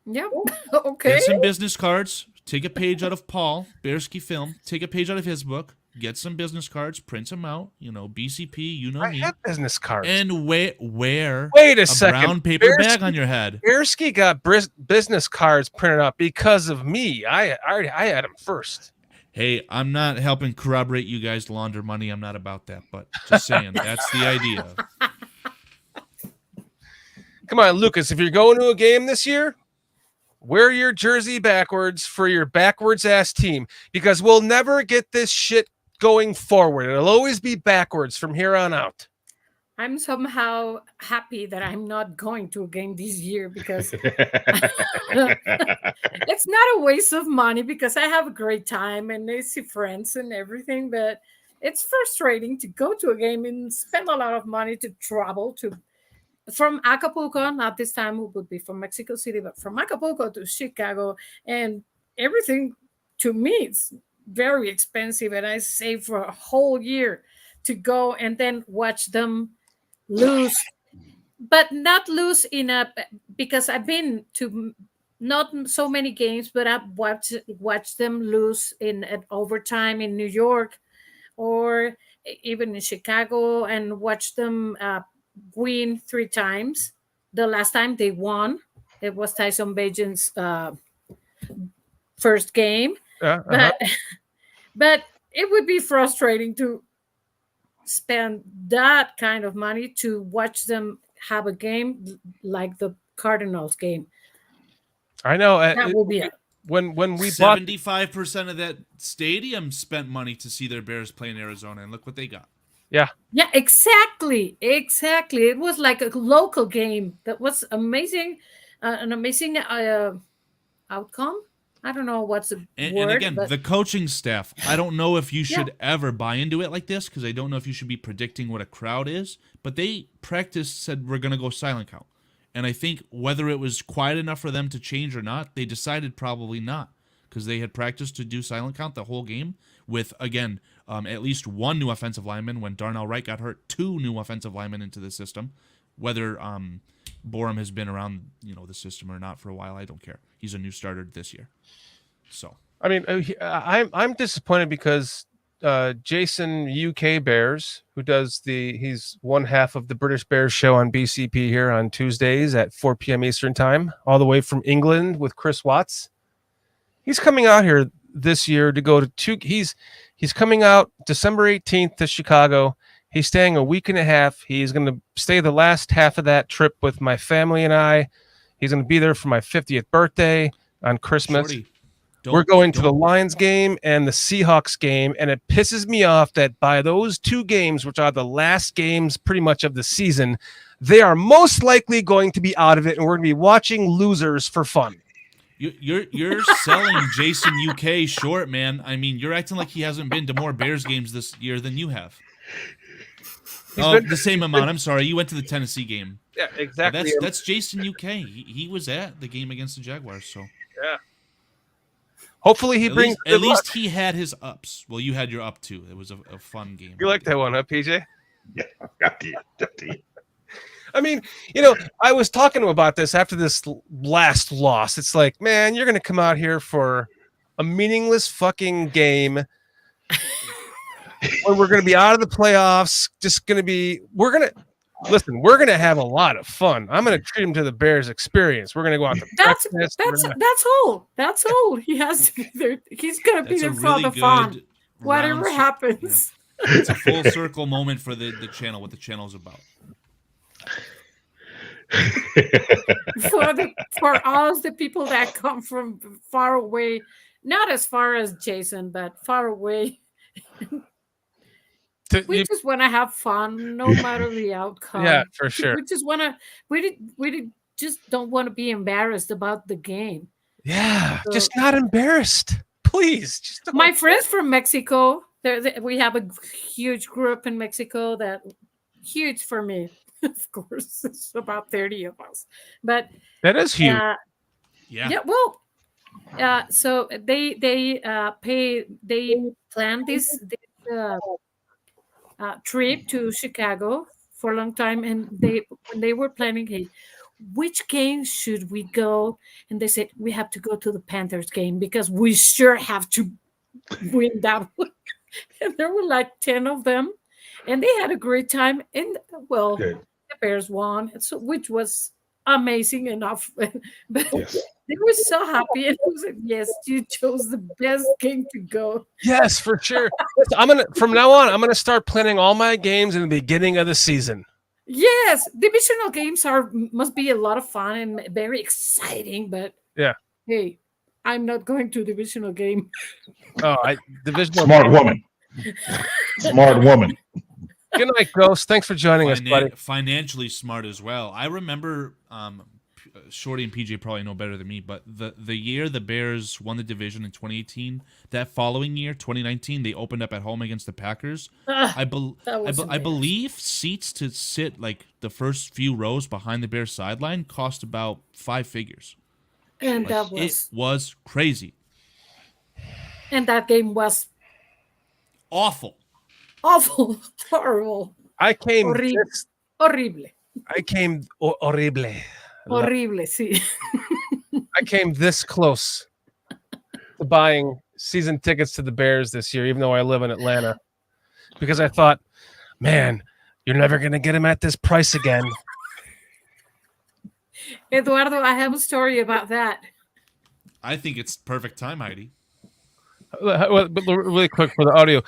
Yep. Okay. Get some business cards. Take a page out of Paul Bearski Film. Take a page out of his book. Get some business cards. Print them out. You know, BCP. You know I me. have business cards. And wear Wait a second. brown paper bag on your head. Bearski got business cards printed out because of me. I had them first. Hey, I'm not helping corroborate you guys launder money. I'm not about that. But just saying, that's the idea. Come on, Lucas. If you're going to a game this year, wear your jersey backwards for your backwards ass team, because we'll never get this shit going forward. It'll always be backwards from here on out. I'm somehow happy that I'm not going to a game this year because it's not a waste of money because I have a great time and I see friends and everything, but it's frustrating to go to a game and spend a lot of money to travel from Acapulco, not this time, it would be from Mexico City, but from Acapulco to Chicago, and everything to me, it's very expensive, and I save for a whole year to go and then watch them lose, but not lose because I've been to not so many games, but I've watched them lose at overtime in New York or even in Chicago, and watch them win 3 times. The last time they won, it was Tyson Bajan's first game. But it would be frustrating to spend that kind of money to watch them have a game like the Cardinals game. I know. That will be it. When we 75% of that stadium spent money to see their Bears play in Arizona, and look what they got. Yeah, exactly. It was like a local game. That was amazing, an amazing outcome. I don't know what's the word. And again, the coaching staff, I don't know if you should ever buy into it like this, because I don't know if you should be predicting what a crowd is, but they said we're going to go silent count. And I think whether it was quiet enough for them to change or not, they decided probably not, because they had practiced to do silent count the whole game with, again, at least 1 new offensive lineman. When Darnell Wright got hurt, 2 new offensive linemen into the system. Whether Borum has been around, the system or not for a while, I don't care. He's a new starter this year. So I mean, I'm disappointed because Jason UK Bears, who does he's one half of the British Bears show on BCP here on Tuesdays at 4 p.m. Eastern time, all the way from England with Chris Watts. He's coming out here this year to go to he's coming out December 18th to Chicago. He's staying a week and a half. He's going to stay the last half of that trip with my family and I. He's going to be there for my 50th birthday on Christmas. Shorty, We're going to the Lions game and the Seahawks game, and it pisses me off that by those two games, which are the last games pretty much of the season, they are most likely going to be out of it, and we're going to be watching losers for fun. You're selling Jason UK short, man. I mean, you're acting like he hasn't been to more Bears games this year than you have. The same amount. I'm sorry. You went to the Tennessee game. Yeah, exactly. That's Jason UK. He was at the game against the Jaguars. So yeah. Hopefully he brings. At least he had his ups. Well, you had your up too. It was a fun game. You like that one, huh, PJ? Yeah, I did. I mean, I was talking to him about this after this last loss. It's like, man, you're going to come out here for a meaningless fucking game when we're going to be out of the playoffs. We're going to have a lot of fun. I'm going to treat him to the Bears experience. We're going to go out to breakfast. That's all. That's all. He has to be there. He's going to be there for the fun. Whatever happens. Yeah. It's a full circle moment for the channel, what the channel's about. for us, the people that come from far away, not as far as Jason, but far away. We just want to have fun, no matter the outcome. Yeah, for sure. We just want to. We just don't want to be embarrassed about the game. Yeah, just not embarrassed, please. My friends from Mexico. We have a huge group in Mexico that huge for me. Of course, it's about 30 of us, but that is huge. Yeah. Well, so they planned this trip to Chicago for a long time, and when they were planning, hey, which game should we go? And they said we have to go to the Panthers game because we sure have to win that one. And there were like 10 of them, and they had a great time. And well. Good. The Bears won, which was amazing enough. But yes. They were so happy, and I was like, "Yes, you chose the best game to go." Yes, for sure. From now on, I'm gonna start planning all my games in the beginning of the season. Yes, divisional games must be a lot of fun and very exciting. But yeah, hey, I'm not going to a divisional game. Divisional. Smart woman. Smart woman. Good night, Ghost. Thanks for joining us, buddy. Financially smart as well. I remember, Shorty and PJ probably know better than me, but the year the Bears won the division in 2018, that following year, 2019, they opened up at home against the Packers. I believe seats to sit like the first few rows behind the Bears sideline cost about 5 figures. And it was crazy. And that game was awful. Awful, horrible. I came horrible. I came horrible. Horrible, sí. I came this close to buying season tickets to the Bears this year, even though I live in Atlanta, because I thought, man, you're never going to get them at this price again. Eduardo, I have a story about that. I think it's perfect time, Heidi. But really quick for the audio.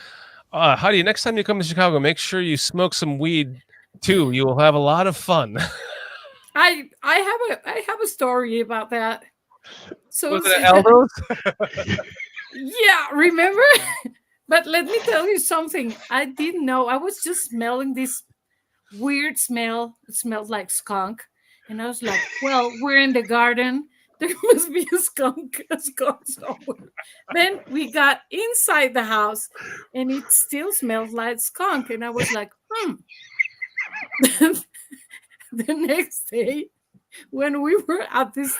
Heidi, next time you come to Chicago, make sure you smoke some weed too. You will have a lot of fun. I have a story about that. So was it Aldo's? Yeah, remember? But let me tell you something. I didn't know. I was just smelling this weird smell. It smelled like skunk. And I was like, well, we're in the garden. There must be a skunk somewhere. Then we got inside the house, and it still smelled like skunk. And I was like, The next day, when we were at this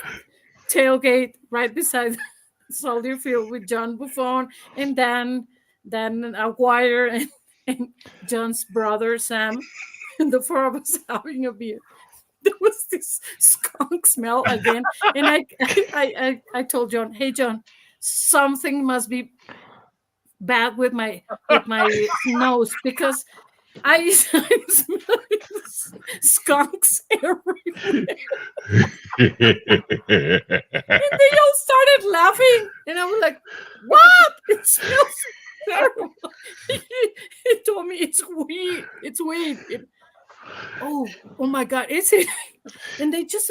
tailgate right beside Soldier Field with John Buffon and then Aguirre and John's brother Sam, and the four of us having a beer, there was this skunk smell again, and I told John, "Hey John, something must be bad with my nose because I smell skunks everywhere. And they all started laughing, and I was like, "What? It smells terrible." He told me it's weed. It's weed. Oh my God, is it? And they just,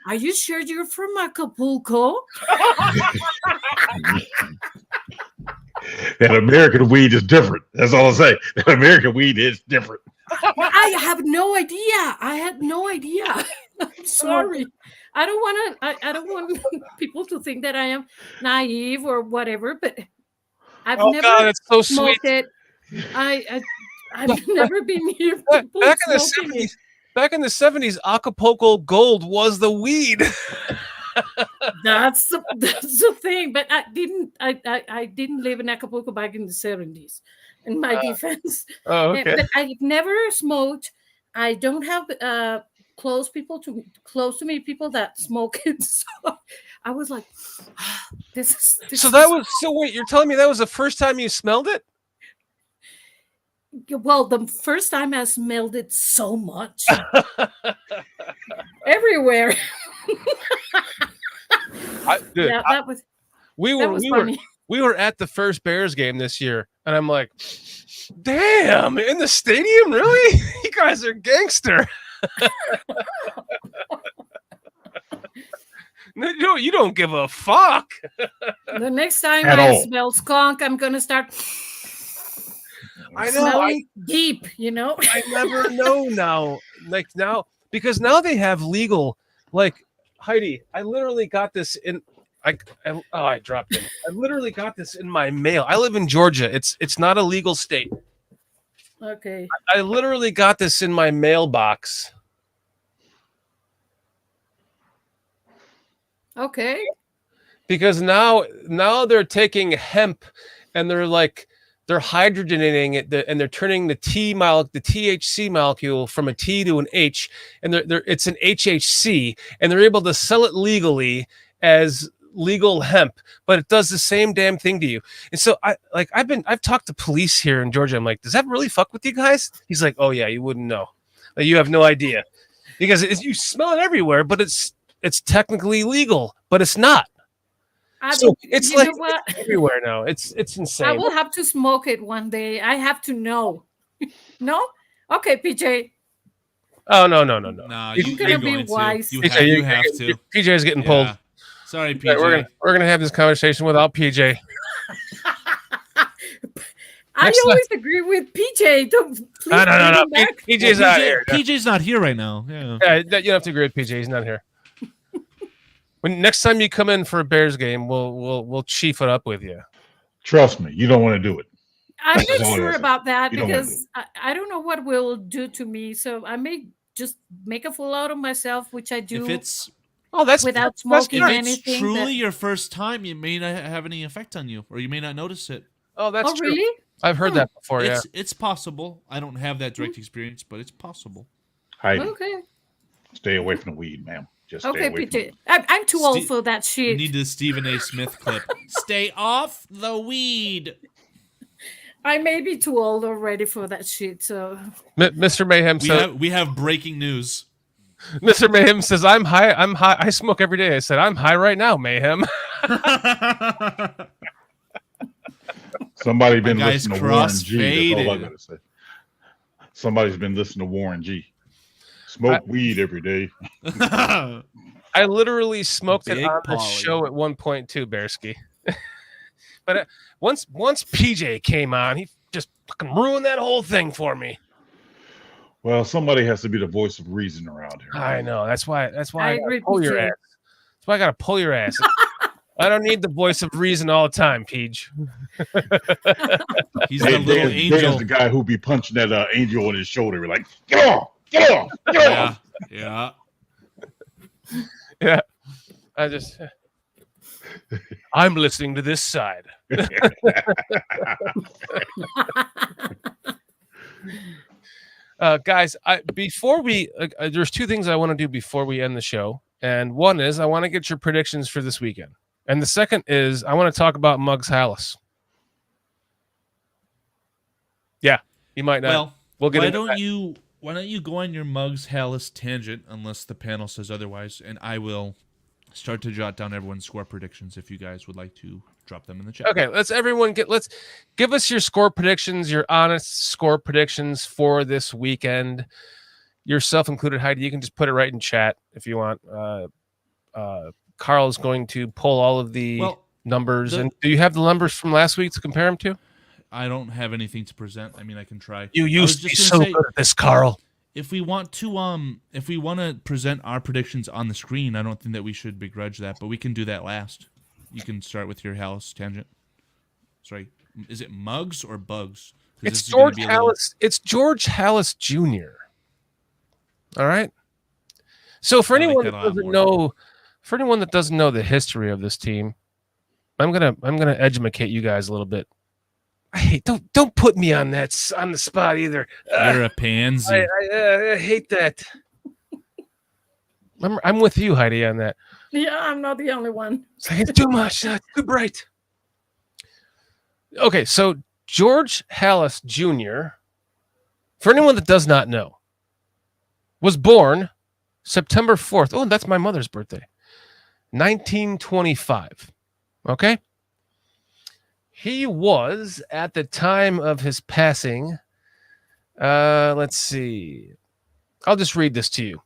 are you sure you're from Acapulco? That American weed is different. That's all I say. That American weed is different. I have no idea. I had no idea. I'm sorry. I don't want people to think that I am naive or whatever, but I've never God, it's so smoked sweet. it. I've never been near people smoking it. Back in the 70s, Acapulco Gold was the weed. That's the thing. But I didn't live in Acapulco back in the 70s. In my defense, okay. But I've never smoked. I don't have close to me people that smoke it. So I was like, this so that was so. Wait, you're telling me that was the first time you smelled it? Well, the first time I smelled it so much everywhere. We were at the first Bears game this year, and I'm like, damn, in the stadium, really? You guys are gangster. No, you don't give a fuck. The next time I smell skunk, I'm gonna start. I know. Deep, you know. I never know now. Like now, because now they have legal. Like Heidi, I literally got this in. I dropped it. I literally got this in my mail. I live in Georgia. It's not a legal state. Okay. I literally got this in my mailbox. Okay. Because now they're taking hemp and they're hydrogenating it and they're turning the THC molecule from a T to an H, and it's an HHC, and they're able to sell it legally as legal hemp, but it does the same damn thing to you. And so I've talked to police here in Georgia. I'm like, does that really fuck with you guys? He's like, oh yeah, you wouldn't know. Like, you have no idea, because you smell it everywhere, but it's technically legal, but it's not. So it's like it's everywhere now. It's insane. I will have to smoke it one day. I have to know. No? Okay, PJ. Oh no. No, you're gonna be wise. You have to. PJ is getting pulled. Sorry, PJ. We're gonna have this conversation without PJ. I always agree with PJ. No. PJ's not here. PJ's not here right now. Yeah, you don't have to agree with PJ. He's not here. When next time you come in for a Bears game, we'll chief it up with you. Trust me, you don't want to do it. I'm not sure about that because I don't know what will do to me. So I may just make a fool out of myself, which I do. If it's without smoking anything. If it's truly your first time, it may not have any effect on you, or you may not notice it. Oh, that's true. Really? I've heard that before. It's possible. I don't have that direct experience, but it's possible. Heidi, okay. Stay away from the weed, ma'am. Just okay, PJ. I'm too old for that shit. We need the Stephen A. Smith clip. Stay off the weed. I may be too old already for that shit. So, Mr. Mayhem says we have breaking news. Mr. Mayhem says I'm high. I smoke every day. I said I'm high right now, Mayhem. Somebody been listening to Warren G. That's all I gotta say. Somebody's been listening to Warren G. Smoke weed every day. I literally smoked it on the show at one point too, Bearski. But once PJ came on, he just fucking ruined that whole thing for me. Well, somebody has to be the voice of reason around here. I know. That's why I agree, pull your PJ. ass. That's why I gotta pull your ass. I don't need the voice of reason all the time, Peach. He's a little angel. Dan's the guy who be punching that angel on his shoulder. We're like, get off, get off, get off. Yeah. Yeah. I'm listening to this side. Guys, there's two things I want to do before we end the show. And one is I want to get your predictions for this weekend. And the second is I want to talk about Muggs Halas. Yeah, you might not. Well, we'll get why into don't that. you go on your Muggs Halas tangent unless the panel says otherwise, and I will start to jot down everyone's score predictions if you guys would like to drop them in the chat. Okay, let's give us your score predictions, your honest score predictions for this weekend. Yourself included, Heidi. You can just put it right in chat if you want. Karl is going to pull all of the numbers. And do you have the numbers from last week to compare them to? I don't have anything to present. I mean, I can try. You used to be so good at this, Karl. If we want to present our predictions on the screen, I don't think that we should begrudge that, but we can do that last. You can start with your Halas tangent. Sorry, is it Muggs or Bugs? It's George Halas. It's George Halas Jr. All right. So for anyone that doesn't know the history of this team, I'm gonna educate you guys a little bit. I hate don't put me on the spot either. You're a pansy. I hate that. I'm with you, Heidi, on that. Yeah, I'm not the only one. It's like, it's too much. It's too bright. Okay, so George Halas Jr., for anyone that does not know, was born September 4th. Oh, that's my mother's birthday. 1925. Okay? He was, at the time of his passing, let's see. I'll just read this to you.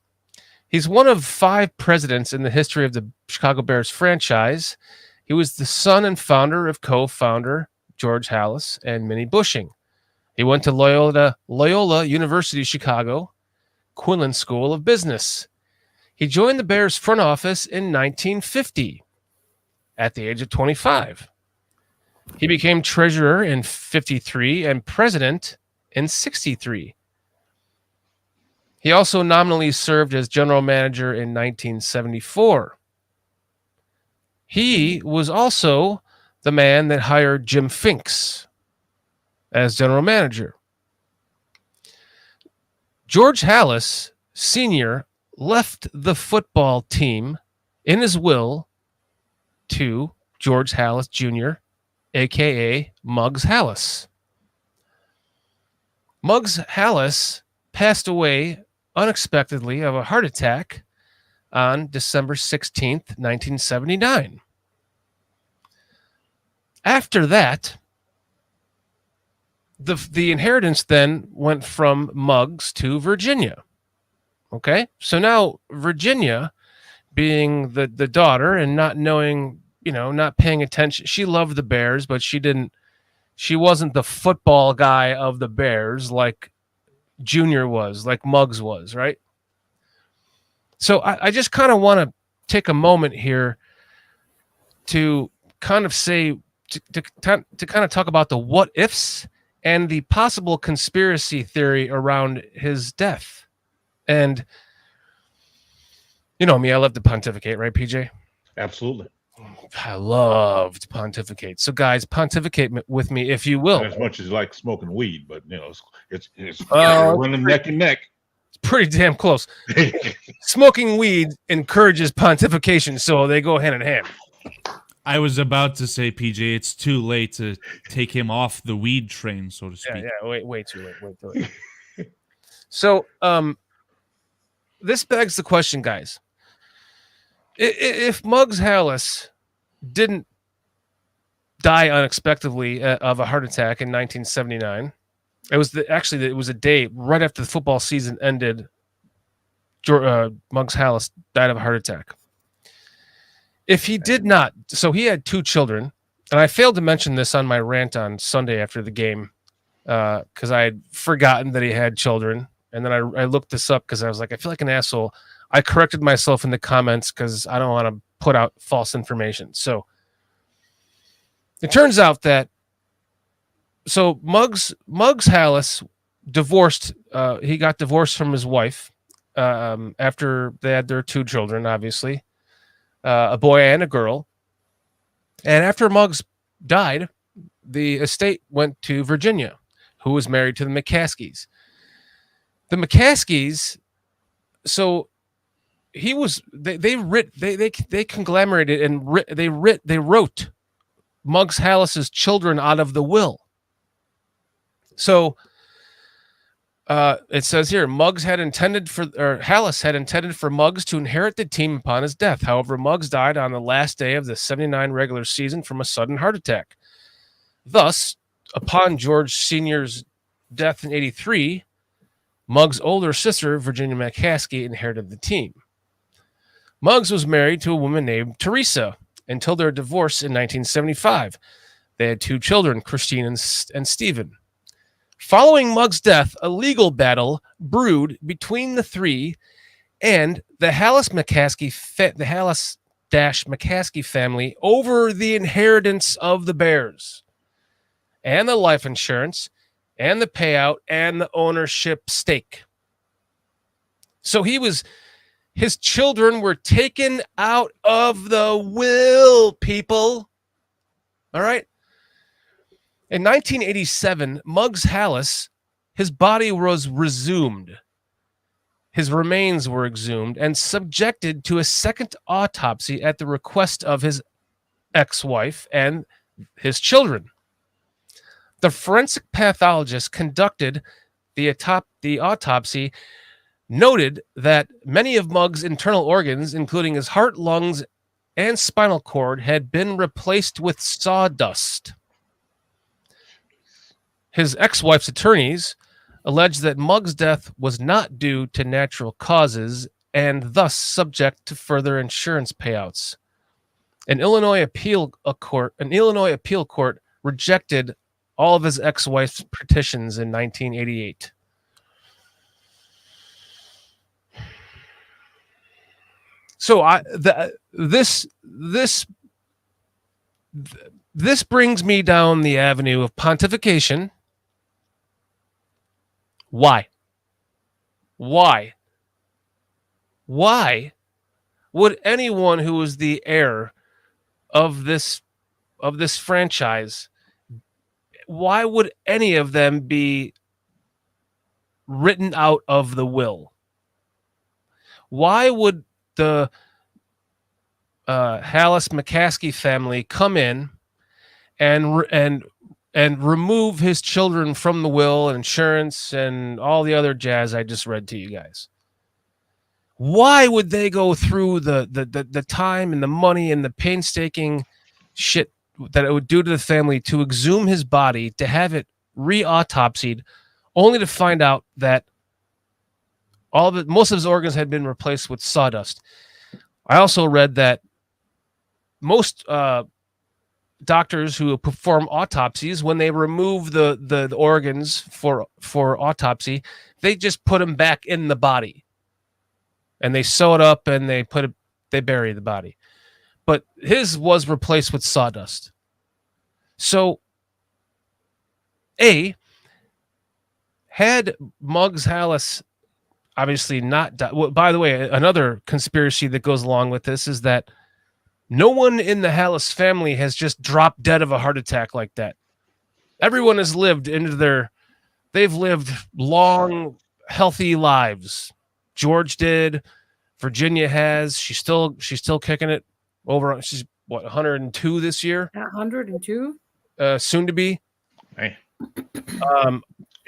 He's one of 5 presidents in the history of the Chicago Bears franchise. He was the son and founder of co-founder George Halas and Minnie Bushing. He went to Loyola University Chicago, Quinlan School of Business. He joined the Bears front office in 1950 at the age of 25. He became treasurer in 53 and president in 63. He also nominally served as general manager in 1974. He was also the man that hired Jim Finks as general manager. George Halas Sr. left the football team in his will to George Halas Jr., a.k.a. Muggs Halas. Muggs Halas passed away unexpectedly of a heart attack on December 16th, 1979. After that, the inheritance then went from Muggs to Virginia. Okay? So now Virginia, being the daughter and not knowing, not paying attention. She loved the Bears, but she wasn't the football guy of the Bears like Junior was, like Muggs was, right? So I just kind of want to take a moment here to kind of say, to kind of talk about the what ifs and the possible conspiracy theory around his death. And you know me, I love to pontificate, right, PJ? Absolutely. I love to pontificate. So, guys, pontificate with me, if you will. Not as much as you like smoking weed, but it's running neck and neck. It's pretty damn close. Smoking weed encourages pontification, so they go hand in hand. I was about to say, PJ, it's too late to take him off the weed train, so to speak. Yeah, way too late. So, this begs the question, guys. If Muggs Halas didn't die unexpectedly of a heart attack in 1979, it was a day right after the football season ended. Muggs Halas died of a heart attack. If he did not, so he had 2 children, and I failed to mention this on my rant on Sunday after the game because I had forgotten that he had children, and then I looked this up because I was like, I feel like an asshole. I corrected myself in the comments because I don't want to put out false information. So it turns out that Muggs Halas divorced. He got divorced from his wife after they had their 2 children, obviously, a boy and a girl. And after Muggs died, the estate went to Virginia, who was married to the McCaskies. The McCaskies, so he was they conglomerated and they wrote Muggs Halas's children out of the will. So it says here, Halas had intended for Muggs to inherit the team upon his death. However, Muggs died on the last day of the 79 regular season from a sudden heart attack. Thus, upon George Sr.'s death in 83, Muggs' older sister, Virginia McCaskey, inherited the team. Muggs was married to a woman named Teresa until their divorce in 1975. They had 2 children, Christine and Stephen. Following Muggs' death, a legal battle brewed between the three and the Halas-McCaskey family over the inheritance of the Bears and the life insurance and the payout and the ownership stake. So his children were taken out of the will, people. All right. In 1987, Muggs Halas, his body was resumed. His remains were exhumed and subjected to a second autopsy at the request of his ex-wife and his children. The forensic pathologist conducted the autopsy, noted that many of Muggs' internal organs, including his heart, lungs, and spinal cord, had been replaced with sawdust. His ex-wife's attorneys alleged that Muggs' death was not due to natural causes and thus subject to further insurance payouts. An Illinois appeal court rejected all of his ex-wife's petitions in 1988. So this brings me down the avenue of pontification. Why? Why would anyone who is the heir of this franchise, why would any of them be written out of the will? Why would the Halas-McCaskey family come in and remove his children from the will and insurance and all the other jazz I just read to you guys? Why would they go through the time and the money and the painstaking shit that it would do to the family to exhume his body, to have it re-autopsied, only to find out that most of his organs had been replaced with sawdust? I also read that most doctors who perform autopsies, when they remove the organs for autopsy, they just put them back in the body, and they sew it up and they bury the body. But his was replaced with sawdust. So, had Muggs Halas obviously not died. Well, by the way, another conspiracy that goes along with this is that no one in the Halas family has just dropped dead of a heart attack like that. Everyone has lived they've lived long, healthy lives. George did. Virginia has. She's still kicking it over. She's 102 this year? 102? Soon to be. Hey.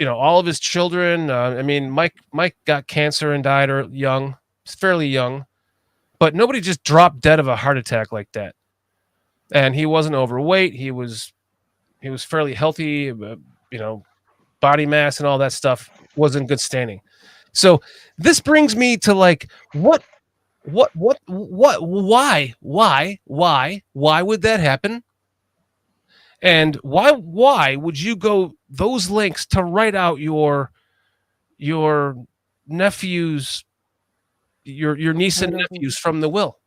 All of his children. Mike got cancer and died young. He's fairly young. But nobody just dropped dead of a heart attack like that. And he wasn't overweight. He was fairly healthy. Body mass and all that stuff was in good standing. So this brings me to why would that happen? And why would you go those lengths to write out your nephews, your niece and nephews from the will?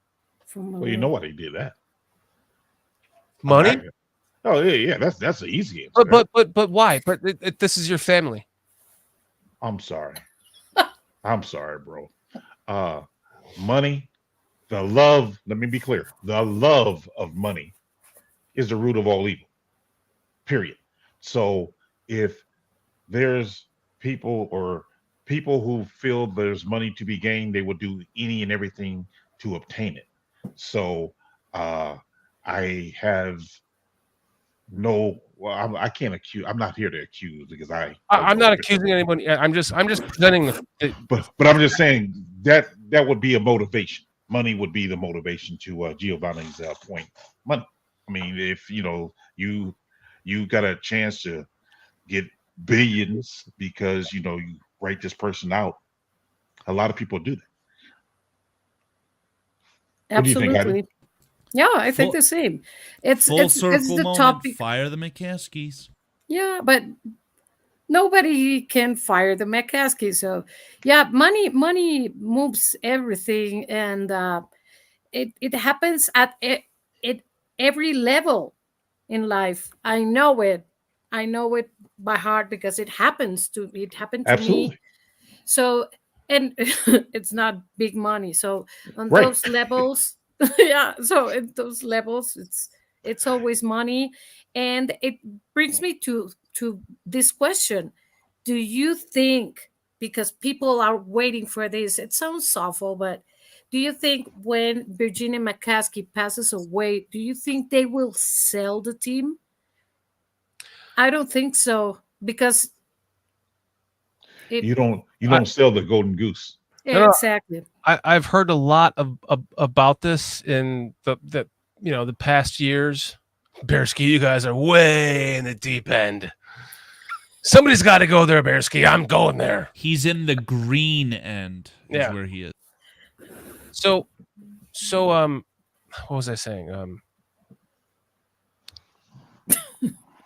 Well, you know why they did that. Money? Oh yeah. That's the easy answer. But why? But this is your family. I'm sorry. I'm sorry, bro. Money, the love. Let me be clear. The love of money is the root of all evil. Period. So if there's people who feel there's money to be gained, they will do any and everything to obtain it. So I have no Well, I can't accuse. I'm not here to accuse because I'm not accusing anybody. I'm just presenting but I'm just saying that would be a motivation. Money would be the motivation to Giovanni's point. Money. I mean, if you got a chance to get billions because you write this person out, a lot of people do that. Absolutely. What do you think, Heidi? Yeah, I think the same. It's the moment, topic. Fire the McCaskies. Yeah, but nobody can fire the McCaskey. So yeah, money moves everything, and it happens at every level in life. I know it by heart because it happened to Absolutely. me. So, and it's not big money. So on Right. those levels, yeah. So at those levels, it's always money, and it brings me to this question: do you think, because people are waiting for this, it sounds awful, but do you think when Virginia McCaskey passes away, do you think they will sell the team? I don't think so, because you don't sell the golden goose. Yeah, exactly. I've heard a lot about this in the past years. Bearsky, you guys are way in the deep end. Somebody's got to go there, Bearsky. I'm going there. He's in the green end. Is where he is. So, what was I saying?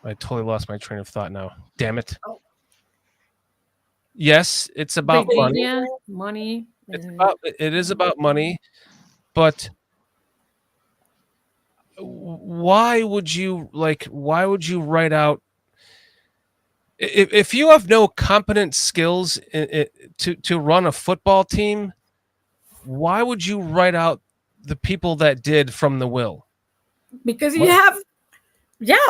I totally lost my train of thought now. Damn it. Oh. Yes, it's about money. It is about money, but why would you write out if you have no competent skills to run a football team? Why would you write out the people that did from the will? Because you have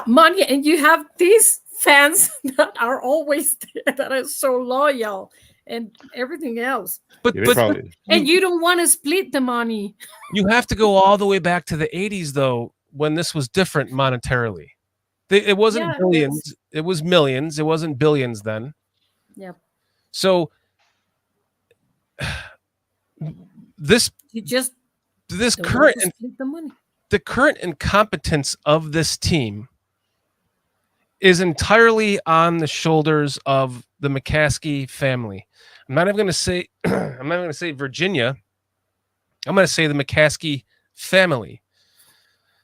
money, and you have these fans that are always there, that are so loyal and everything else. But and you don't want to split the money. You have to go all the way back to the 80s, though, when this was different monetarily. It wasn't billions. It was millions. It wasn't billions then. Yep. So the current incompetence of this team is entirely on the shoulders of the McCaskey family. I'm not even going to say Virginia. I'm going to say the McCaskey family.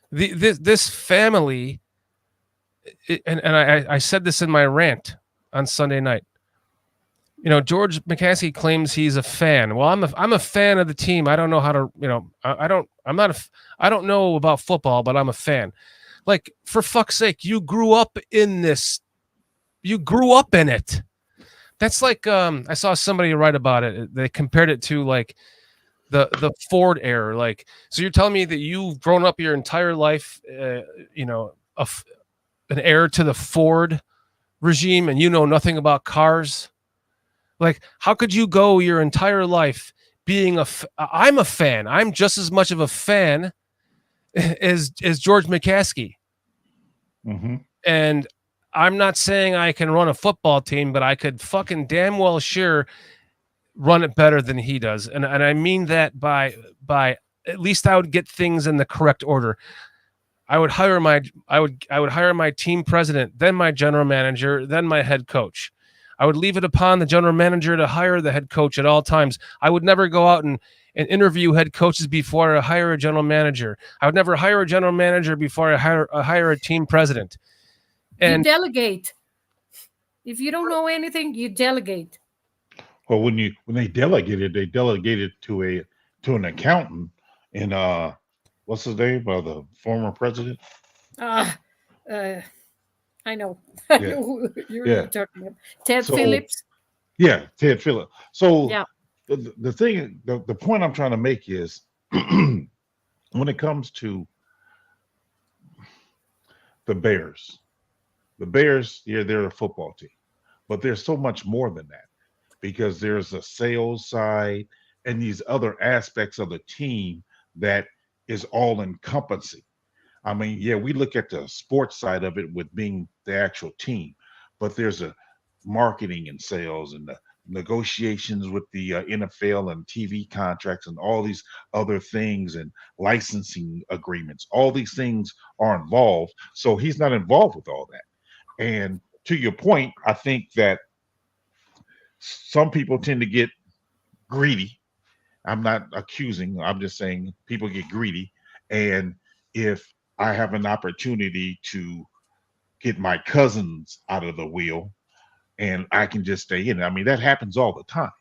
This family, and I said this in my rant on Sunday night. George McCaskey claims he's a fan. Well, I'm a fan of the team. I don't know how to, I don't know about football, but I'm a fan. Like, for fuck's sake, you grew up in this. You grew up in it. That's like I saw somebody write about it. They compared it to like the Ford era. Like, so you're telling me that you've grown up your entire life, an heir to the Ford regime, and you know nothing about cars? Like, how could you go your entire life being I'm a fan. I'm just as much of a fan as George McCaskey. Mm-hmm. And I'm not saying I can run a football team, but I could fucking damn well sure run it better than he does. And I mean that by at least I would get things in the correct order. I would hire my team president, then my general manager, then my head coach. I would leave it upon the general manager to hire the head coach at all times. I would never go out and interview head coaches before I hire a general manager. I would never hire a general manager before I hire a team president. And you delegate. If you don't know anything, you delegate. Well, when they delegated to an accountant, and what's his name? The former president. I know. Yeah. I know who you're talking about. Ted So, Phillips. Yeah, Ted Phillips. So Yeah. the point I'm trying to make is when it comes to the Bears, they're a football team, but there's so much more than that, because there's a sales side and these other aspects of the team that is all encompassing. I mean, yeah, we look at the sports side of it with being the actual team, but there's a marketing and sales and the negotiations with the NFL and TV contracts and all these other things and licensing agreements. All these things are involved. So he's not involved with all that. And to your point, I think that some people tend to get greedy. I'm not accusing, I'm just saying people get greedy. And if I have an opportunity to get my cousins out of the wheel and I can just stay in it. I mean, that happens all the time.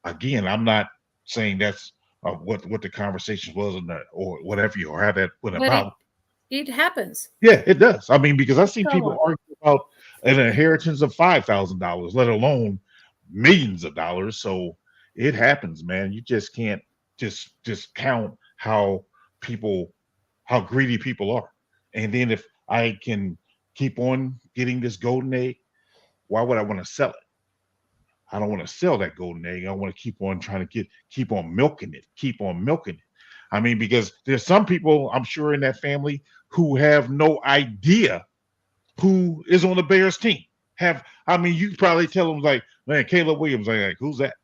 Again, I'm not saying that's what the conversation was or whatever you or how that went about. It happens. Yeah, it does. I mean, because I've seen people argue about an inheritance of $5,000, let alone millions of dollars. So it happens, man. You just can't just count how greedy people are. And then if I can keep on getting this golden egg, why would I want to sell it? I don't want to sell that golden egg. I want to keep on trying to keep on milking it. I mean, because there's some people I'm sure in that family who have no idea who is on the Bears team. You probably tell them like, man, Caleb Williams, like who's that?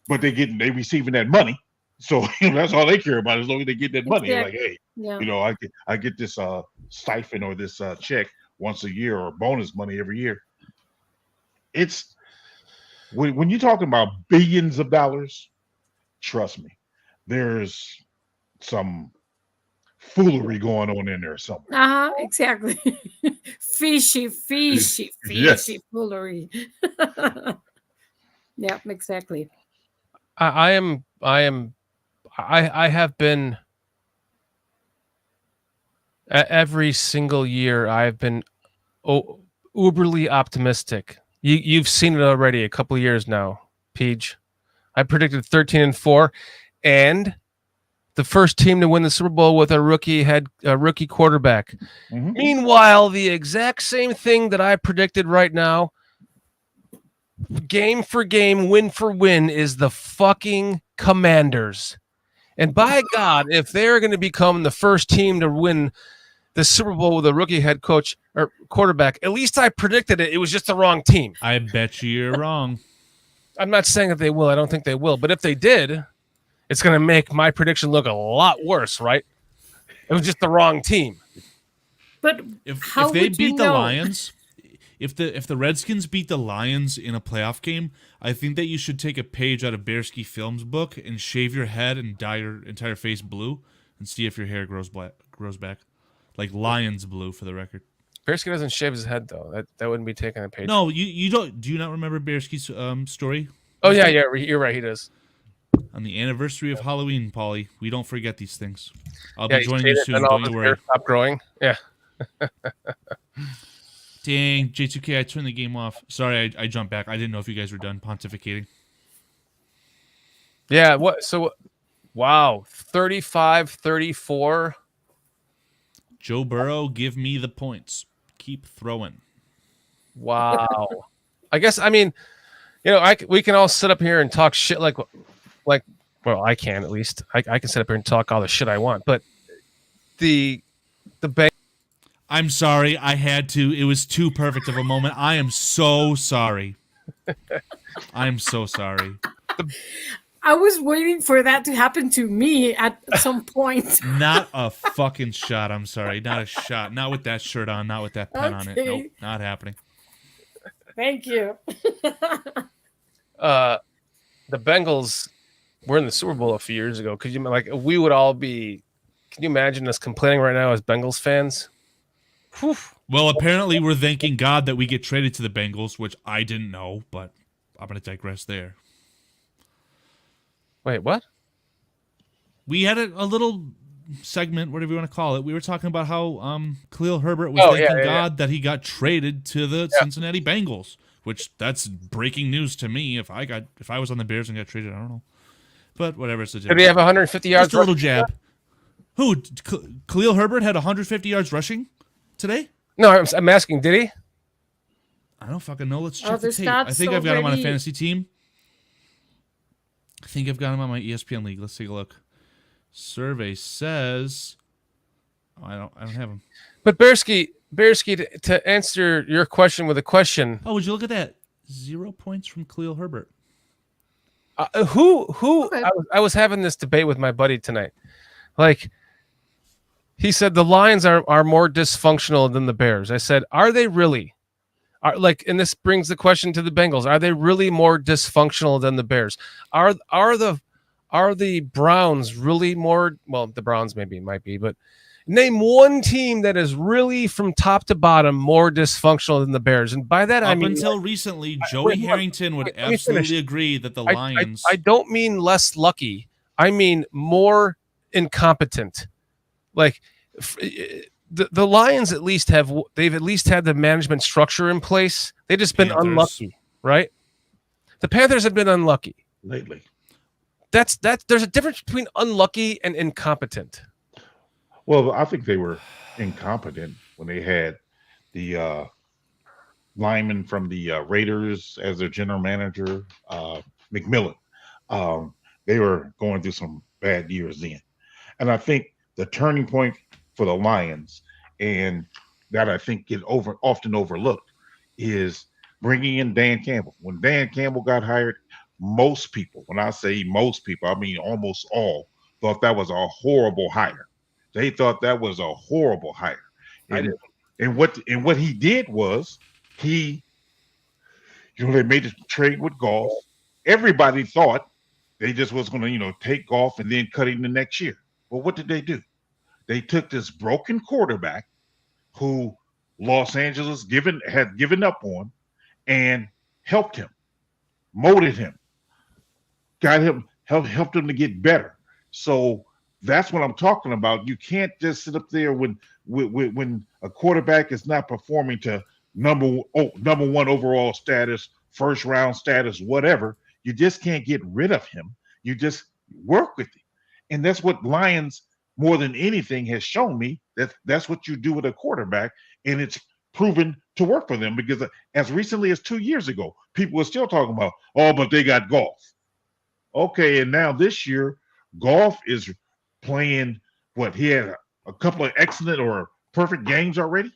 But they receiving that money. So that's all they care about as long as they get that money. Like, hey, I get this stipend or this check once a year or bonus money every year. It's when you're talking about billions of dollars, trust me, there's some foolery going on in there somewhere. Exactly. fishy Yes. foolery. Yeah, exactly. I have been every single year. I've been uberly optimistic. You've seen it already a couple of years now, Peach. I predicted 13-4, and the first team to win the Super Bowl with a rookie quarterback. Mm-hmm. Meanwhile, the exact same thing that I predicted right now, game for game, win for win, is the fucking Commanders. And by God, if they're going to become the first team to win the Super Bowl with a rookie head coach or quarterback, at least I predicted it. It was just the wrong team. I bet you're wrong. I'm not saying that they will. I don't think they will. But if they did, it's going to make my prediction look a lot worse, right? It was just the wrong team. But if they beat the Lions, if the Redskins beat the Lions in a playoff game, I think that you should take a page out of Bearski Films' book and shave your head and dye your entire face blue and see if your hair grows back. Like Lions blue, for the record. Bearski doesn't shave his head though. That wouldn't be taking a page. No, you don't. Do you not remember Bearski's story? Oh yeah, you're right. He does. On the anniversary of Halloween, Paulie, we don't forget these things. I'll be joining you soon. Don't you worry. Stop growing. Yeah. Dang, J2K, I turned the game off. Sorry, I jumped back. I didn't know if you guys were done pontificating. Yeah. What? So, wow, 35-34. Joe Burrow, give me the points. Keep throwing. Wow. I guess, I mean, we can all sit up here and talk shit like, well, I can at least. I can sit up here and talk all the shit I want. But the bank. I'm sorry. I had to. It was too perfect of a moment. I am so sorry. I'm so sorry. I was waiting for that to happen to me at some point. Not a fucking shot. I'm sorry. Not a shot. Not with that shirt on. Not with that pen on it. Nope. Not happening. Thank you. The Bengals were in the Super Bowl a few years ago. Could you we would all be? Can you imagine us complaining right now as Bengals fans? Whew. Well, apparently we're thanking God that we get traded to the Bengals, which I didn't know, but I'm going to digress there. Wait, what? We had a little segment, whatever you want to call it. We were talking about how Khalil Herbert was thanking God that he got traded to the Cincinnati Bengals, which that's breaking news to me. If I was on the Bears and got traded, I don't know. But whatever. It's Did he have 150 yards? Just a little jab. Who? Khalil Herbert had 150 yards rushing today? No, I'm asking, did he? I don't fucking know. Let's check the tape. I think I've got him on a fantasy team. I think I've got him on my ESPN league. Let's take a look. Survey says I don't have him. But Bearski, to answer your question with a question. Oh, would you look at that? 0 points from Khalil Herbert. Who? Okay. I was having this debate with my buddy tonight. Like, he said the Lions are more dysfunctional than the Bears. I said, are they really? And this brings the question to the Bengals. Are they really more dysfunctional than the Bears? Are the Browns really more? Well, the Browns might be, but name one team that is really from top to bottom more dysfunctional than the Bears. And by that I mean, until recently, Joey Harrington would absolutely agree that the Lions. I don't mean less lucky. I mean more incompetent. Like the Lions at least had the management structure in place. They've just been unlucky, right? The Panthers have been unlucky lately. There's a difference between unlucky and incompetent. Well, I think they were incompetent when they had the lineman from the Raiders as their general manager, McMillan. They were going through some bad years then. And I think the turning point for the Lions, and that I think get often overlooked, is bringing in Dan Campbell. When Dan Campbell got hired, most people, when I say most people, I mean almost all, thought that was a horrible hire. They thought that was a horrible hire. And what he did was they made a trade with Golf. Everybody thought they just was going to, take Golf and then cut him the next year. Well, what did they do? They took this broken quarterback who Los Angeles had given up on and helped him, molded him, helped him to get better. So that's what I'm talking about. You can't just sit up there when a quarterback is not performing to number one overall status, first round status, whatever. You just can't get rid of him. You just work with him. And that's what Lions, more than anything, has shown me that's what you do with a quarterback, and it's proven to work for them, because as recently as 2 years ago, people were still talking about, but they got Golf. Okay, and now this year, Golf is playing he had a couple of excellent or perfect games already.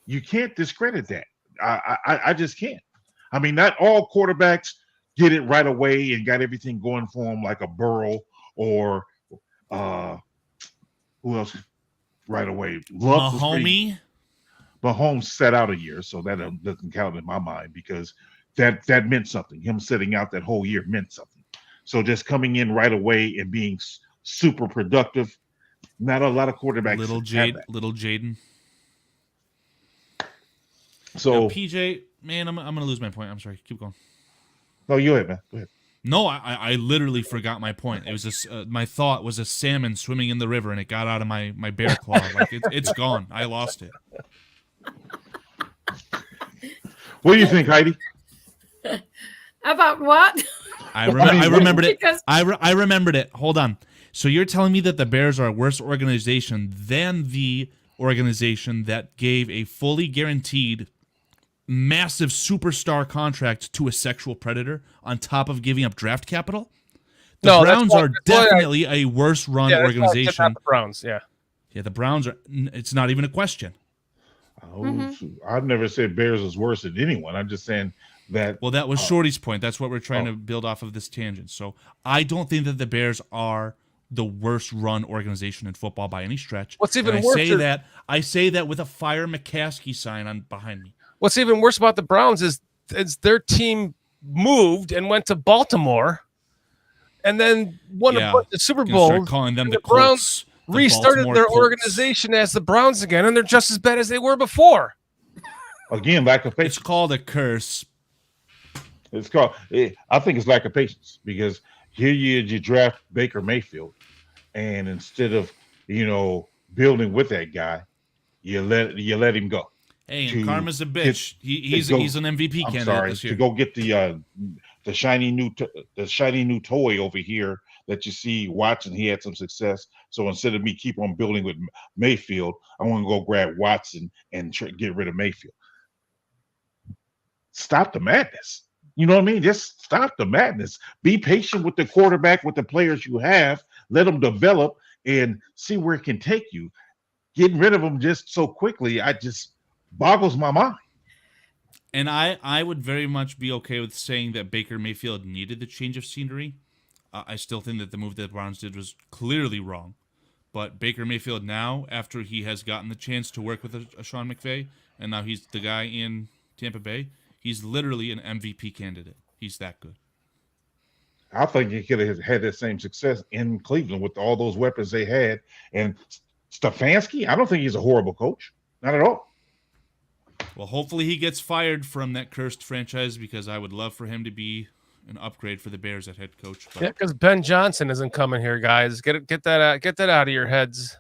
You can't discredit that. I just can't. I mean, not all quarterbacks get it right away and got everything going for them like a Burrow or who else right away? Mahomes sat out a year, so that doesn't count in my mind, because that meant something. Him sitting out that whole year meant something. So just coming in right away and being super productive, not a lot of quarterbacks. Little Jaden. So now, PJ, man, I'm gonna lose my point. I'm sorry. Keep going. No, you ahead, man. Go ahead. No, I literally forgot my point. It was my thought was a salmon swimming in the river, and it got out of my bear claw. Like it's gone. I lost it. What do you think, Heidi? About what? I remembered it. I remembered it. Hold on. So you're telling me that the Bears are a worse organization than the organization that gave a fully guaranteed massive superstar contract to a sexual predator on top of giving up draft capital? The Browns are definitely a worse run organization. The Browns, yeah. Yeah, the Browns are. It's not even a question. I've never said Bears is worse than anyone. I'm just saying that. Well, that was Shorty's point. That's what we're trying to build off of this tangent. So I don't think that the Bears are the worst run organization in football by any stretch. What's even worse? I say that with a Fire McCaskey sign behind me. What's even worse about the Browns is their team moved and went to Baltimore, and then won the Super Bowl. Calling them the Browns restarted their organization as the Browns again, and they're just as bad as they were before. Again, lack of patience. It's called a curse. I think it's lack of patience, because here you draft Baker Mayfield, and instead of building with that guy, you let him go. Hey, and karma's a bitch. He's an MVP candidate this year. To go get the shiny new toy over here that you see Watson. He had some success. So instead of me keep on building with Mayfield, I want to go grab Watson and get rid of Mayfield. Stop the madness. You know what I mean? Just stop the madness. Be patient with the quarterback, with the players you have. Let them develop and see where it can take you. getting rid of him just so quickly, I just boggles my mind. And I would very much be okay with saying that Baker Mayfield needed the change of scenery. I still think that the move that the Browns did was clearly wrong. But Baker Mayfield now, after he has gotten the chance to work with a Sean McVay, and now he's the guy in Tampa Bay, he's literally an MVP candidate. He's that good. I think he could have had that same success in Cleveland with all those weapons they had. And Stefanski, I don't think he's a horrible coach. Not at all. Well, hopefully he gets fired from that cursed franchise, because I would love for him to be an upgrade for the Bears at head coach. But Yeah, because Ben Johnson isn't coming here, guys. Get that out of your heads.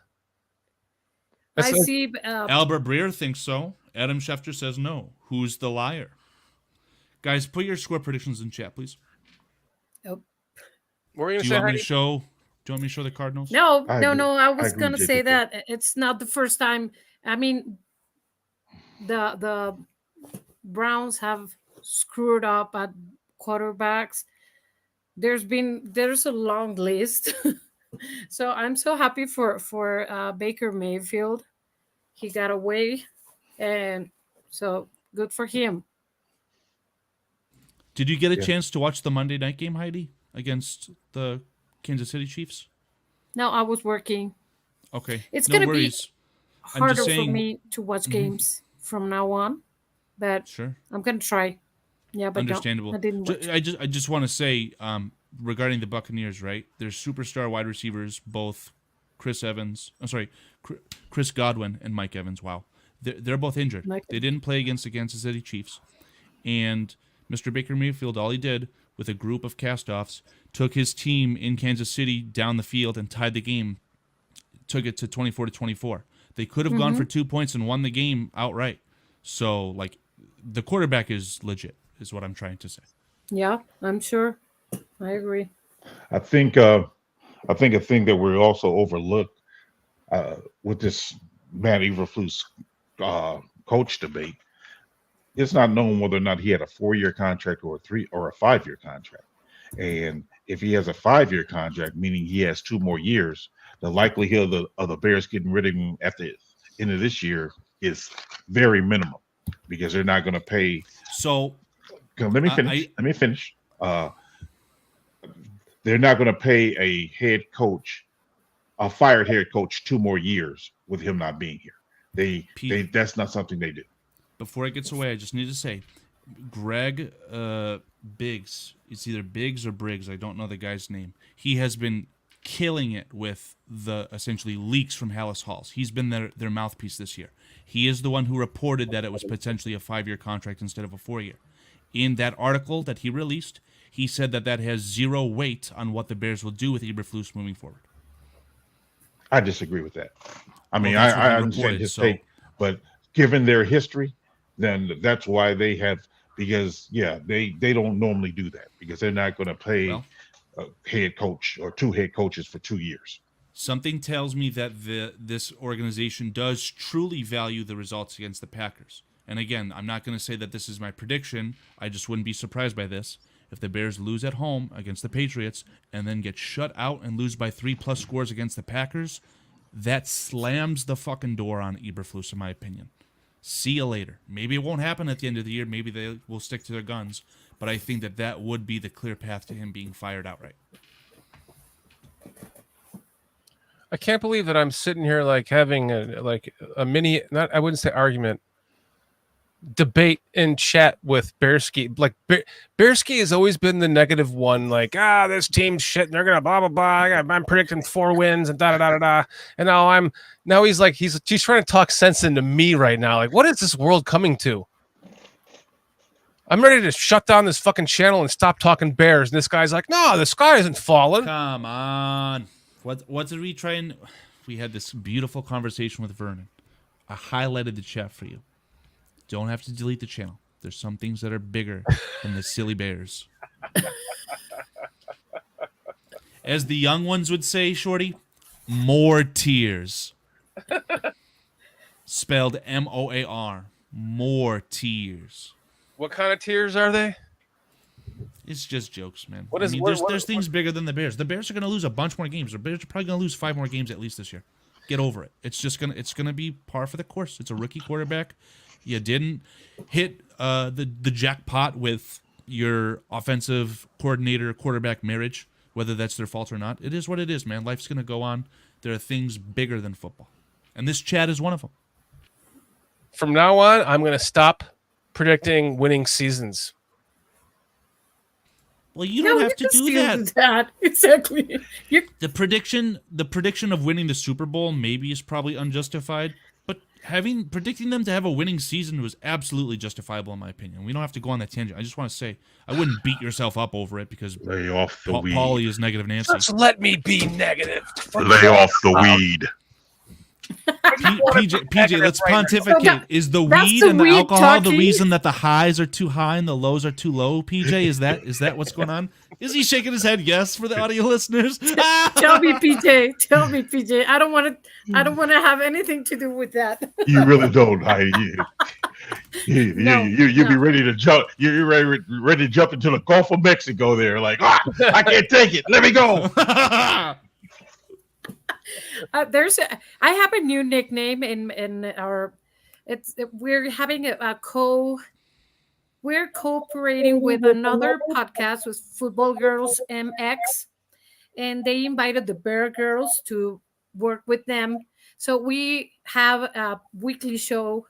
I see. Albert Breer thinks so. Adam Schefter says no. Who's the liar? Guys, put your score predictions in chat, please. Oh. What were you Do you gonna want me say, to show? Do you want me to show the Cardinals? No. I I was agree, gonna say JJ. that it's not the first time. I mean, the Browns have screwed up at quarterbacks. There's a long list. So I'm so happy for Baker Mayfield. He got away, and so good for him. Did you get a chance to watch the Monday night game, Heidi, against the Kansas City Chiefs? No, I was working. Okay. It's no gonna worries. be I'm harder just saying, for me to watch games from now on, but Sure. I'm gonna try. Yeah, but Understandable. No, I didn't watch. I just want to say, regarding the Buccaneers, right? Their superstar wide receivers, both Chris Godwin and Mike Evans. Wow, they're both injured. They didn't play against the Kansas City Chiefs, and Mr. Baker Mayfield, all he did with a group of castoffs, took his team in Kansas City down the field and tied the game. Took it to 24-24. They could have gone for 2 points and won the game outright. So, like, the quarterback is legit, is what I'm trying to say. Yeah, I'm sure. I agree. I think a thing that we also overlook with this Matt Eberflus coach debate, it's not known whether or not he had a 4-year contract or a 5-year contract. And if he has a 5-year contract, meaning he has 2 more years, the likelihood of the Bears getting rid of him at the end of this year is very minimal, because they're not going to pay. So let me finish. They're not going to pay a fired head coach 2 more years with him not being here. That's not something they do. Before it gets away, I just need to say, Greg Biggs, it's either Biggs or Briggs, I don't know the guy's name. He has been killing it with the essentially leaks from Halas Halls. He's been their mouthpiece this year. He is the one who reported that it was potentially a 5-year contract instead of a 4-year. In that article that he released, he said that has 0 weight on what the Bears will do with Eberflus moving forward. I disagree with that. I mean, Well, I understand his take, but given their history, then that's why they have, because they don't normally do that, because they're not going to pay a head coach or 2 head coaches for 2 years. Something tells me that this organization does truly value the results against the Packers. And again, I'm not going to say that this is my prediction. I just wouldn't be surprised by this. If the Bears lose at home against the Patriots and then get shut out and lose by 3+ scores against the Packers, that slams the fucking door on Eberflus, in my opinion. See you later. Maybe it won't happen at the end of the year. Maybe they will stick to their guns. But I think that would be the clear path to him being fired outright. I can't believe that I'm sitting here like having a mini, not, I wouldn't say argument, debate in chat with Bearski. Like Bearski has always been the negative one, like, this team's shit and they're gonna blah blah blah. I'm predicting 4 wins and da da da da. And now he's like he's trying to talk sense into me right now. Like, what is this world coming to? I'm ready to shut down this fucking channel and stop talking Bears. And this guy's like, no, the sky isn't falling. Come on. What did we try and... We had this beautiful conversation with Vernon. I highlighted the chat for you. Don't have to delete the channel. There's some things that are bigger than the silly Bears. As the young ones would say, Shorty, more tears. Spelled M-O-A-R. More tears. What kind of tears are they? It's just jokes, man. There's things bigger than the Bears. The Bears are going to lose a bunch more games. The Bears are probably going to lose 5 more games at least this year. Get over it. It's gonna be par for the course. It's a rookie quarterback. You didn't hit the jackpot with your offensive coordinator quarterback marriage, whether that's their fault or not. It is what it is, man. Life's gonna go on. There are things bigger than football, and this Chad is one of them. From now on, I'm going to stop predicting winning seasons. Well, you don't have to do that. Exactly. The prediction of winning the Super Bowl maybe is probably unjustified, but predicting them to have a winning season was absolutely justifiable in my opinion. We don't have to go on that tangent. I just want to say I wouldn't beat yourself up over it because lay off the weed. Paulie is negative Nancy. Just let me be negative. Lay off the weed. PJ, let's pontificate. So is the weed and the alcohol the reason that the highs are too high and the lows are too low? PJ, is that what's going on? Is he shaking his head yes for the audio listeners? Tell me, PJ. I don't want to have anything to do with that. You really don't, Heidi. You be ready to jump. You're ready to jump into the Gulf of Mexico. There, like I can't take it. Let me go. I have a new nickname in our. We're having we're cooperating with another podcast with Football Girls MX, and they invited the Bear Girls to work with them. So we have a weekly show,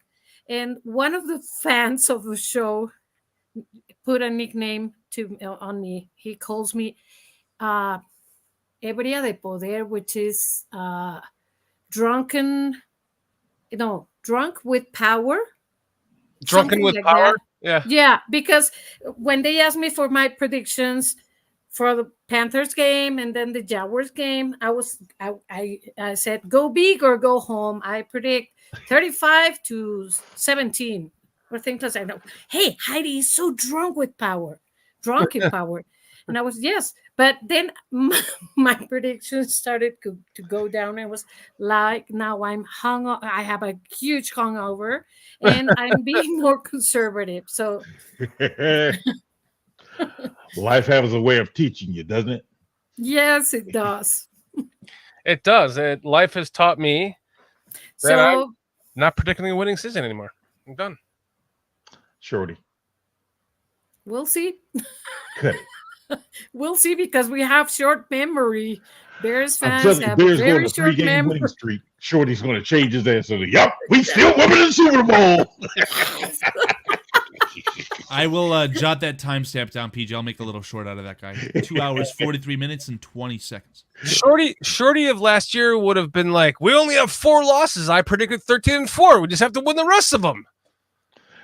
and one of the fans of the show put a nickname on me. He calls me Ebria de Poder, which is drunk with power. Drunken with power? That. Yeah, because when they asked me for my predictions for the Panthers game and then the Jaguars game, I said go big or go home. I predict 35-17 or things like that. Hey, Heidi is so drunk in power. And I was, yes. But then my predictions started to go down. It was like, now I'm I have a huge hungover and I'm being more conservative. So life has a way of teaching you, doesn't it? Yes, it does. It does. Life has taught me that I'm not predicting a winning season anymore. I'm done. Shorty. We'll see. Cut it. We'll see because we have short memory. Bears fans have a very short memory. Winning streak. Shorty's going to change his answer. Yep, we still winning the Super Bowl. I will jot that timestamp down, PJ. I'll make a little short out of that guy. 2 hours, 43 minutes, and 20 seconds. Shorty of last year would have been like, we only have 4 losses. I predicted 13-4. We just have to win the rest of them.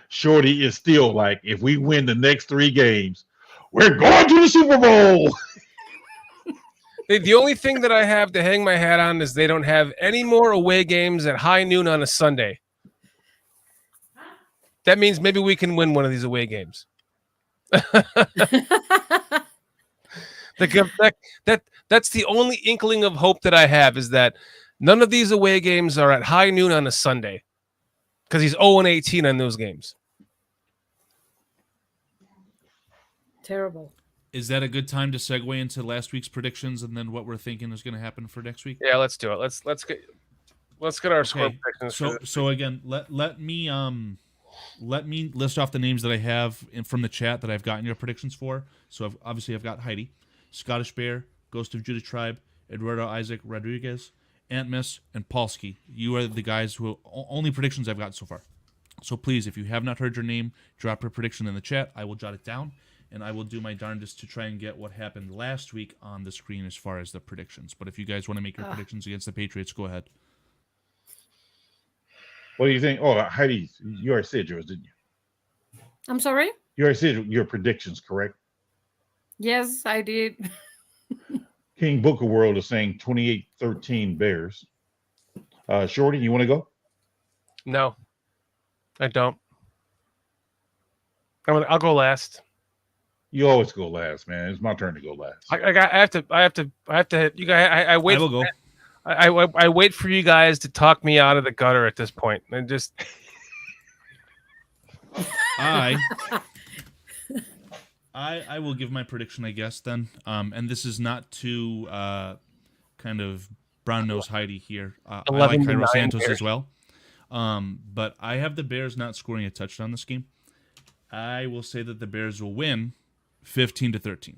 Shorty is still like, if we win the next 3 games, we're going to the Super Bowl. The only thing that I have to hang my hat on is they don't have any more away games at high noon on a Sunday. That means maybe we can win one of these away games. That's the only inkling of hope that I have, is that none of these away games are at high noon on a Sunday, because he's 0-18 on those games. Terrible. Is that a good time to segue into last week's predictions and then what we're thinking is going to happen for next week? Yeah, let's do it. Let's get our score predictions. So again, let me list off the names that I have from the chat that I've gotten your predictions for. So I've got Heidi, Scottish Bear, Ghost of Judah Tribe, Eduardo Isaac Rodriguez, Ant Miss, and Polsky. You are the guys who only predictions I've got so far. So please, if you have not heard your name, drop your prediction in the chat. I will jot it down. And I will do my darndest to try and get what happened last week on the screen as far as the predictions. But if you guys want to make your predictions against the Patriots, go ahead. What do you think? Oh, Heidi, you already said yours, didn't you? I'm sorry? You already said your predictions, correct? Yes, I did. King Booker World is saying 28-13 Bears. Shorty, you want to go? No, I don't. I'll go last. You always go last, man. It's my turn to go last. I have to. You guys, I wait. I will go. I wait for you guys to talk me out of the gutter at this point, and just. I will give my prediction, I guess. Then, and this is not to kind of Brown knows Heidi here. I 11 like to Cairo 9 Santos Bears. as well. But I have the Bears not scoring a touchdown this game. I will say that the Bears will win 15-13.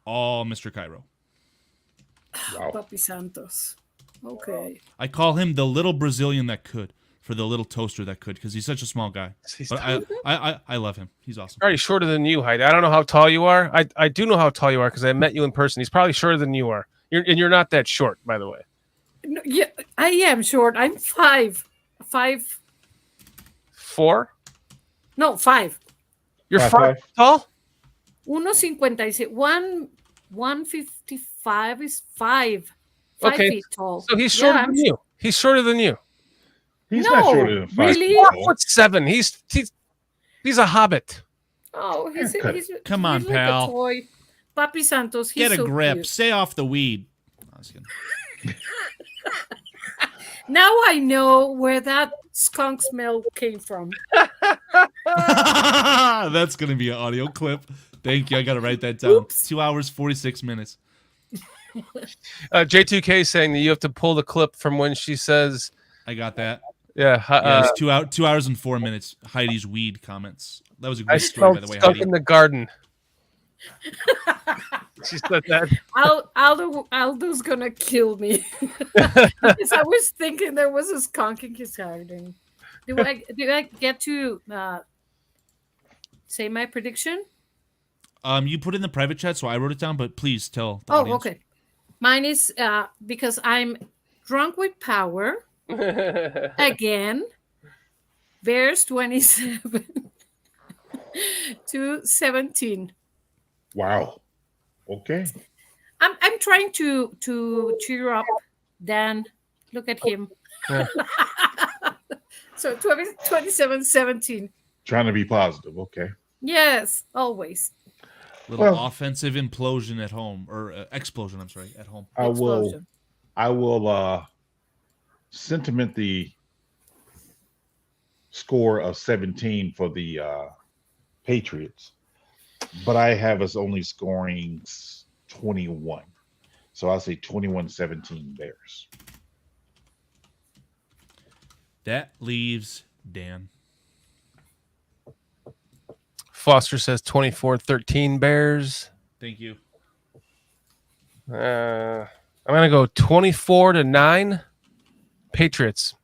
All Mr. Cairo. Wow. Papi Santos. Okay. I call him the little Brazilian that could, for the little toaster that could, because he's such a small guy. But I love him. He's awesome. Already shorter than you, Heidi. I don't know how tall you are. I do know how tall you are because I met you in person. He's probably shorter than you are. You're not that short, by the way. No, yeah, I am short. I'm 5. 4? No, 5. You're 5'5"? 5 tall? 1.56. 155 is 5. 5 Okay. feet tall. So he's shorter I'm than you. He's shorter than you. He's No, not shorter than 5 really? feet tall. 4'7". He's a hobbit. Oh, he's Come on, he's like pal. a toy. Papi Santos. He's Get a so grip. cute. Stay off the weed. I was kidding. Now I know where that skunk smell came from. That's going to be an audio clip. Thank you. I got to write that down. Oops. 2 hours, 46 minutes. J2K saying that you have to pull the clip from when she says, I got that. yeah, Yeah, it's 2 hours and 4 minutes. Heidi's weed comments. That was a I great story, by smelled the way, skunk Heidi. in the garden. She said that. Aldo's gonna kill me. Because I was thinking there was a skunk in his garden. Do I get to say my prediction? You put in the private chat, so I wrote it down, but please tell the Oh, audience. okay. Mine is because I'm drunk with power. Again, Bears 27-17. Wow. Okay. I'm trying to cheer up Dan. Look at him. Yeah. So 27-17. Trying to be positive. Okay. Yes, always. Little offensive implosion at home, or explosion, I'm sorry, at home. I Explosion. will sentiment the score of 17 for the Patriots, but I have us only scoring 21. So I'll say 21-17 Bears. That leaves Dan. Foster says 24-13 Bears. Thank you. I'm gonna go 24-9 Patriots.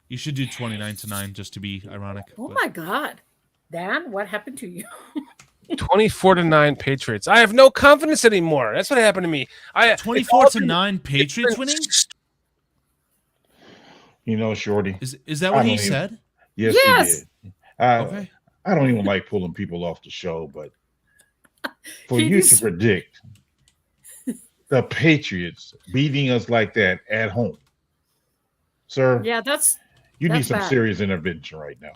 You should do 29-9 just to be ironic. Oh but- my God. Dan, what happened to you? 24-9 Patriots. I have no confidence anymore. That's what happened to me. 24-9 Patriots winning? You know, Shorty. Is that what he said? Yes, Yes. he did. Okay. I don't even like pulling people off the show, but for He you just- to predict the Patriots beating us like that at home, sir, Yeah, that's you need that's some bad. serious intervention right now.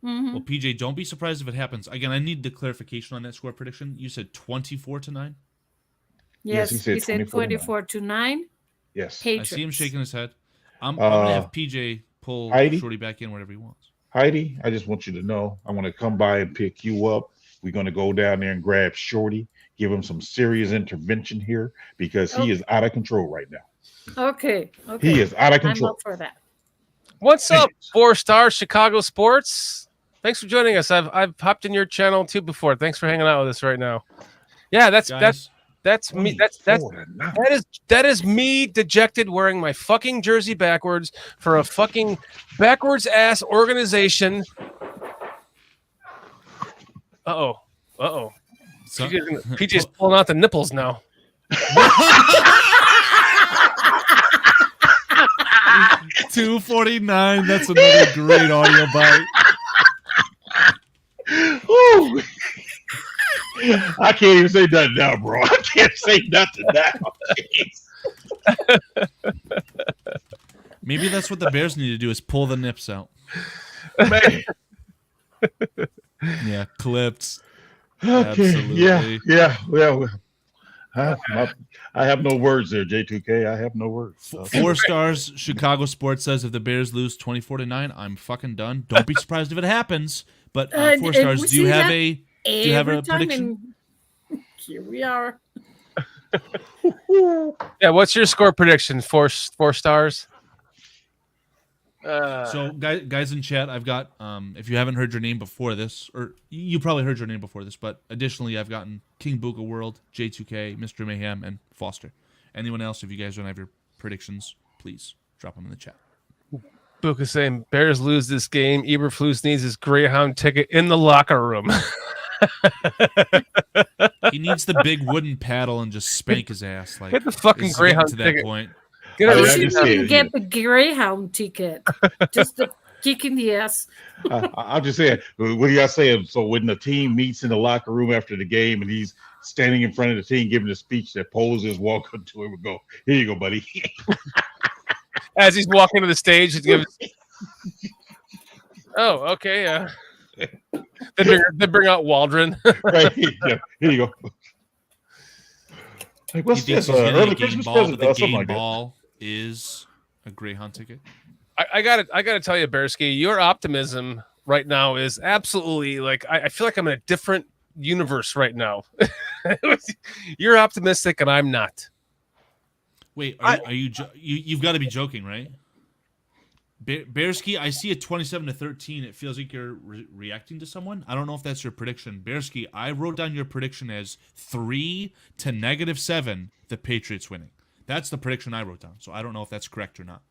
Well, PJ, don't be surprised if it happens. Again, I need the clarification on that score prediction. You said 24-9? Yes, he said 24-9. Yes. Patriots. I see him shaking his head. I'm going to have PJ pull Heidi? Shorty back in whatever he wants. Heidi, I just want you to know, I want to come by and pick you up. We're going to go down there and grab Shorty, give him some serious intervention here because he is out of control right now. Okay. He is out of I'm control. up for that. What's up, 4-star Chicago Sports? Thanks for joining us. I've popped in your channel too before. Thanks for hanging out with us right now. Yeah, that's me. That is me dejected, wearing my fucking jersey backwards for a fucking backwards ass organization. Uh-oh. So- PJ's pulling out the nipples now. 249. That's another great audio bite. Ooh. I can't even say nothing now, bro. I can't say nothing now. Maybe that's what the Bears need to do is pull the nips out. Man. Yeah, clipped. Okay. Absolutely. Yeah. Well, I have no words there, J2K. I have no words. 4 stars. Chicago Sports says if the Bears lose 24-9, I'm fucking done. Don't be surprised if it happens. But 4 And stars. we Do you see have that a every time prediction? Here we are. Yeah, what's your score prediction? Four stars? So guys in chat, I've got if you haven't heard your name before this, or you probably heard your name before this, but additionally I've gotten King Buka World, J2K, Mr. Mayhem, and Foster. Anyone else, if you guys don't have your predictions, please drop them in the chat. Buka saying Bears lose this game. Eberflus needs his Greyhound ticket in the locker room. He needs the big wooden paddle and just spank his ass. Like, get the fucking Greyhound to that ticket. Point. You shouldn't get the Greyhound ticket. Just the kick in the ass. I'll just say, what do y'all say? So when the team meets in the locker room after the game and he's standing in front of the team giving a speech, that poses walk up to him and go, "Here you go, buddy." As he's walking to the stage, he gives. Oh, okay. They bring out Waldron. Right. Yeah, here you go. Like, what's this? Early Christmas present or something like that. Is a Greyhound ticket. I gotta tell you, Bearski, your optimism right now is absolutely like I feel like I'm in a different universe right now. You're optimistic and I'm not. Wait, are you? You've got to be joking, right? Bearski, I see a 27-13. It feels like you're reacting to someone. I don't know if that's your prediction. Bearski, I wrote down your prediction as 3 to -7, the Patriots winning. That's the prediction I wrote down. So I don't know if that's correct or not.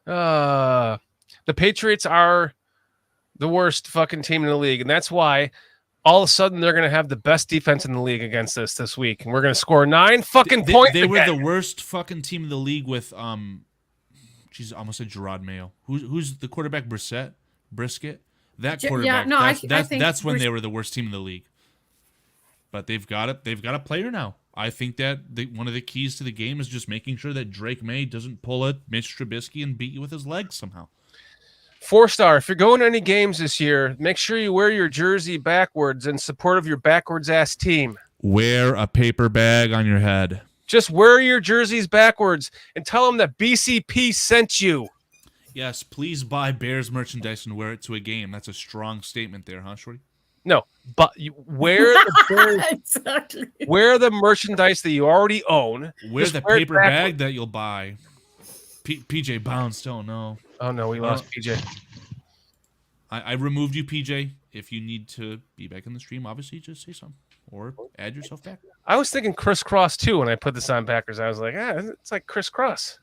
The Patriots are the worst fucking team in the league, and that's why all of a sudden they're going to have the best defense in the league against us this week, and we're going to score 9 fucking points. They were the worst fucking team in the league with Jesus, I almost said Gerard Mayo. Who's the quarterback? Brisket. That quarterback. Yeah, that's when they were the worst team in the league. But they've got a player now. I think that one of the keys to the game is just making sure that Drake May doesn't pull a Mitch Trubisky and beat you with his legs somehow. 4-star. If you're going to any games this year, make sure you wear your jersey backwards in support of your backwards ass team. Wear a paper bag on your head. Just wear your jerseys backwards and tell them that BCP sent you. Yes, please buy Bears merchandise and wear it to a game. That's a strong statement there, huh, Shorty? No, but you wear the exactly. Wear the merchandise that you already own. Wear the paper bag that you'll buy. PJ bounced. Oh no. Oh no, we lost PJ. I removed you, PJ. If you need to be back in the stream, obviously just say something or add yourself back. I was thinking crisscross too when I put this on Packers. I was like, it's like crisscross.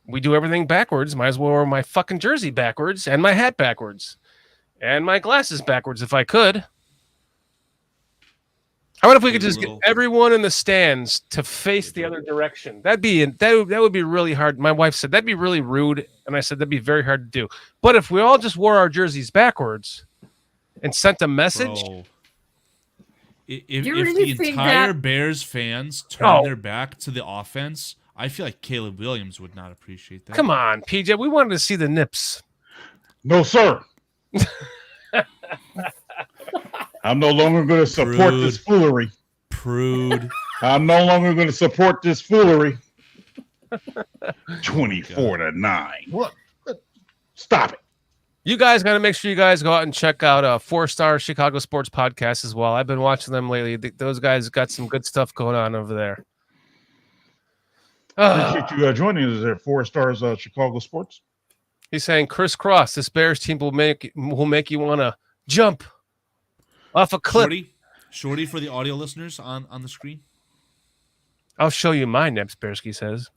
We do everything backwards. Might as well wear my fucking jersey backwards and my hat backwards. And my glasses backwards if I could. How about if we could just get everyone in the stands to face the other direction? That would be really hard. My wife said that'd be really rude, and I said that'd be very hard to do. But if we all just wore our jerseys backwards and sent a message, if the entire Bears fans turn their back to the offense, I feel like Caleb Williams would not appreciate that. Come on, PJ, we wanted to see the nips. No, sir. I'm no longer going to support this foolery. Prude. I'm no longer going to support this foolery. 24-9. What? Stop it. You guys got to make sure you guys go out and check out 4-Star Chicago Sports Podcast as well. I've been watching them lately. Those guys got some good stuff going on over there. Appreciate you joining us at 4-Stars Chicago Sports. He's saying crisscross. This Bears team will make you want to jump off a cliff. Shorty for the audio listeners on the screen. I'll show you my nips, Bearski says.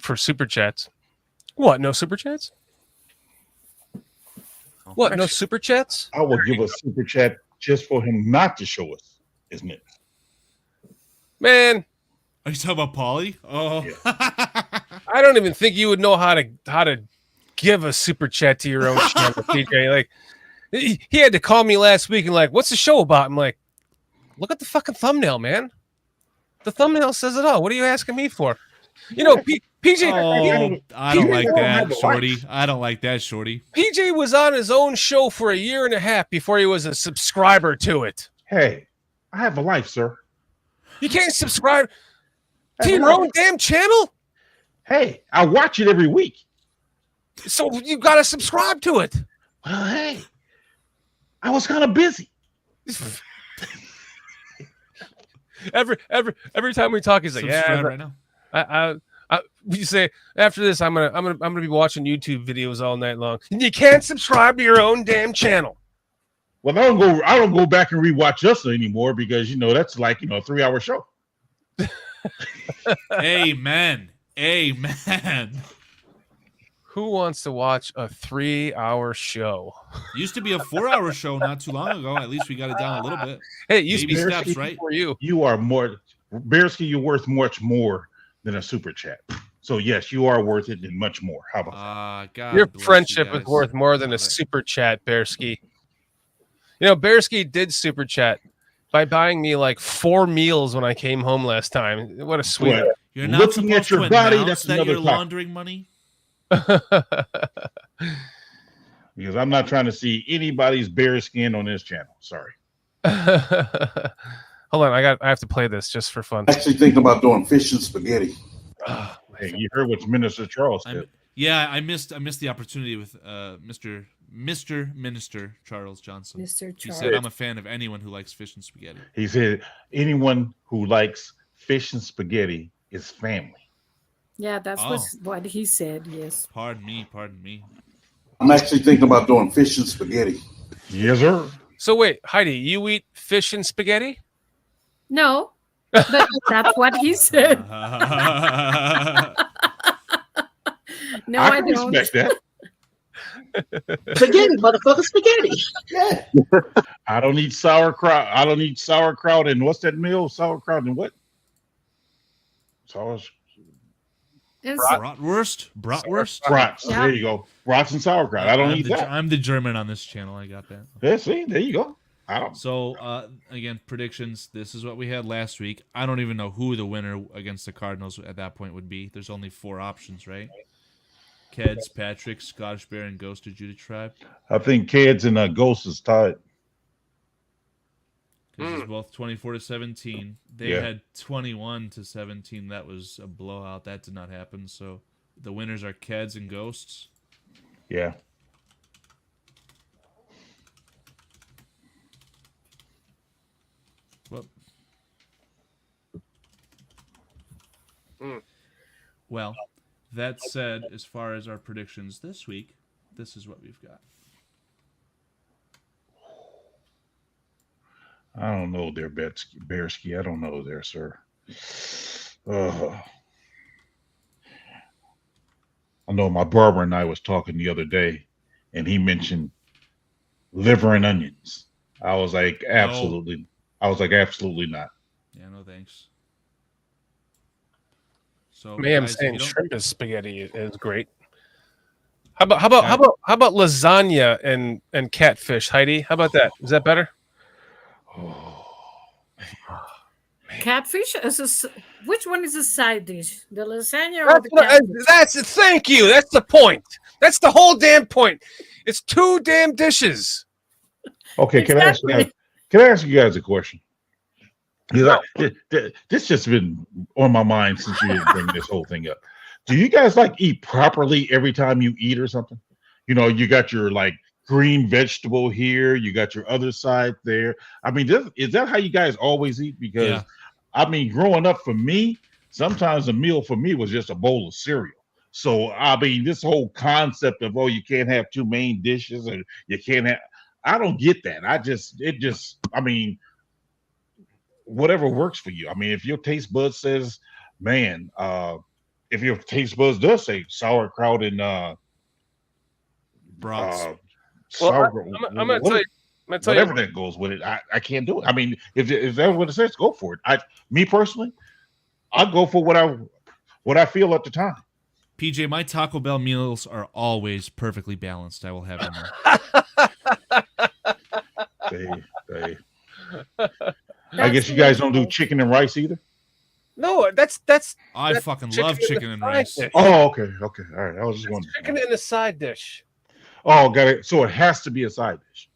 For super chats. What? No super chats? What? No super chats? I will give a super chat just for him not to show us his nips. Man. Are you talking about Paulie? Oh. Yeah. I don't even think you would know how to give a super chat to your own channel, PJ. Like, he had to call me last week and like, what's the show about? I'm like, look at the fucking thumbnail, man. The thumbnail says it all. What are you asking me for? You know, PJ. Oh, I don't like that, Shorty. I don't like that, Shorty. PJ was on his own show for a year and a half before he was a subscriber to it. Hey, I have a life, sir. You can't subscribe to your own damn channel? Hey, I watch it every week. So you got to subscribe to it. Well, hey, I was kind of busy. Every time we talk, he's like, Subscribe right now. You say after this, I'm gonna be watching YouTube videos all night long. And you can't subscribe to your own damn channel. Well, I don't go back and rewatch us anymore because that's like a 3-hour show. Amen. Who wants to watch a 3-hour show? Used to be a 4-hour show not too long ago. At least we got it down a little bit. Hey, you baby steps, right? For you. You are more, Bearsky, you're worth much more than a super chat. So yes, you are worth it and much more. How about that? God your bless friendship you is worth more than a super chat, Bearsky. Bearsky did super chat by buying me like 4 meals when I came home last time. What a sweet. Well, You're not looking supposed at your to body, announce that's that another you're topic. laundering money. Because I'm not trying to see anybody's bare skin on this channel. Sorry. Hold on, I have to play this just for fun. Actually thinking about doing fish and spaghetti. Hey, you heard what Minister Charles said. I missed the opportunity with Mr. Minister Charles Johnson. Mr. He Charles. said, "I'm a fan of anyone who likes fish and spaghetti." He said anyone who likes fish and spaghetti is family. Yeah, that's what he said. Yes. Pardon me. I'm actually thinking about doing fish and spaghetti. Yes, sir. So wait, Heidi, you eat fish and spaghetti? No, but that's what he said. No, I can don't. respect that. Spaghetti, motherfucker, spaghetti. Yeah. I don't eat sauerkraut. I don't eat sauerkraut and what's that meal? Sauerkraut and what? It's- Bratwurst. Brats. Yeah. There you go. Brats and sauerkraut. I don't eat that. I'm the German on this channel. I got that. Yeah, see, there you go. So again, predictions. This is what we had last week. I don't even know who the winner against the Cardinals at that point would be. There's only 4 options, right? Keds, Patrick, Scottish Bear, and Ghost of Judah Tribe. I think Kids and Ghost is tied. This is both 24-17. They had 21-17. That was a blowout. That did not happen. So the winners are Keds and Ghosts. Yeah. Whoop. Well, that said, as far as our predictions this week, this is what we've got. I don't know there, Bearsky. I don't know there, sir. I know my barber and I was talking the other day, and he mentioned liver and onions. I was like, absolutely. No. I was like, absolutely not. Yeah, no thanks. So, Man, guys, saying shrimp is spaghetti is great. How about lasagna and catfish, Heidi? How about that? Is that better? Catfish is which one is a side dish? The lasagna or the catfish? That's it. Thank you. That's the point. That's the whole damn point. It's 2 damn dishes. Okay, Exactly. can I ask you guys a question? This just been on my mind since you didn't bring this whole thing up. Do you guys like eat properly every time you eat or something? You got your like green vegetable here, you got your other side there. I mean, is that how you guys always eat? Because I mean, growing up for me, sometimes a meal for me was just a bowl of cereal. So I mean, this whole concept of you can't have 2 main dishes and you can't have, I don't get that. I mean, whatever works for you. I mean, if your taste bud says, man, if your taste buds does say sauerkraut and brats. Sauerkraut, I'm gonna tell you. Whatever that goes with it, I can't do it. I mean, if that's what it says, go for it. Me personally, I'll go for what I feel at the time. PJ, my Taco Bell meals are always perfectly balanced. I will have them. I guess you guys don't do chicken and rice either. No, that's. I fucking love chicken and rice. Oh, okay, all right. I was just wondering. Chicken in a side dish. Oh, got it. So it has to be a side dish.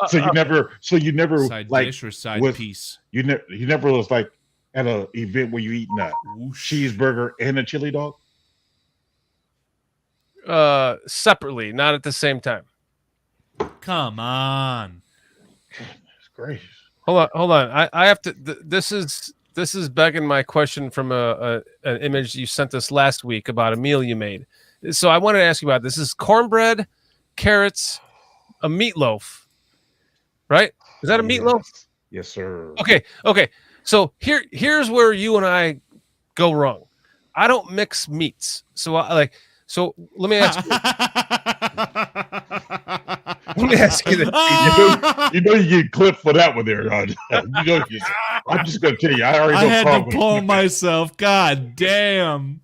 So you never side like dish or side piece. You never was like at an event where you eating a cheeseburger and a chili dog. Separately, not at the same time. Come on. It's great. Hold on. I have to. This is begging my question from an image you sent us last week about a meal you made. So I wanted to ask you about this. This is cornbread, carrots, a meatloaf, right? Is that a meatloaf? Yes, sir. Okay. So here's where you and I go wrong. I don't mix meats. So So let me ask you. Let me ask you this. You get clipped for that one there. I'm just going to tell you. I had to pull myself. God damn.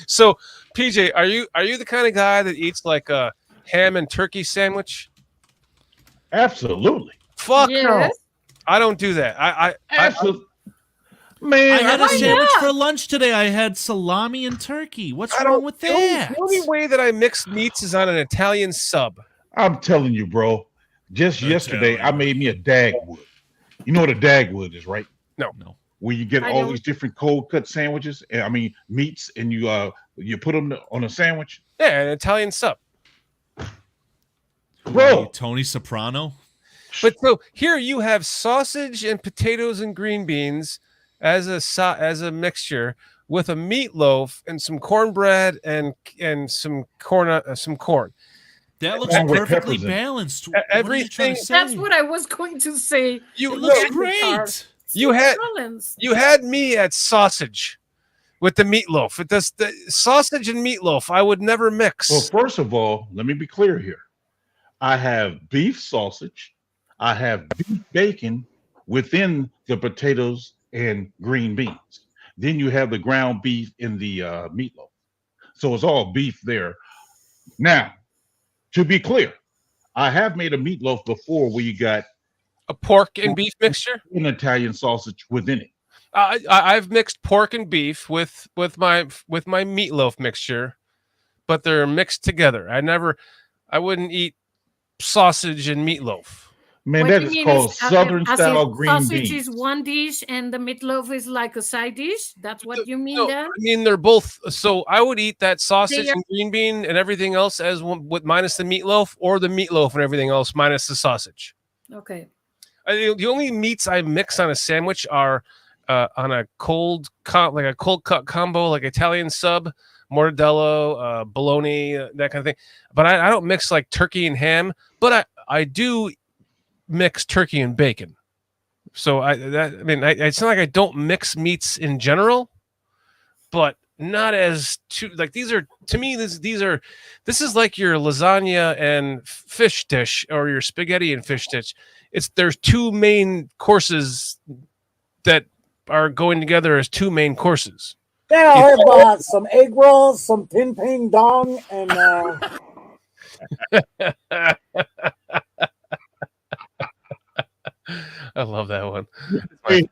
So, PJ, are you the kind of guy that eats like a ham and turkey sandwich? Absolutely. Fuck no. I don't do that. I absolutely. Man, I had a sandwich for lunch today. I had salami and turkey. What's wrong with that? The only way that I mix meats is on an Italian sub. I'm telling you, bro. Just yesterday, I made me a Dagwood. You know what a Dagwood is, right? No. Where you get all these different cold cut sandwiches, meats, and you put them on a sandwich. Yeah, an Italian sub. Bro, Tony Soprano. But so here you have sausage and potatoes and green beans as a mixture with a meatloaf and some cornbread and some corn. That looks perfectly balanced. Everything. That's what I was going to say. It looks great. You had me at sausage with the meatloaf. It does the sausage and meatloaf. I would never mix. Well, first of all, let me be clear here. I have beef sausage. I have beef bacon within the potatoes and green beans. Then you have the ground beef in the meatloaf. So it's all beef there. Now, to be clear, I have made a meatloaf before where you got a pork and beef mixture, an Italian sausage within it. I've mixed pork and beef with my meatloaf mixture, but they're mixed together. I wouldn't eat sausage and meatloaf. Man, that is called Southern style green beans. Sausage is one dish and the meatloaf is like a side dish. That's what you mean then? I mean, they're both. So I would eat that sausage and green bean and everything else as one with minus the meatloaf, or the meatloaf and everything else minus the sausage. Okay. The only meats I mix on a sandwich are on a cold cut combo, like Italian sub, mortadello, bologna, that kind of thing. But I don't mix like turkey and ham. But I do mix turkey and bacon. So it's not like I don't mix meats in general, but not as two. Like these are, to me, this is like your lasagna and fish dish, or your spaghetti and fish dish. There's two main courses that are going together as two main courses. Yeah, I have some egg rolls, some ping ping dong, and I love that one. Hey,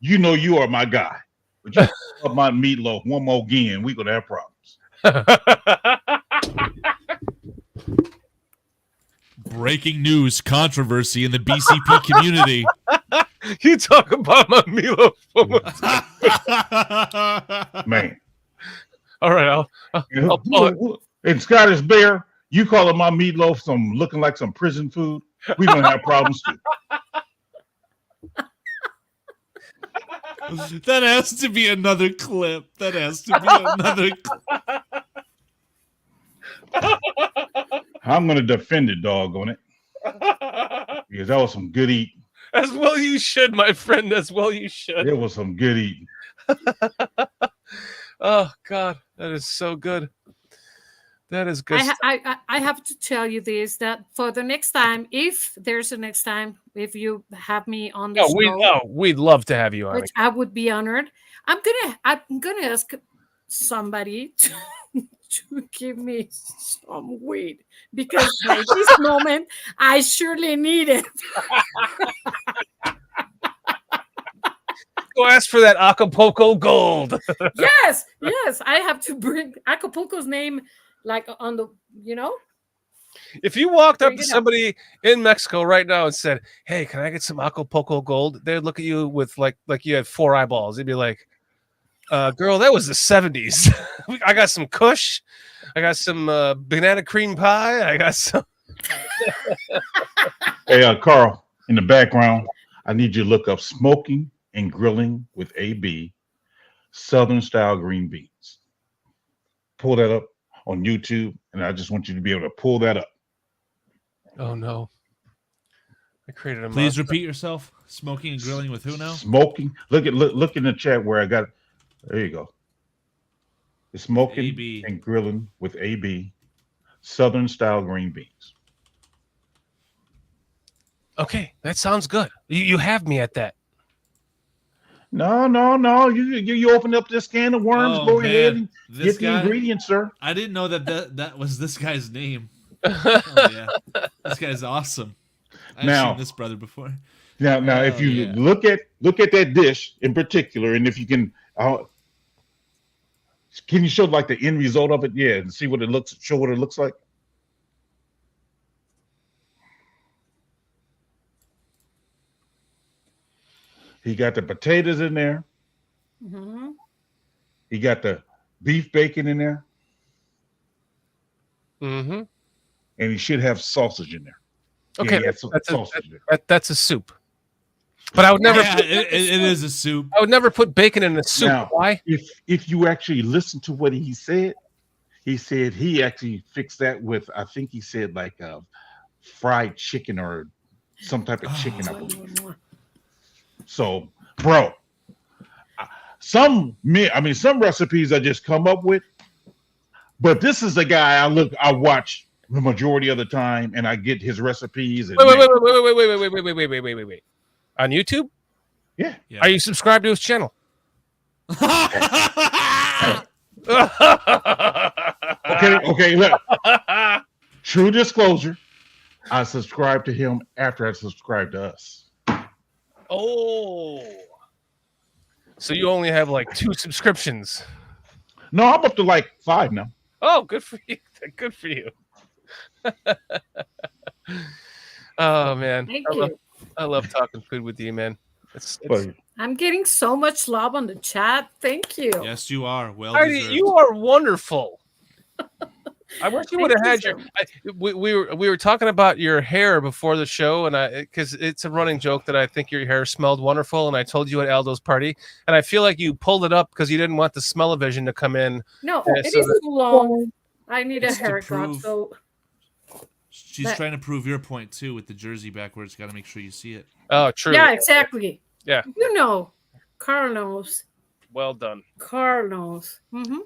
you know you are my guy. But you talk about meatloaf one more again, we're gonna have problems. Breaking news, controversy in the BCP community. You talk about my meatloaf one more time. Man. All right, I'll pull it. And Scottish Bear, you calling my meatloaf looking like some prison food? We're gonna have problems too. That has to be another clip. That has to be another clip. I'm gonna defend it, dog, on it. Because that was some good eating. As well you should, my friend. As well you should. It was some good eating. Oh God, that is so good. That is good. I have to tell you this, that for the next time, if there's a next time, if you have me on the show, we'd love to have you on. Which I would be honored. I'm gonna ask somebody to give me some weed, because at this moment I surely need it. Go ask for that Acapulco Gold. Yes, I have to bring Acapulco's name, like on the, If you walked up to somebody in Mexico right now and said, "Hey, can I get some Acapulco Gold?" They'd look at you with like you had 4 eyeballs. They'd be like, "Girl, that was the 70s. I got some Kush. I got some banana cream pie. I got some." Hey, Karl, in the background, I need you to look up smoking and grilling with AB, Southern style green beans. Pull that up on YouTube, and I just want you to be able to pull that up. Oh no! I created a. Please repeat yourself. Smoking and grilling with who now? Smoking. Look in the chat where I got it. There you go. It's smoking AB. and grilling with AB, Southern style green beans. Okay, that sounds good. You have me at that. No. You open up this can of worms. Go ahead and get the ingredients, sir. I didn't know that was this guy's name. Oh, yeah, this guy's awesome. I've seen this brother before. Now, if you look at that dish in particular, and if you can you show like the end result of it? Yeah, and see what it looks. Show what it looks like. He got the potatoes in there. Mm-hmm. He got the beef bacon in there. Mm-hmm. And he should have sausage in there. Okay, Yeah, that's a soup. But I would never. Yeah, it is a soup. I would never put bacon in a soup. Now, Why? If you actually listen to what he said he actually fixed that with, I think he said like fried chicken or some type of chicken, I believe. So, bro, some recipes I just come up with, but this is a guy I watch the majority of the time, and I get his recipes. And Wait. On YouTube? Yeah. Are you subscribed to his channel? Okay, look. True disclosure, I subscribed to him after I subscribed to us. Oh. So you only have like 2 subscriptions. No, I'm up to like 5 now. Oh, good for you. Good for you. Oh man. Thank you. I love talking food with you, man. I'm getting so much love on the chat. Thank you. Yes, you are. Well Heidi, deserved. you are wonderful. I wish you would have had your. We were talking about your hair before the show, and because it's a running joke that I think your hair smelled wonderful, and I told you at Aldo's party, and I feel like you pulled it up because you didn't want the smell-o-vision to come in. No, it is too long. I need a haircut. So she's trying to prove your point too with the jersey backwards. Got to make sure you see it. Oh, true. Yeah, exactly. Yeah. You know, Karl knows. Well done. Karl knows. Mm-hmm.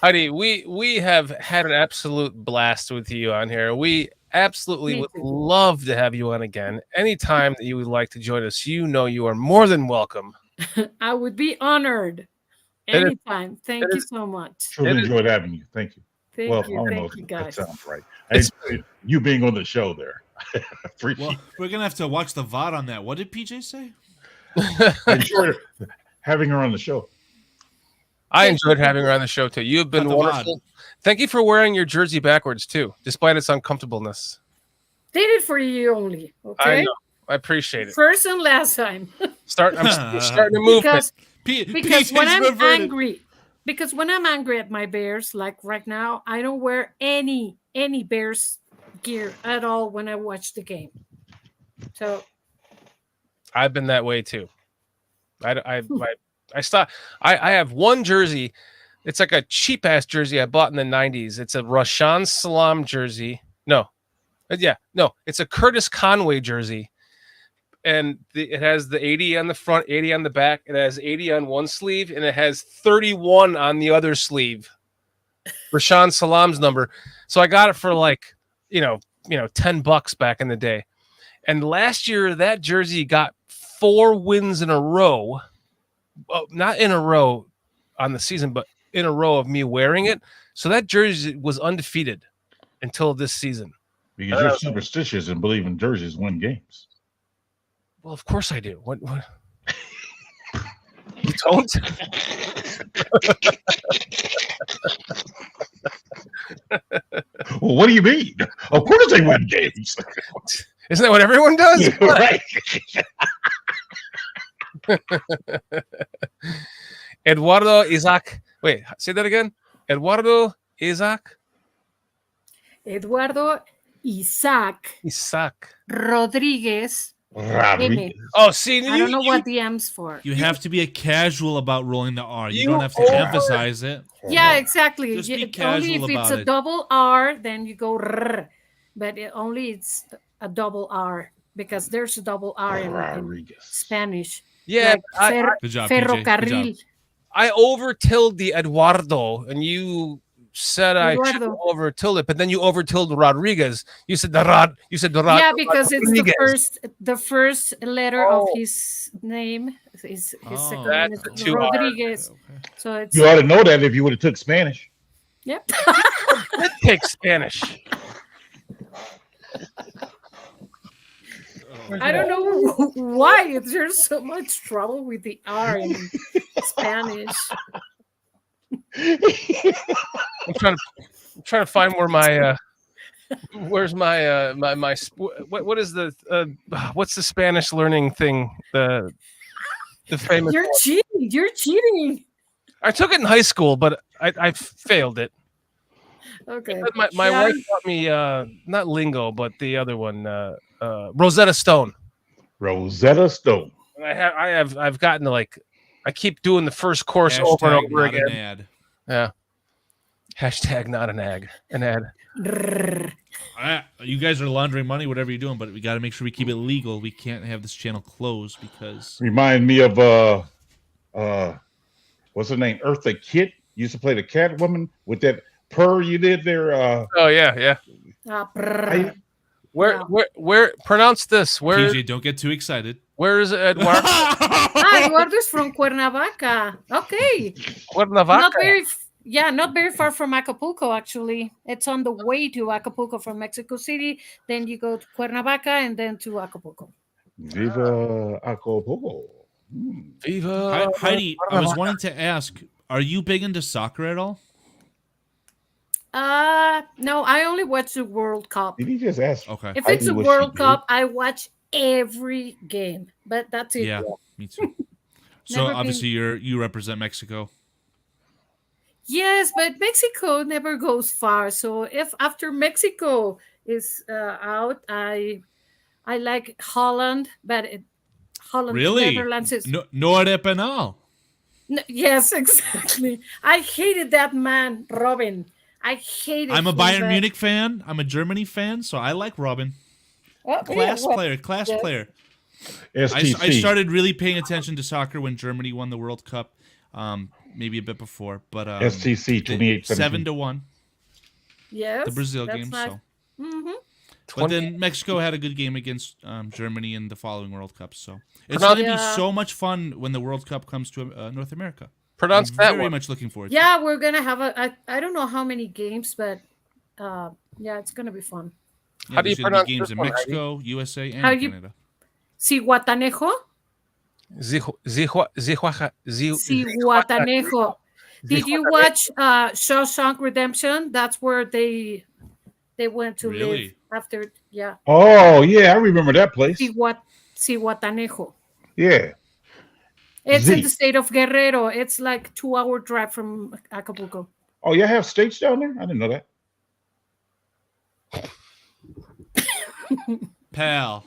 Heidi, we have had an absolute blast with you on here. We absolutely would love to have you on again. Anytime that you would like to join us, you know you are more than welcome. I would be honored anytime. Thank you so much. Truly enjoyed having you. Thank you. Thank you, guys. That sounds right. You being on the show there. Well, we're gonna have to watch the VOD on that. What did PJ say? I enjoyed having her on the show. I enjoyed having her on the show too. You have been wonderful. Thank you for wearing your jersey backwards too, despite its uncomfortableness. Did it for you only. Okay. I know. I appreciate it. First and last time. I'm starting to move. Because when I'm angry, when I'm angry at my Bears, like right now, I don't wear any Bears gear at all when I watch the game. So I've been that way too. I stopped. I have one jersey. It's like a cheap ass jersey I bought in the 90s. It's a Rashan Salam jersey. It's a Curtis Conway jersey. And it has the 80 on the front, 80 on the back. It has 80 on one sleeve, and it has 31 on the other sleeve. Rashan Salam's number. So I got it for like, $10 back in the day. And last year, that jersey got 4 wins in a row. Not in a row on the season, but in a row of me wearing it. So that jersey was undefeated until this season. Because you're superstitious and believe in jerseys win games. Well, of course I do. What? You don't? Well, what do you mean? Of course they win games. Isn't that what everyone does? Right. Eduardo Isaac. Wait, say that again. Eduardo Isaac. Eduardo Isaac Rodriguez. Rodriguez. Oh, see, I don't know what the M's for. You have to be a casual about rolling the R. You don't have to emphasize it. Yeah, exactly. Just be only casual if it's about a it. double R, then you go rrr. But only it's a double R because there's a double R in Spanish. Yeah, like Good job, PJ. Good ferrocarril. job. I overtilled the Eduardo, and you said I should Eduardo. overtill it, but then you overtilled Rodriguez. You said the Rod. You said the Rod. Yeah, because it's Rodriguez. the first letter of his name. His second name is That's 2 R's. Rodriguez. So it's You ought to know that if you would have took Spanish. Yep. Take Spanish. I don't know why there's so much trouble with the R in Spanish. I'm trying to find where my where's my what is the what's the Spanish learning thing, the famous You're cheating. I took it in high school, but I failed it. Okay. My wife taught me not lingo, but the other one, Rosetta Stone. Rosetta Stone. And I've gotten to I keep doing the first course over and over not again. an ad. Yeah. Hashtag not an ad. An ad. You guys are laundering money, whatever you're doing, but we got to make sure we keep it legal. We can't have this channel closed because. Remind me of what's her name? Eartha Kitt used to play the Catwoman with that purr you did there. Oh yeah. Where pronounce this? Where PJ, don't get too excited. Where is Eduardo? Eduardo is from Cuernavaca. Okay. Cuernavaca. Not very far from Acapulco, actually. It's on the way to Acapulco from Mexico City. Then you go to Cuernavaca and then to Acapulco. Viva Acapulco. Viva. Heidi, I was wanting to ask, are you big into soccer at all? No, I only watch the World Cup. Did he just ask? Okay. If it's a World Cup, I watch every game. But that's it. Yeah, me too. So obviously you represent Mexico. Yes, but Mexico never goes far. So if after Mexico is out, I like Holland, but Holland, really? Netherlands is no de penal. Yes, exactly. I hated that man, Robin. I hated. I'm a Bayern Munich fan. I'm a Germany fan, so I like Robin. Class player. STC. I started really paying attention to soccer when Germany won the World Cup. Maybe a bit before, but STC 7-1. Yes, the Brazil that's game. Nice. So, Mm-hmm. but then Mexico had a good game against Germany in the following World Cup. So it's going to be so much fun when the World Cup comes to North America. Pronounce I'm that very one. much looking forward. Yeah, we're gonna have I don't know how many games, but it's gonna be fun. Yeah, How do you pronounce games this in one, Mexico, USA, and How you- Canada? Cihuatanejo. Cihuatanejo. Did you watch Shawshank Redemption? That's where they went to live Really? after. Yeah. Oh yeah, I remember that place. Cihuatanejo. Yeah. It's in the state of Guerrero. It's like 2-hour drive from Acapulco. Oh, you have states down there? I didn't know that. Pal,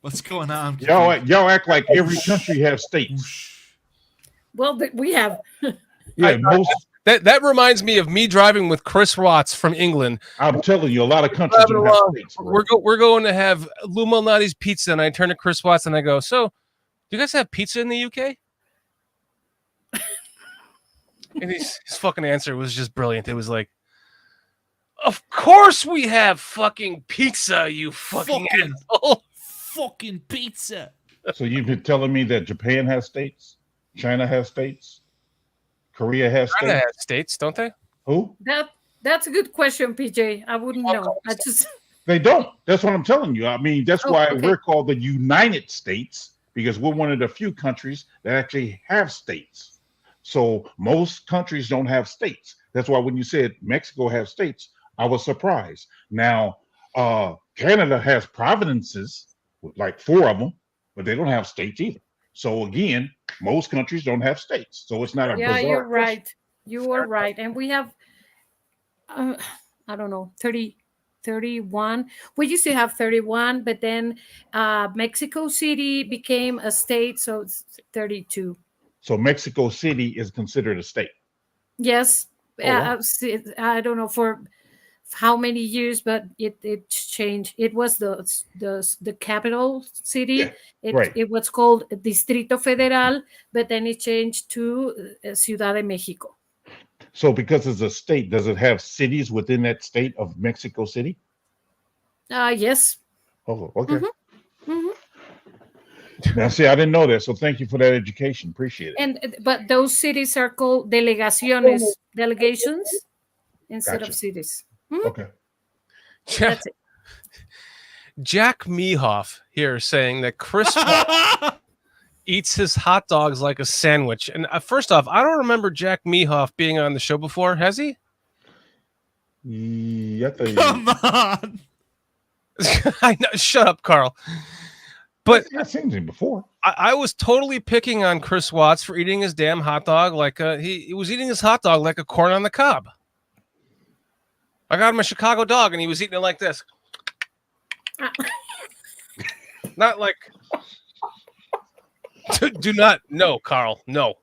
what's going on? Y'all act like every country has states. Well, we have. Yeah, That reminds me of me driving with Chris Watts from England. I'm telling you, a lot of countries don't have states. Bro. We're going to have Lou Malnati's pizza, and I turn to Chris Watts and I go, "So, do you guys have pizza in the UK?" And his fucking answer was just brilliant. It was like, "Of course we have fucking pizza, you fucking asshole." Fucking pizza. So you've been telling me that Japan has states, China has states, Korea has China states. has states, don't they? Who? That's a good question, PJ. I wouldn't know. I just They don't. That's what I'm telling you. I mean, that's why okay. we're called the United States, because we're one of the few countries that actually have states. So most countries don't have states. That's why when you said Mexico has states, I was surprised. Now, Canada has provinces, like 4 of them, but they don't have states either. So again, most countries don't have states. So it's not a bizarre you're question. right. You are right. And we have, I don't know, 30 31. We used to have 31, but then Mexico City became a state, so it's 32. So Mexico City is considered a state. Yes. Wow. I don't know for how many years, but it changed. It was the capital city. Yeah, It was called Distrito Federal, but then it changed to Ciudad de Mexico. So because it's a state, does it have cities within that state of Mexico City? Yes. Oh, okay. Mm-hmm. Mm-hmm. Now, see, I didn't know that, so thank you for that education. Appreciate it. But those cities are called delegaciones, delegations, instead of cities. Mm-hmm. Okay. That's it. Jack Mehoff here saying that Chris eats his hot dogs like a sandwich. And first off, I don't remember Jack Mehoff being on the show before. Has he? Yeah, Come on. I know. Shut up, Karl. But I've seen him before. I was totally picking on Chris Watts for eating his damn hot dog like he was eating his hot dog like a corn on the cob. I got him a Chicago dog and he was eating it like this. Not like. Do not. No, Karl. No.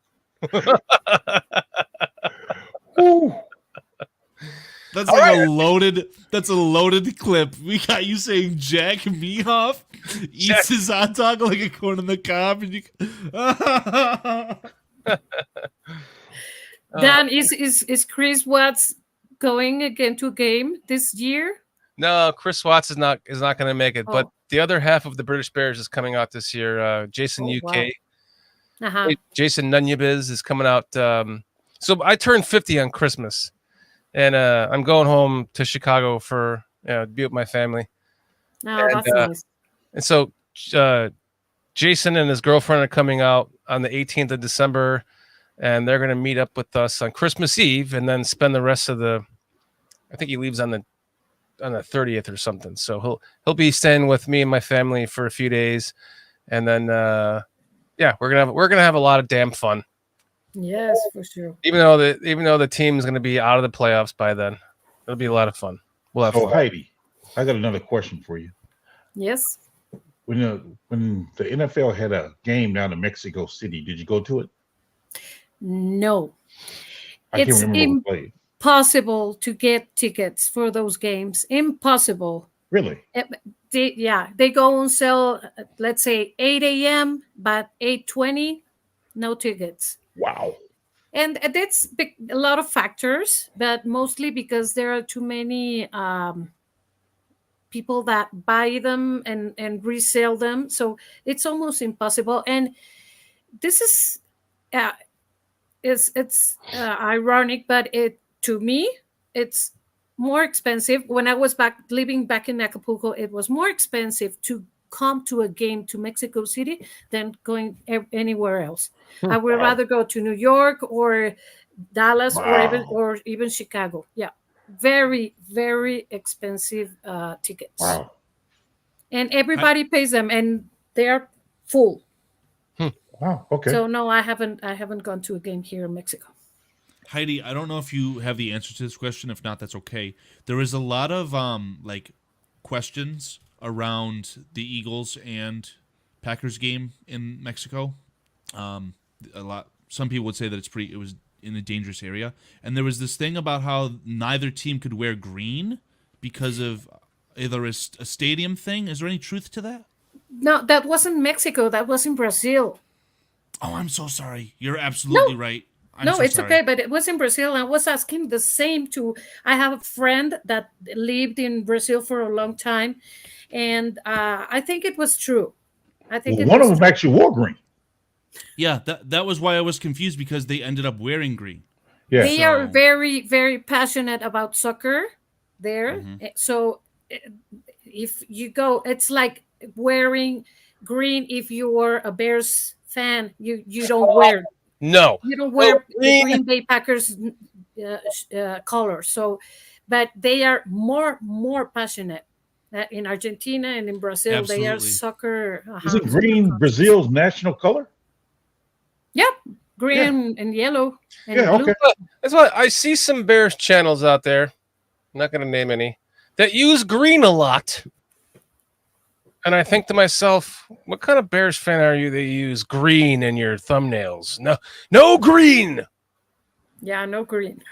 That's like a loaded clip. We got you saying Jack Mehoff eats his hot dog like a corn on the cob. And you... Dan, is Chris Watts going again to a game this year? No, Chris Watts is not going to make it. But the other half of the British Bears is coming out this year. Jason UK, wow. Jason Nunyabiz is coming out. So I turned 50 on Christmas, and I'm going home to Chicago for to be with my family. Oh, that's nice. And so Jason and his girlfriend are coming out on the 18th of December, and they're going to meet up with us on Christmas Eve, and then spend the rest of the. I think he leaves on the 30th or something. So he'll be staying with me and my family for a few days, and then we're gonna have a lot of damn fun. Yes, for sure. Even though the team's gonna be out of the playoffs by then, it'll be a lot of fun. We'll have fun. Heidi, I got another question for you. Yes. When the NFL had a game down in Mexico City, did you go to it? No. I can't remember who played. Impossible to get tickets for those games. Impossible. Really? They go on sale, let's say 8 a.m., but 8:20, no tickets. Wow. And that's a lot of factors, but mostly because there are too many people that buy them and resell them. So it's almost impossible. And this is it's ironic, but to me, it's more expensive. When I was living back in Acapulco, it was more expensive to come to a game to Mexico City than going anywhere else. I would rather go to New York or Dallas or even Chicago. Yeah, very, very expensive tickets. Wow. And everybody pays them, and they're full. Wow. Okay. So no, I haven't gone to a game here in Mexico. Heidi, I don't know if you have the answer to this question. If not, that's okay. There is a lot of questions around the Eagles and Packers game in Mexico. Some people would say that it was in a dangerous area, and there was this thing about how neither team could wear green because of either a stadium thing. Is there any truth to that? No, that wasn't Mexico. That was in Brazil. Oh, I'm so sorry. You're absolutely right. It's okay, but it was in Brazil. I was asking the same I have a friend that lived in Brazil for a long time, and I think it was true. I think one of them actually wore green. Yeah, that was why I was confused, because they ended up wearing green. Yeah, they are very, very passionate about soccer there. Mm-hmm. So if you go, it's like wearing green. If you are a Bears fan, you don't wear. No, you don't wear Green Bay Packers color. So, but they are more passionate. In Argentina and in Brazil, Absolutely. They are soccer. Isn't green Brazil's national color? Yep, green and yellow. And blue. Okay. That's why I see some Bears channels out there. I'm not going to name any, that use green a lot. And I think to myself, what kind of Bears fan are you that use green in your thumbnails? No green. Yeah, no green.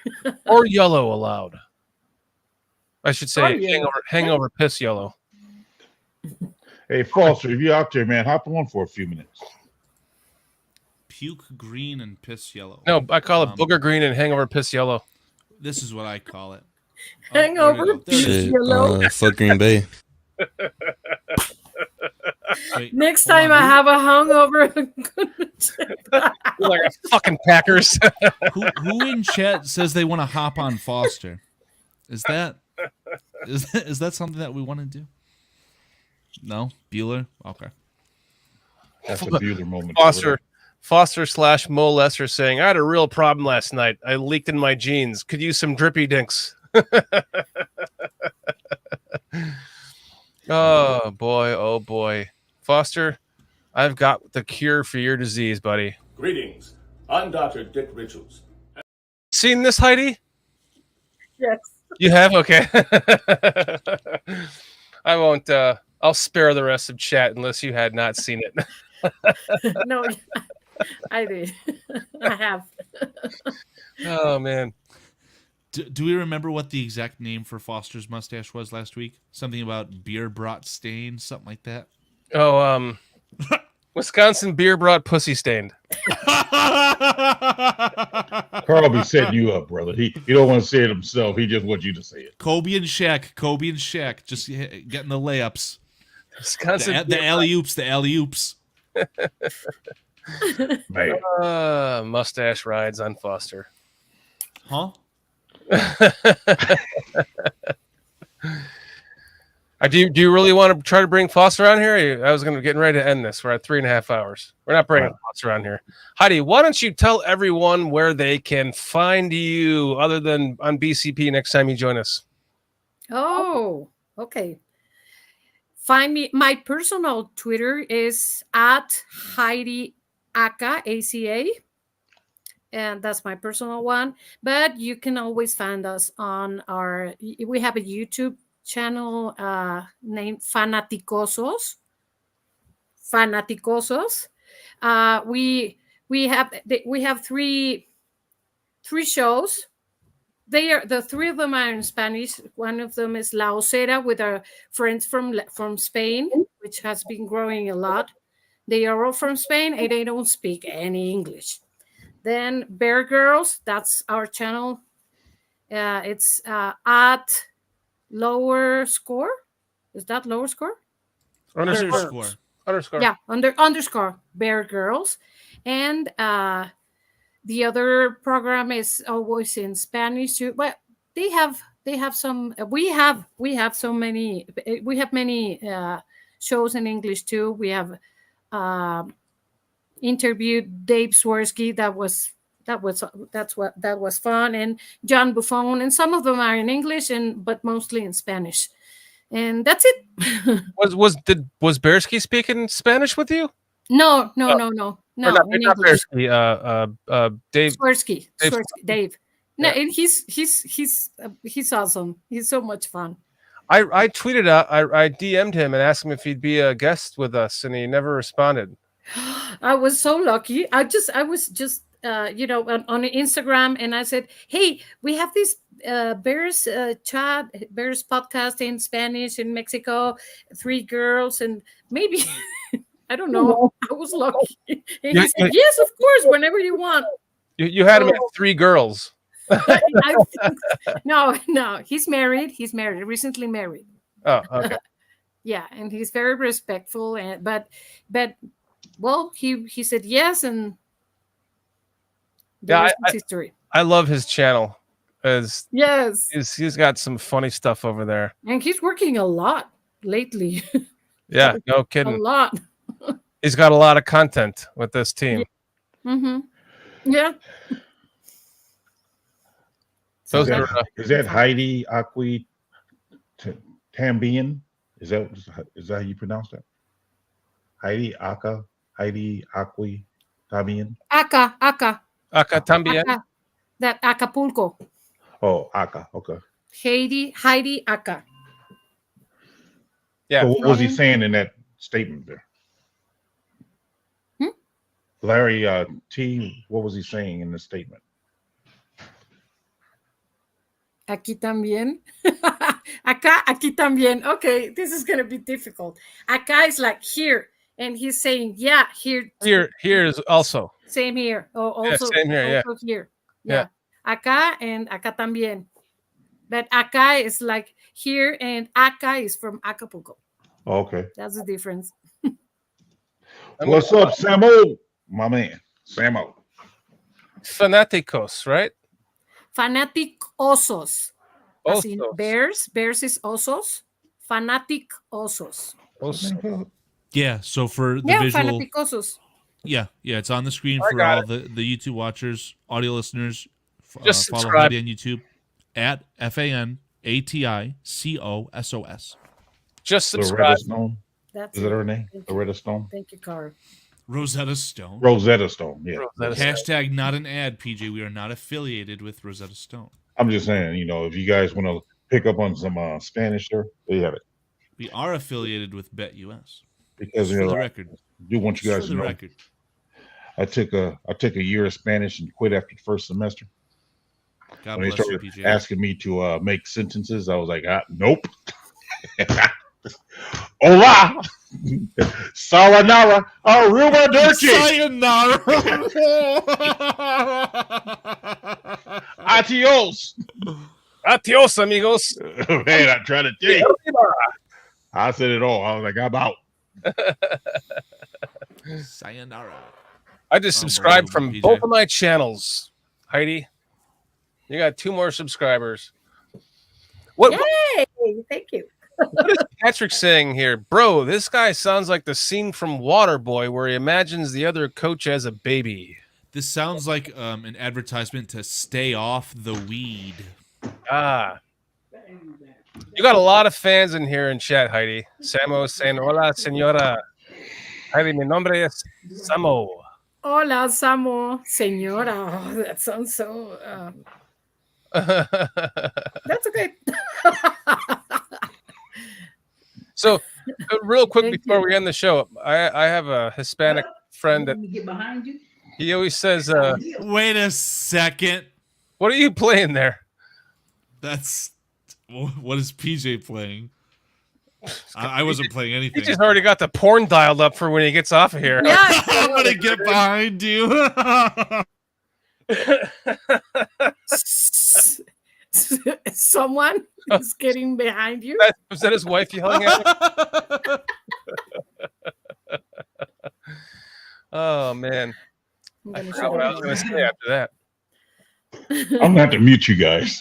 Or yellow allowed. I should say hangover piss yellow. Hey, Foster, if you're out there, man, hop on for a few minutes. Puke green and piss yellow. No, I call it booger green and hangover piss yellow. This is what I call it. Hangover piss yellow. Fuck Green Bay. Wait, Next time I have a hungover, like a fucking Packers. who in chat says they want to hop on Foster? Is that something that we want to do? No, Bueller. Okay, that's a Bueller moment. Foster / Mo Lesser saying, I had a real problem last night. I leaked in my jeans. Could use some drippy dinks. Oh boy. Foster, I've got the cure for your disease, buddy. Greetings. I'm Dr. Dick Richards. Seen this, Heidi? Yes. You have? Okay. I won't. I'll spare the rest of chat unless you had not seen it. No, I did. I have. Oh, man. Do we remember what the exact name for Foster's mustache was last week? Something about beer brought stain, something like that. Oh, Wisconsin beer brought pussy stained. Karl be setting you up, brother. He don't want to say it himself. He just wants you to say it. Kobe and Shaq, just getting the layups. Wisconsin the alley-oops, the alley-oops. Man. Mustache rides on Foster. Huh? Do you really want to try to bring Foster on here? I was going to get ready to end this. We're at 3.5 hours. We're not bringing Foster on here. Heidi, why don't you tell everyone where they can find you other than on BCP next time you join us? Oh, okay. Find me. My personal Twitter is at Heidi Aka, ACA. And that's my personal one. But you can always find us on we have a YouTube channel named Fanaticosos. We have three shows. The three of them are in Spanish. One of them is La Osera with our friends from Spain, which has been growing a lot. They are all from Spain and they don't speak any English. Then Bear Girls, that's our channel. It's at lower score. Is that lower score? Underscore. Yeah, underscore Bear Girls. And the other program is always in Spanish too. But they have some. We have so many. We have many shows in English too. We have interviewed Dave Swirsky. That was fun, and John Buffon, and some of them are in English but mostly in Spanish, and that's it. Was Bearsky speaking Spanish with you? No. Not Bearsky. Dave Swirsky. Dave. No, and he's awesome. He's so much fun. I tweeted out. I DM'd him and asked him if he'd be a guest with us, and he never responded. I was so lucky. I was just on Instagram, and I said, "Hey, we have this Bears podcast in Spanish in Mexico, 3 girls, and maybe I don't know." I was lucky. And he said, "Yes, of course, whenever you want." You had him at 3 girls. No, he's married. He's married, recently married. Oh, okay. Yeah, and he's very respectful, but. Well, he said yes, and history. I love his channel. Yes, he's got some funny stuff over there, and he's working a lot lately. Yeah, no kidding. A lot. He's got a lot of content with this team. Yeah. Mm-hmm. Yeah. So is that Heidi Aqui Tambian? Is that how you pronounce that? Heidi Aqui Tambian. Aka Tambian. That Acapulco. Oh, Aka. Okay. Heidi Aka. Yeah. So what was he saying in that statement there? Larry T, what was he saying in the statement? Aquí también. Aquí también. Okay, this is going to be difficult. Acá is like here. And he's saying, yeah, here. Here is also. Same here. Oh, also, same here, also here. Yeah. Acá and acá también. But acá is like here and acá is from Acapulco. Okay. That's the difference. What's up, Samo? My man, Samo. Fanaticos, right? Fanatic osos. As in bears. Bears is osos. Fanatic osos. Yeah, so for the visual. Fanatic osos. Yeah, it's on the screen for all the YouTube watchers, audio listeners. Just follow subscribe. Heidi on YouTube at FANATICOSOS. Just subscribe. That's Is that her name? Loretta Stone? Thank you, Karl. Rosetta Stone. Rosetta Stone, yeah. Hashtag not an ad, PJ. We are not affiliated with Rosetta Stone. I'm just saying, if you guys want to pick up on some Spanish there, there you have it. We are affiliated with BetUS. Because for the record. I do want you guys to know. Record. I took a year of Spanish and quit after the first semester. God when they bless started you, PJ. asking me to make sentences, I was like, nope. Hola, sayonara, aruba dirty. Sayonara. Adios. Adios, amigos. Man, I tried to tell you. I said it all. I was like, I'm out. Sayonara. I just subscribed from PJ. both of my channels. Heidi, you got 2 more subscribers. Yay! Thank you. What is Patrick saying here? Bro, this guy sounds like the scene from Waterboy where he imagines the other coach as a baby. This sounds like an advertisement to stay off the weed. Ah. You got a lot of fans in here in chat, Heidi. Samo saying, hola, señora. Heidi, mi nombre es Samo. Hola, Samo. Señora. Oh, that sounds so... That's okay. So, real quick before we end the show, I have a Hispanic friend that get behind you. he always says, wait a second. What are you playing there? That's what is PJ playing? I wasn't playing anything. He just already got the porn dialed up for when he gets off of here. Yeah, I'm gonna get behind you. Someone is getting behind you. Was that his wife yelling at him? Oh man, I forgot what I was going to say after that. I'm going to have to mute you guys.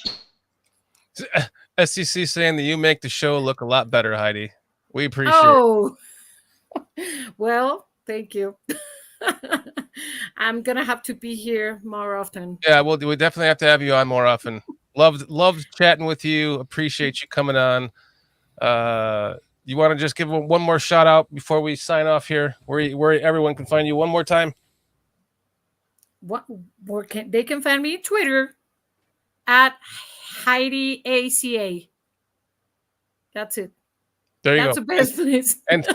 SEC saying that you make the show look a lot better, Heidi. We appreciate it. Well, thank you. I'm going to have to be here more often. Yeah, we definitely have to have you on more often. Loved chatting with you. Appreciate you coming on. You want to just give one more shout out before we sign off here, where everyone can find you one more time? They can find me on Twitter at Heidi ACA. That's it. There you That's go. That's the best place.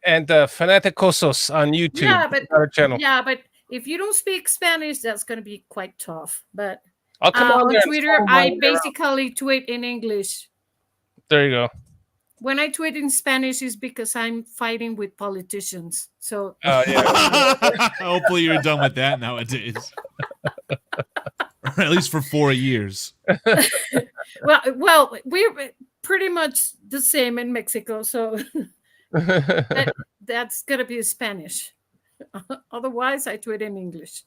and Fanaticosos on YouTube. Yeah, but our channel. Yeah, but if you don't speak Spanish, that's going to be quite tough. But I'll come on Twitter, I basically tweet in English. There you go. When I tweet in Spanish is because I'm fighting with politicians. So hopefully you're done with that nowadays. Or at least for 4 years. well, we're pretty much the same in Mexico, so that's gonna be Spanish. Otherwise, I tweet in English.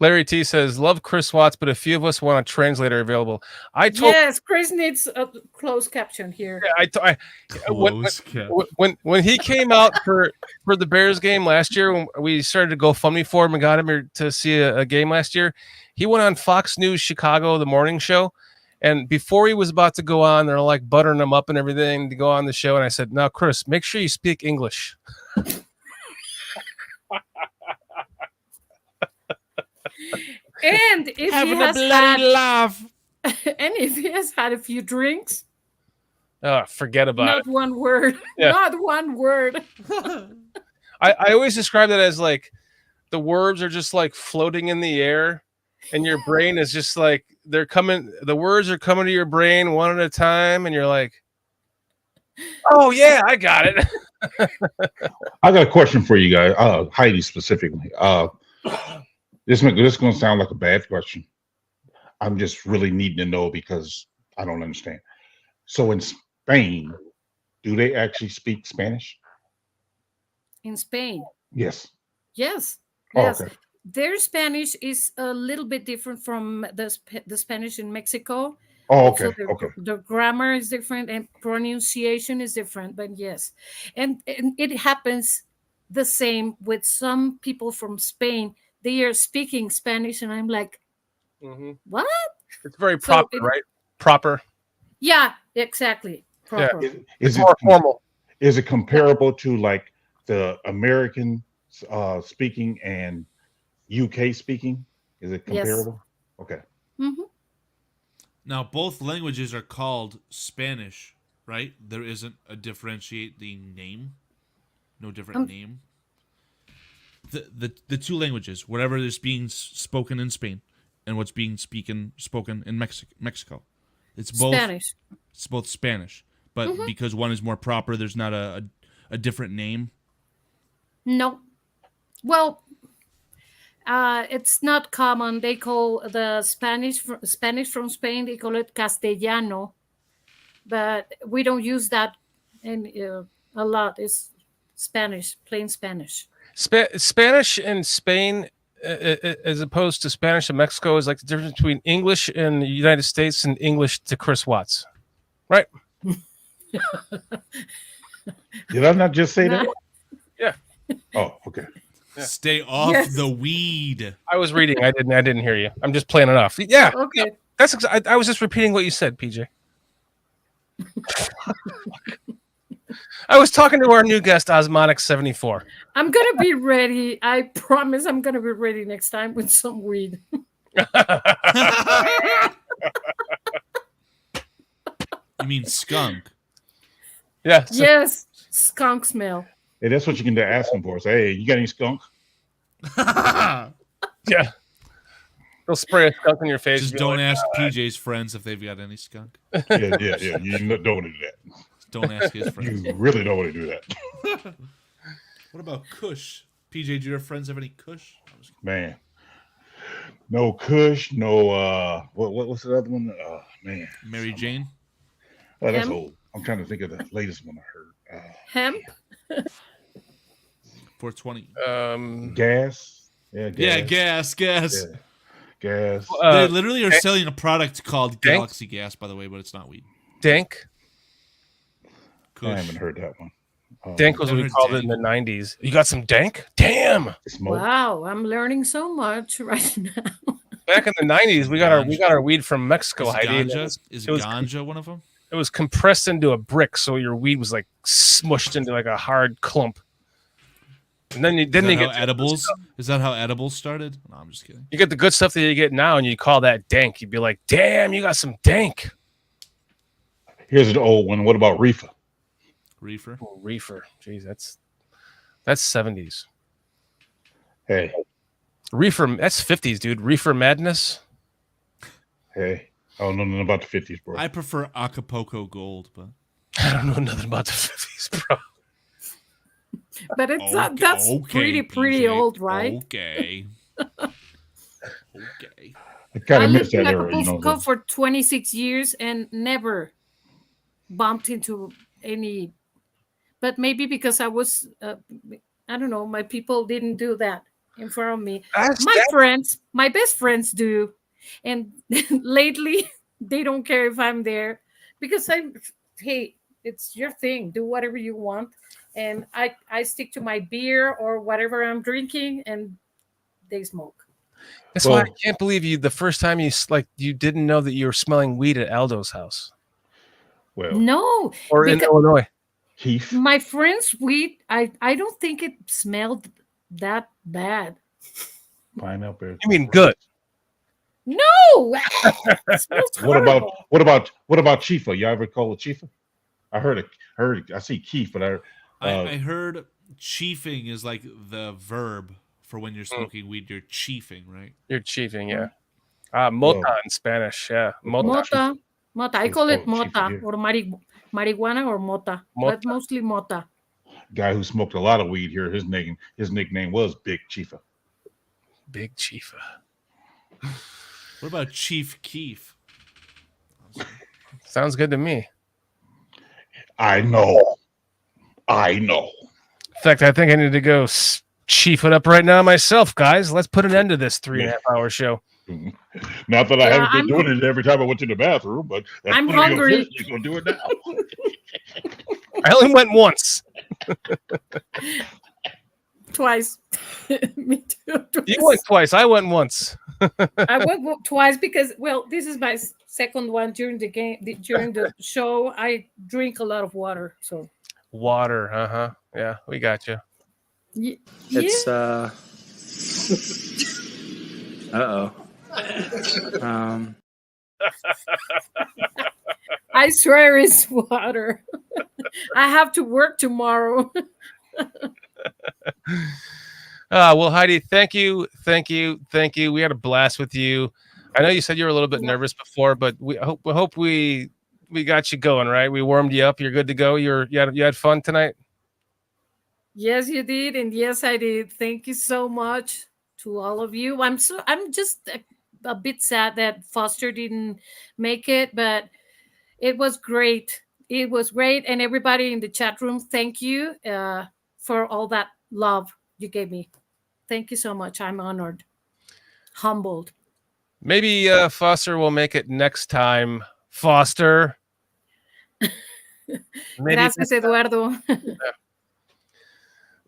Larry T says, "Love Chris Watts, but a few of us want a translator available." Yes, Chris needs a closed caption here. Yeah, when he came out for the Bears game last year, when we started to go GoFundMe for him and got him here to see a game last year, he went on Fox News Chicago, the morning show, and before he was about to go on, they're like buttering him up and everything to go on the show, and I said, "Now, Chris, make sure you speak English." And if having a bloody laugh, and if he has had a few drinks, Oh, forget about Not it. one word. Yeah. Not one word. I always describe that as like the words are just like floating in the air, and your brain is just like they're coming. The words are coming to your brain one at a time, and you're like, "Oh yeah, I got it." I got a question for you guys, Heidi specifically. This is going to sound like a bad question. I'm just really needing to know because I don't understand. So in Spain, do they actually speak Spanish? In Spain. Yes. Yes. Oh, Yes. okay. Their Spanish is a little bit different from the Spanish in Mexico. Oh, Also, okay. Okay. the grammar is different and pronunciation is different, but yes. And it happens the same with some people from Spain. They are speaking Spanish, and I'm like, what? It's very proper, right? Proper. Yeah, exactly. Proper. Yeah. It's more formal. Is it comparable to like the American speaking and UK speaking? Is it comparable? Yes. Okay. Mm-hmm. Now, both languages are called Spanish, right? There isn't a differentiating name. No different name. The two languages, whatever is being spoken in Spain and what's being spoken in Mexico. It's both Spanish. It's both Spanish. But because one is more proper, there's not a different name. No. Well, it's not common. They call the Spanish from Spain, they call it Castellano. But we don't use that a lot. It's Spanish, plain Spanish. Spanish in Spain, as opposed to Spanish in Mexico, is like the difference between English in the United States and English to Chris Watts, right? Did I not just say that? Yeah. Oh, okay. Yeah. Stay off the weed. I was reading. I didn't hear you. I'm just playing it off. Yeah. Okay. I was just repeating what you said, PJ. I was talking to our new guest, Osmotic74. I'm going to be ready. I promise I'm going to be ready next time with some weed. You mean skunk? Yeah. Yes. Skunk smell. Hey, that's what you can ask them for. Say, hey, you got any skunk? Yeah. They'll spray a skunk in your face. Just don't ask PJ's friends if they've got any skunk. Yeah. You don't want to do that. Don't ask his friends. You really don't want to do that. What about Kush? PJ, do your friends have any Kush? Man. No Kush, no what's the other one? Man. Mary Jane? Oh, that's old. I'm trying to think of the latest one I heard. Hemp? 420. Gas. Yeah, gas. Yeah. Gas. They literally are selling a product called Galaxy Gas, by the way, but it's not weed. Dank? I haven't heard that one. Dank was what we called it in the 90s. You got some dank? Damn. Wow, I'm learning so much right now. Back in the 90s, we got our weed from Mexico. Is Heidi. ganja one of them? It was compressed into a brick, so your weed was like smushed into like a hard clump. And then you get edibles. Is that how edibles started? No, I'm just kidding. You get the good stuff that you get now, and you call that dank. You'd be like, "Damn, you got some dank." Here's an old one. What about reefer? Reefer. Oh, reefer. Jeez, that's 70s. Hey. Reefer. That's 50s, dude. Reefer madness. Hey. I don't know nothing about the 50s, bro. I prefer Acapulco Gold, but I don't know nothing about the 50s, bro. But it's that's okay, pretty PJ. old, right? Okay. I kind I of lived missed in that era, Acapulco for 26 years and never bumped into any. But maybe because I was, I don't know, my people didn't do that in front of me. My best friends do. And lately, they don't care if I'm there because hey, it's your thing. Do whatever you want. And I stick to my beer or whatever I'm drinking, and they smoke. That's why I can't believe you. The first time you didn't know that you were smelling weed at Aldo's house. Well, no, or in Illinois. Keith. My friend's weed, I don't think it smelled that bad. Pineapple. You mean good? No. What about Chifa? You ever call it Chifa? I see Keith, but I heard chiefing is like the verb for when you're smoking weed. You're chiefing, right? You're chiefing, yeah. Mota in Spanish, yeah. Mota. I call it mota here. or marijuana or mota, but mostly mota. Guy who smoked a lot of weed here. His nickname was Big Chifa. Big Chifa. What about Chief Keef? Sounds good to me. I know. In fact, I think I need to go chief it up right now myself, guys. Let's put an end to this 3.5-hour show. Not that I haven't been doing it every time I went to the bathroom, but I'm hungry. You're gonna do it now. I only went once. Twice. Me too. Twice. You went twice. I went once. I went twice because, well, this is my second one during the game. During the show, I drink a lot of water. So water, yeah, we got you. It's I swear it's water. I have to work tomorrow. Well, Heidi, thank you. We had a blast with you. I know you said you were a little bit nervous before, but we hope we got you going, right? We warmed you up. You're good to go. You had fun tonight? Yes, you did, and yes, I did. Thank you so much to all of you. I'm just a bit sad that Foster didn't make it, but it was great. It was great, and everybody in the chat room, thank you for all that love you gave me. Thank you so much. I'm honored, humbled. Maybe Foster will make it next time. Foster. Gracias, Eduardo.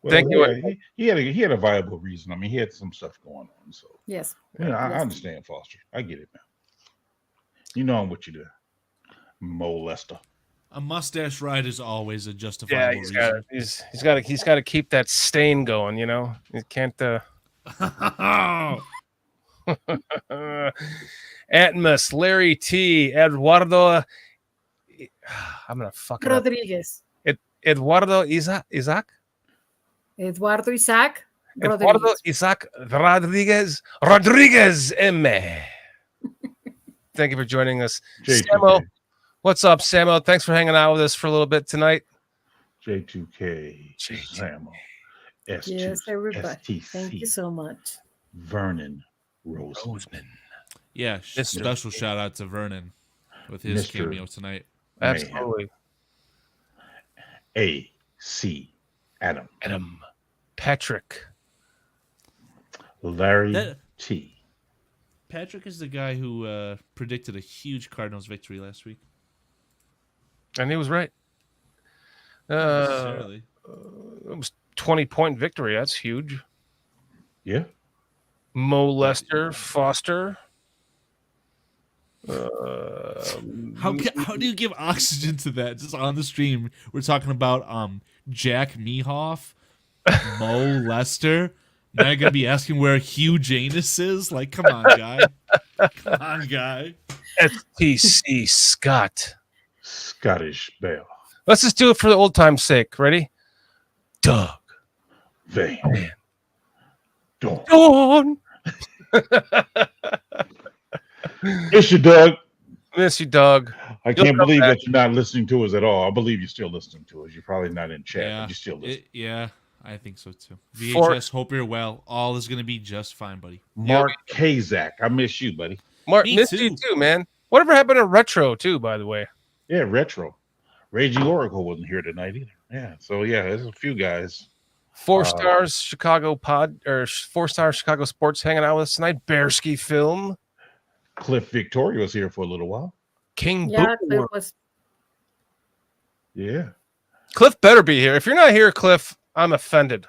Well, thank you. He had a viable reason. I mean, he had some stuff going on. So yes, I understand, Foster. I get it now. You know what you do, molester. A mustache ride is always a justifiable reason. He's got to keep that stain going. You know, he can't. Atmos, Larry T, Eduardo. I'm gonna fuck it Rodriguez. Up. Eduardo Isaac. Eduardo Isaac. Eduardo Isaac Rodriguez M. Thank you for joining us, Samo. What's up, Samo? Thanks for hanging out with us for a little bit tonight. J2K, Samo, S2, yes, everybody. STC, thank you so much. Vernon Roseman. Yeah, special shout out to Vernon with his cameo tonight. Absolutely. A.C. Adam. Patrick. Larry T. Patrick is the guy who predicted a huge Cardinals victory last week. And he was right. It was 20-point victory. That's huge. Yeah. Mo Lester, Foster. How do you give oxygen to that? Just on the stream, we're talking about Jack Mehoff, Mo Lester. Now you're gonna be asking where Hugh Janus is? Like, come on, guy. Come on, guy. FTC Scott. Scottish Bell. Let's just do it for the old time's sake. Ready? Doug. Van. Dawn. Miss you, Doug. Miss you, Doug. I can't believe that you're not listening to us at all. I believe you're still listening to us. You're probably not in chat, but you're still listening. Yeah, I think so too. VHS, hope you're well. All is gonna be just fine, buddy. Mark Kazak, I miss you, buddy. Mark, miss you too, man. Whatever happened to Retro too, by the way? Yeah, Retro. Raging Oracle wasn't here tonight either. Yeah, so yeah, there's a few guys. 4 stars Chicago Chicago Sports hanging out with us tonight. Bearski Film. Cliff Victoria was here for a little while. King Cliff Bootwork. was. Yeah. Cliff better be here. If you're not here, Cliff, I'm offended.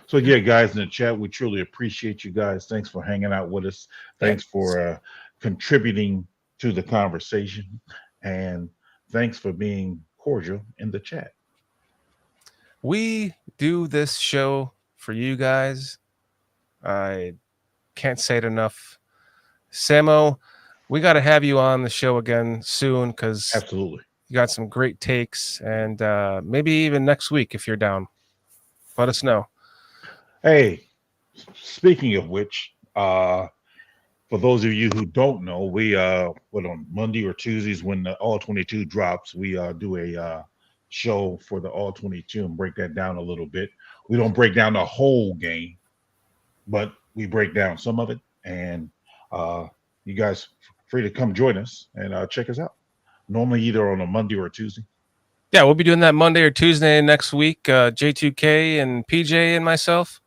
So yeah, guys in the chat, we truly appreciate you guys. Thanks for hanging out with us. Thanks for contributing to the conversation, and thanks for being cordial in the chat. We do this show for you guys. I can't say it enough. Samo, we got to have you on the show again soon because absolutely you got some great takes, and maybe even next week if you're down. Let us know. Hey, speaking of which, for those of you who don't know, we on Monday or Tuesdays when the All 22 drops, we do a show for the All 22 and break that down a little bit. We don't break down the whole game, but we break down some of it, and you guys free to come join us and check us out. Normally either on a Monday or a Tuesday. Yeah, we'll be doing that Monday or Tuesday next week. J2K and PJ and myself.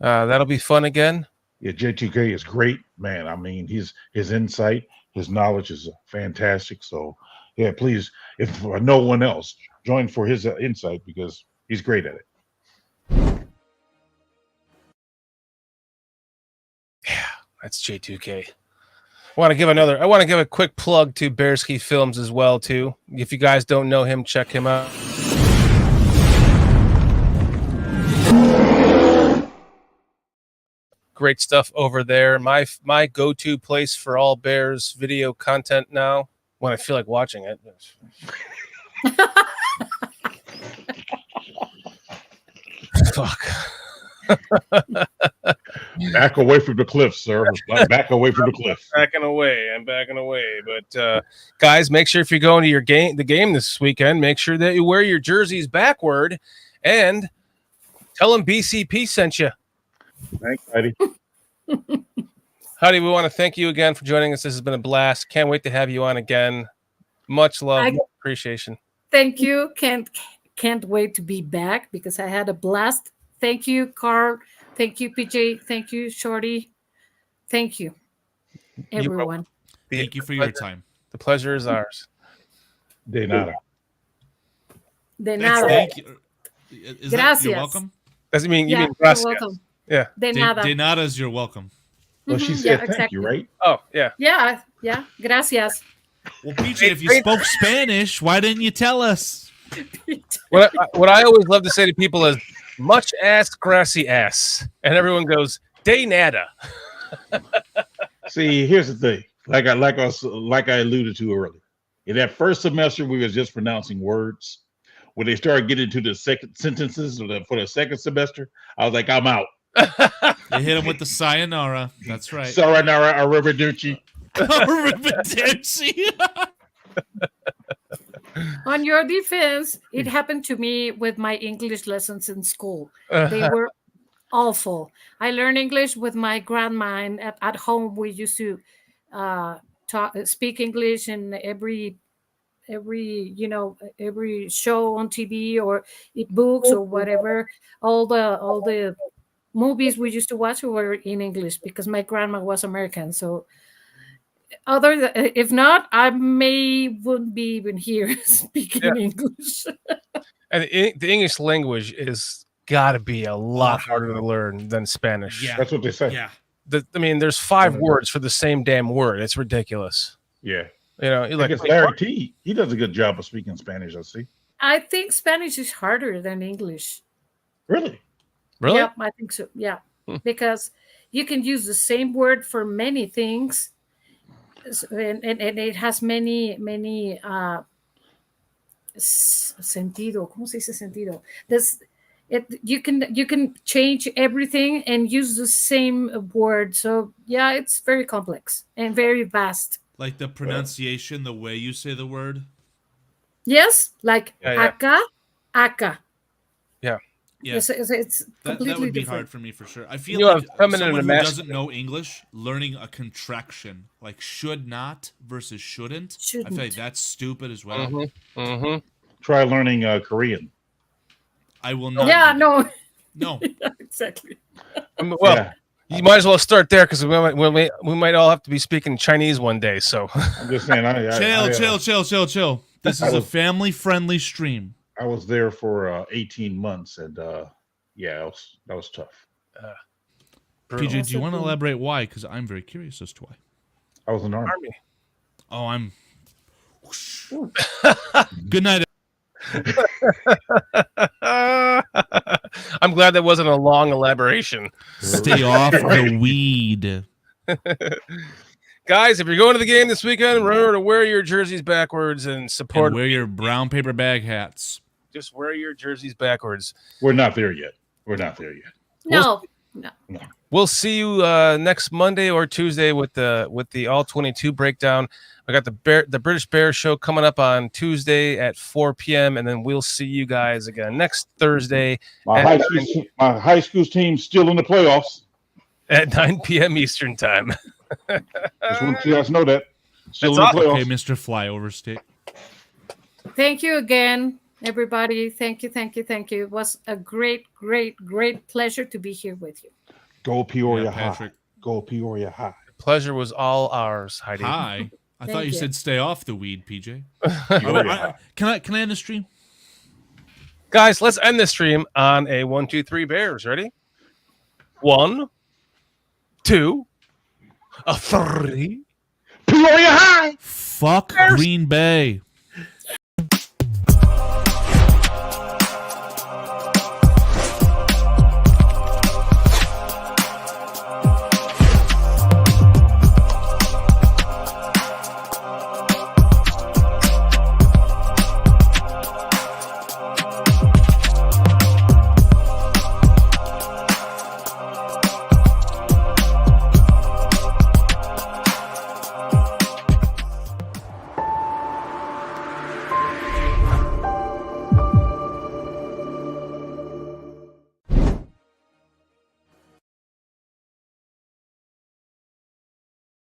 That'll be fun again. Yeah, J2K is great, man. I mean, his insight, his knowledge is fantastic. So, yeah, please, if for no one else, join for his insight because he's great at it. Yeah, that's J2K. I want to give a quick plug to Bearski Films as well too. If you guys don't know him, check him out. Great stuff over there. My go-to place for all Bears video content now when I feel like watching it. Fuck. Back away from the cliff, sir. Back away from the cliff. I'm backing away. But guys, make sure if you're going to the game this weekend, make sure that you wear your jerseys backward and tell them BCP sent you. Thanks, Heidi. Heidi, we want to thank you again for joining us. This has been a blast. Can't wait to have you on again. Much love, much appreciation. Thank you. Can't wait to be back because I had a blast. Thank you, Karl. Thank you, PJ. Thank you, Shorty. Thank you, everyone. Thank you for your time. The pleasure is ours. De nada. De nada. Thank you. Gracias. You're welcome? Does it mean you mean you're gracias? welcome. Yeah. De nada. De nada is you're welcome. Well, she said thank you, right? Oh, yeah. Yeah. Gracias. Well, PJ, if you spoke Spanish, why didn't you tell us? What I always love to say to people is much ass, grassy ass. And everyone goes, de nada. See, here's the thing. Like I alluded to earlier. In that first semester, we was just pronouncing words. When they started getting to the second sentences for the second semester, I was like, I'm out. They hit him with the sayonara. That's right. Sayonara, arrivederci. Arrivederci. On your defense, it happened to me with my English lessons in school. They were awful. I learned English with my grandma, and at home we used to speak English in every show on TV or books or whatever. All the movies we used to watch were in English because my grandma was American. So if not, I wouldn't be even here speaking English. And the English language is got to be a lot harder to learn than Spanish. Yeah, that's what they say. Yeah. There's 5 words for the same damn word. It's ridiculous. Yeah. Like Larry T. He does a good job of speaking Spanish. I see. I think Spanish is harder than English. Really? Yeah, I think so. Yeah, because you can use the same word for many things, and it has many sentido. ¿Cómo se dice sentido? You can change everything and use the same word. So yeah, it's very complex and very vast. Like the pronunciation, the way you say the word. Yes, like acá. Yeah. Yeah, it's completely that would be different. hard for me for sure. I feel like someone who and doesn't know English, learning a contraction like should not versus shouldn't. I feel like that's stupid as well. Mm-hmm. Try learning Korean. I will not. Yeah, no. Yeah, exactly. You might as well start there because we might all have to be speaking Chinese one day. So I'm just saying. Chill. This is a family-friendly stream. I was there for 18 months, and that was tough. PJ, do you want to elaborate why? Because I'm very curious as to why. I was in the army. Oh, I'm. Good night. I'm glad that wasn't a long elaboration. Stay off the weed. Guys, if you're going to the game this weekend, remember to wear your jerseys backwards and support. And wear your brown paper bag hats. Just wear your jerseys backwards. We're not there yet. No. We'll see you next Monday or Tuesday with the all 22 breakdown. I got the British Bears show coming up on Tuesday at 4 p.m. and then we'll see you guys again next Thursday. My high school team's still in the playoffs at 9 p.m. Eastern time. Just want to let you guys know that. Still in the awesome. playoffs. Okay, Mr. Flyover State. Thank you again, everybody. Thank you. It was a great pleasure to be here with you. Go Peoria Patrick. High. Go Peoria High. The pleasure was all ours, Heidi. Hi. I thought you said stay off the weed, PJ. Can I end the stream? Guys, let's end the stream on a 1, 2, 3 Bears. Ready? 1, 2, 3. Peoria High. Fuck Green Bay.